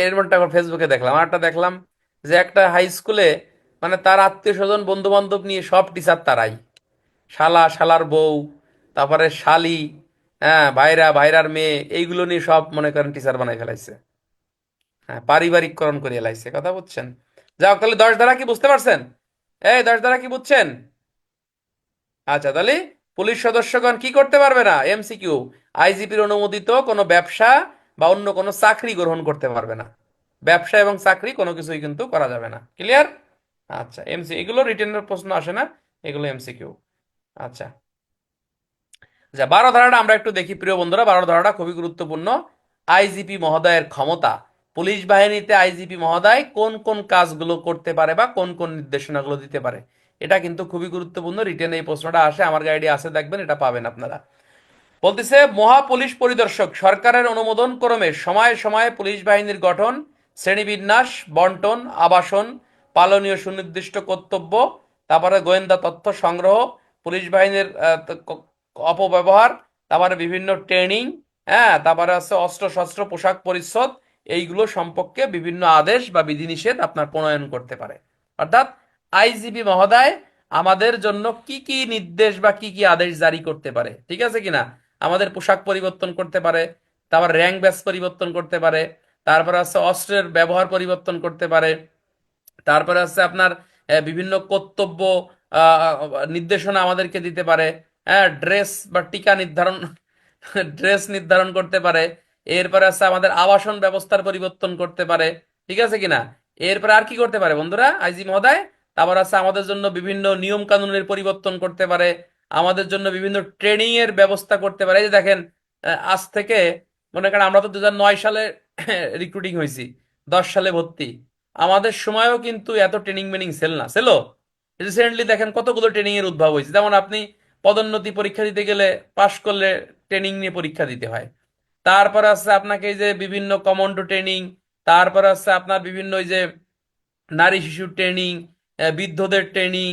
Speaker 1: এর মধ্যে আবার ফেসবুকে দেখলাম, আরটা দেখলাম যে একটা হাই স্কুলে, মানে তার আত্মীয় স্বজন বন্ধু বান্ধব নিয়ে সব টিচার তারাই, শালা শালার বউ, তারপরে শালি, হ্যাঁ, ভাইরা ভাইরার মেয়ে, এইগুলো নিয়ে সব মনে করেন টিচার বানাই ফেলাইছে। হ্যাঁ, পারিবারিককরণ করে এলাইছে, কথা বুঝছেন? যাও, তাহলে 10 ধারা কি বুঝতে পারছেন? এই 10 ধারা কি বুঝছেন? আচ্ছা, তাহলে পুলিশ সদস্যগণ কি করতে পারবে না? এমসিকিউ, আইজিপির অনুমোদিত কোনো ব্যবসা বা অন্য কোনো চাকরি গ্রহণ করতে পারবে না। ব্যবসা এবং চাকরি কোনো কিছুই কিন্তু করা যাবে না। ক্লিয়ার? আচ্ছা, এগুলো রিটেনের প্রশ্ন আসে না, এগুলো এমসিকিউ। আচ্ছা, আচ্ছা, 12 ধারাটা আমরা একটু দেখি প্রিয় বন্ধুরা। 12 ধারাটা খুবই গুরুত্বপূর্ণ। আইজিপি মহোদয়ের ক্ষমতা, পুলিশ বাহিনীতে আইজিপি মহোদয় কোন কোন কাজগুলো করতে পারে বা কোন কোন নির্দেশনাগুলো দিতে পারে, এটা কিন্তু খুবই গুরুত্বপূর্ণ। রিটেন এই প্রশ্নটা আসে, আমার গাইডে আছে, দেখবেন, এটা পাবেন আপনারা। বলতেছে মহা পুলিশ পরিদর্শক সরকারের অনুমোদন ক্রমে সময়ে সময়ে পুলিশ বাহিনীর গঠন, শ্রেণীবিন্যাস, বন্টন, আবাসন, পালনীয় সুনির্দিষ্ট কর্তব্য, তারপরে গোয়েন্দা তথ্য সংগ্রহ, পুলিশ বাহিনীর অপব্যবহার, তারপরে বিভিন্ন ট্রেনিং, হ্যাঁ, তারপরে আছে অস্ত্র শস্ত্র পোশাক পরিচ্ছদ, এইগুলো সম্পর্কে বিভিন্ন আদেশ বা বিধিনিষেধ আপনার প্রণয়ন করতে পারে। অর্থাৎ আইজিপি মহোদয় আমাদের জন্য কি কি নির্দেশ বা কি কি আদেশ জারি করতে পারে, ঠিক আছে কিনা? আমাদের পোশাক পরিবর্তন করতে পারে, তারপর র্যাঙ্ক ব্যাচ পরিবর্তন করতে পারে, তারপরে আছে অস্ত্রের ব্যবহার পরিবর্তন করতে পারে, তারপরে আছে আপনার বিভিন্ন কর্তব্য নির্দেশনা আমাদেরকে দিতে পারে, হ্যাঁ, ড্রেস বা টিকা নির্ধারণ ড্রেস নির্ধারণ করতে পারে। এরপরে আছে আমাদের আবাসন ব্যবস্থার পরিবর্তন করতে পারে, ঠিক আছে কিনা? এরপরে আর কি করতে পারে বন্ধুরা আইজি মহোদয়? তারপর আছে আমাদের জন্য বিভিন্ন নিয়ম কানুনের পরিবর্তন করতে পারে, আমাদের জন্য বিভিন্ন ট্রেনিং এর ব্যবস্থা করতে পারে। এই যে দেখেন, আজ থেকে মনে করেন আমরা তো 2009 সালে রিক্রুটিং হয়েছি, 10 সালে ভর্তি। আমাদের সময়ও কিন্তু এত ট্রেনিং মেনিং ছিল। রিসেন্টলি দেখেন কতগুলো ট্রেনিং এর উদ্ভব হয়েছে। যেমন আপনি পদোন্নতি পরীক্ষা দিতে গেলে পাশ করলে ট্রেনিং নিয়ে পরীক্ষা দিতে হয়। তারপর আছে আপনাকে এই যে বিভিন্ন কমান্ডো ট্রেনিং, তারপর আছে আপনার বিভিন্ন ওই যে নারী শিশু ট্রেনিং, বৃদ্ধদের ট্রেনিং,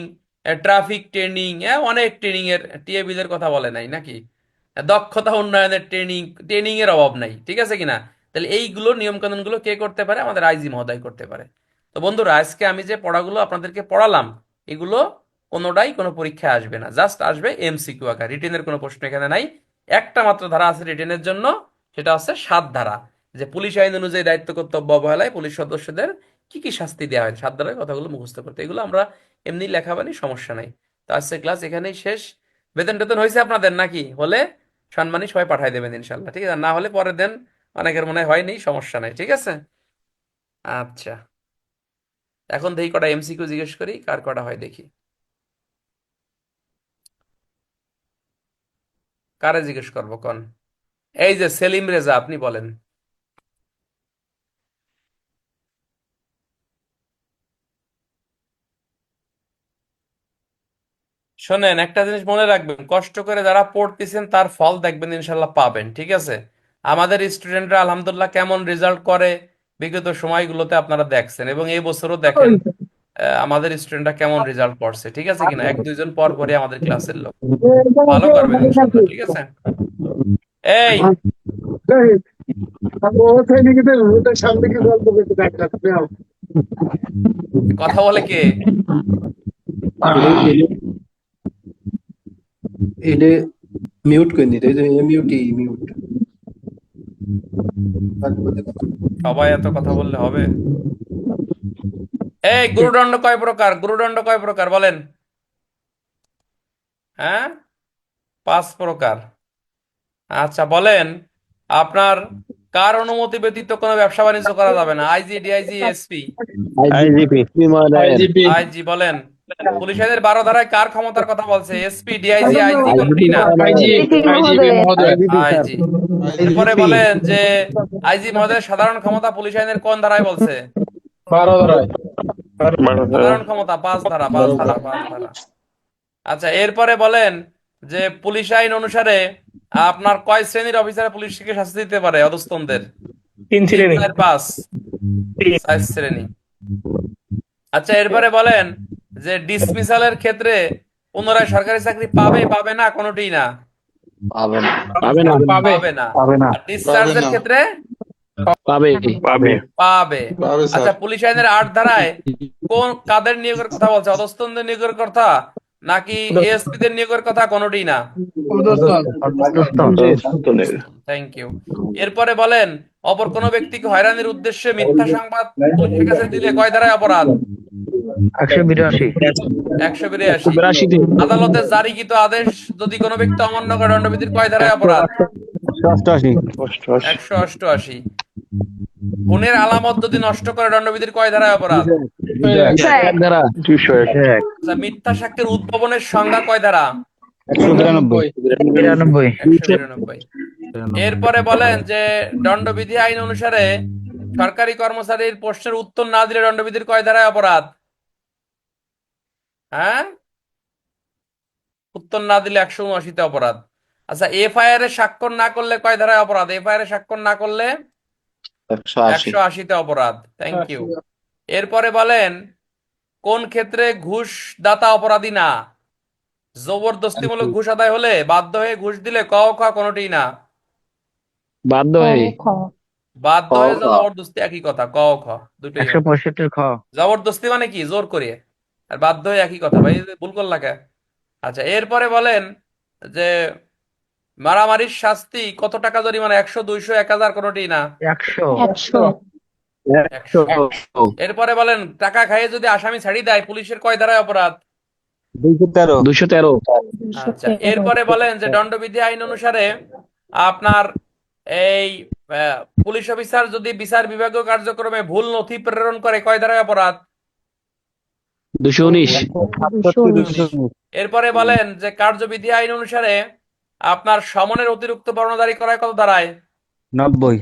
Speaker 1: ট্রাফিক ট্রেনিং, অনেক ট্রেনিং এর, টিএবিদের কথা বলে নাই নাকি? দক্ষতা উন্নয়নের ট্রেনিং, ট্রেনিং এর অভাব নাই, ঠিক আছে কিনা? তাহলে এইগুলো নিয়ম কানুন গুলো কে করতে পারে? আমাদের আইজি মহোদয় করতে পারে। তো বন্ধুরা, আজকে আমি যে পড়াগুলো আপনাদেরকে পড়ালাম, এগুলো কোনোটাই কোনো পরীক্ষায় আসবে না, জাস্ট আসবে এমসিকিউ আকার। রিটেনের কোনো প্রশ্ন এখানে নাই। একটা মাত্র ধারা আছে রিটেনের জন্য, সেটা হচ্ছে 7 ধারা, যে পুলিশ আইন অনুযায়ী দায়িত্ব কর্তব্য অবহেলায় পুলিশ সদস্যদের কি কি শাস্তি দেওয়া হয়, 7 ধারার কথাগুলো মুখস্থ করতে। এগুলো আমরা এমনি লেখাবানি, সমস্যা নাই। তো আজকে ক্লাস এখানেই শেষ। বেতন টেতন হয়েছে আপনাদের নাকি? হলে সম্মানী সবাই পাঠাই দেবেন ইনশাল্লাহ, ঠিক আছে? আর না হলে পরে দেন, অনেকের মনে হয় হয়নি, সমস্যা নাই, ঠিক আছে? আচ্ছা, এখন দেখি কটা এমসিকিউ জিজ্ঞেস করি, কার কটা হয় দেখি। কারে জিজ্ঞেস করবো কোন? এই যে সেলিম রেজা, আপনি বলেন। শোনেন, একটা জিনিস মনে রাখবেন, কষ্ট করে যারা পড়তেছেন তার ফল দেখবেন ইনশাল্লাহ পাবেন, ঠিক আছে? আমাদের স্টুডেন্টরা আলহামদুলিল্লাহ কেমন রেজাল্ট করে বিগত সময়গুলোতে আপনারা দেখছেন, এবং এই বছরও দেখেন আমাদের স্টুডেন্টরা কেমন রেজাল্ট করছে, ঠিক আছে কিনা? এক দুইজন পর পরে আমাদের ক্লাসের লোক ভালো করবেন ইনশাল্লাহ, ঠিক আছে? এই কথা বলে কে?
Speaker 3: এটা মিউট করে নিতে, মিউট।
Speaker 1: সবাই এত কথা বললে হবে? এই গুরুদণ্ড কয় প্রকার? গুরুদণ্ড কয় প্রকার বলেন? হ্যাঁ, 5 প্রকার। আচ্ছা বলেন, আপনার কার অনুমতি ব্যতীত কোনো ব্যবসা বাণিজ্য করা যাবে না? IG, DIG, SP?
Speaker 4: আইজিপি মহোদয়ের।
Speaker 3: আইজিপি
Speaker 1: আইজি বলেন। পুলিশ আইনের 12 ধারায় কার ক্ষমতার কথা বলছে? এসপি, ডিআইজি, আইজি,
Speaker 4: আইজিপি
Speaker 1: কোনটি না?
Speaker 3: আইজিপি মহোদয়।
Speaker 1: আইজি। এরপরে বলেন যে আইজি মহোদয়ের সাধারণ ক্ষমতা পুলিশ আইনের কোন ধারায় বলছে?
Speaker 3: 12 ধারায়।
Speaker 1: সাধারণ ক্ষমতা 5 ধারা, 5 ধারা, 5 ধারা। আচ্ছা, এরপরে বলেন যে পুলিশ আইন অনুসারে আপনার কয় শ্রেণীর অফিসার পুলিশকে শাস্তি দিতে পারে অধস্তনদের?
Speaker 2: 3
Speaker 1: তিন,
Speaker 2: শ্রেণী।
Speaker 1: 4, 5, 4 শ্রেণী। আচ্ছা, এরপরে বলেন যে ডিসমিসালের ক্ষেত্রে পুনরায় সরকারি চাকরি পাবে পাবে না? কোনোটিই না?
Speaker 4: পাবে না। পাবে না।
Speaker 1: পাবে না। আর ডিসচার্জের ক্ষেত্রে
Speaker 4: পাবে। পাবে।
Speaker 1: পাবে।
Speaker 3: পাবে স্যার।
Speaker 1: আচ্ছা, পুলিশ আইনের 8 ধারায় কোন কাদের নিয়োগের কথা বলছে? অধস্তনদের নিয়োগের কথা নাকি এএসপি দের নিয়োগের কথা? কোনোটিই না। Thank you. এরপরে বলেন, অপর কোনো ব্যক্তিকে হয়রানির উদ্দেশ্যে মিথ্যা সংবাদ পুলিশের কাছে দিলে কয় ধারায় অপরাধ?
Speaker 5: 182
Speaker 1: 182 আদালতের জারিকৃত আদেশ যদি কোনো ব্যক্তি অমান্য করে দণ্ডবিধির কয় ধারায় অপরাধ? 188 খুনের আলামত যদি নষ্ট করে দণ্ডবিধির কয় ধারায় অপরাধ?
Speaker 4: এক ধারা
Speaker 5: 201
Speaker 1: আচ্ছা, মিথ্যা সাক্ষ্যের উদ্ভাবনের সংজ্ঞা কয় ধারা?
Speaker 5: 92
Speaker 1: 192 এরপরে বলেন যে দণ্ডবিধি আইন অনুসারে সরকারি কর্মচারীর প্রশ্নের উত্তর না দিলে দণ্ডবিধির কয় ধারায় অপরাধ? হ্যাঁ, উত্তর না দিলে 179তে অপরাধ। আচ্ছা, এফআইআর এ স্বাক্ষর না করলে কয় ধারায় অপরাধ? এফআইআর এ স্বাক্ষর না করলে 180তে অপরাধ। Thank you. এরপরে বলেন কোন ক্ষেত্রে ঘুষ দাতা অপরাধী না? জবরদস্তিমূলক ঘুষ আদায় হলে বাধ্য হয়ে ঘুষ দিলে ক ও খ কোনোটিই না।
Speaker 4: বাধ্য হয়ে
Speaker 1: বাধ্য হয়ে জবরদস্তি একই কথা, ক ও খ দুটোই হবে।
Speaker 5: 165 খ
Speaker 1: জবরদস্তি মানে কি? জোর করে। আর বাধ্য হয়ে একই কথা, ভাই ভুল করলা কে? আচ্ছা, এরপরে বলেন যে মারামারির শাস্তি কত টাকা জরিমানা? 100, 200, 1000 কোনোটিই না।
Speaker 5: 100
Speaker 1: 100। এরপরে বলেন টাকা খাইয়ে যদি আসামি ছাড়ি দেয় পুলিশের কয় ধারায় অপরাধ?
Speaker 4: 213
Speaker 1: আচ্ছা, এরপরে বলেন যে দণ্ডবিধি আইন অনুসারে আপনার এই পুলিশ অফিসার যদি বিচার বিভাগীয় কার্যক্রমে ভুল নথি প্রেরণ করে কয় ধারায় অপরাধ?
Speaker 4: 219
Speaker 1: এরপরে বলেন যে কার্যবিধি আইন অনুসারে আপনার সমনের অতিরিক্ত বর্ণনাদারি করায় কত ধারায়?
Speaker 4: 90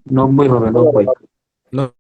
Speaker 4: 90 হবে 90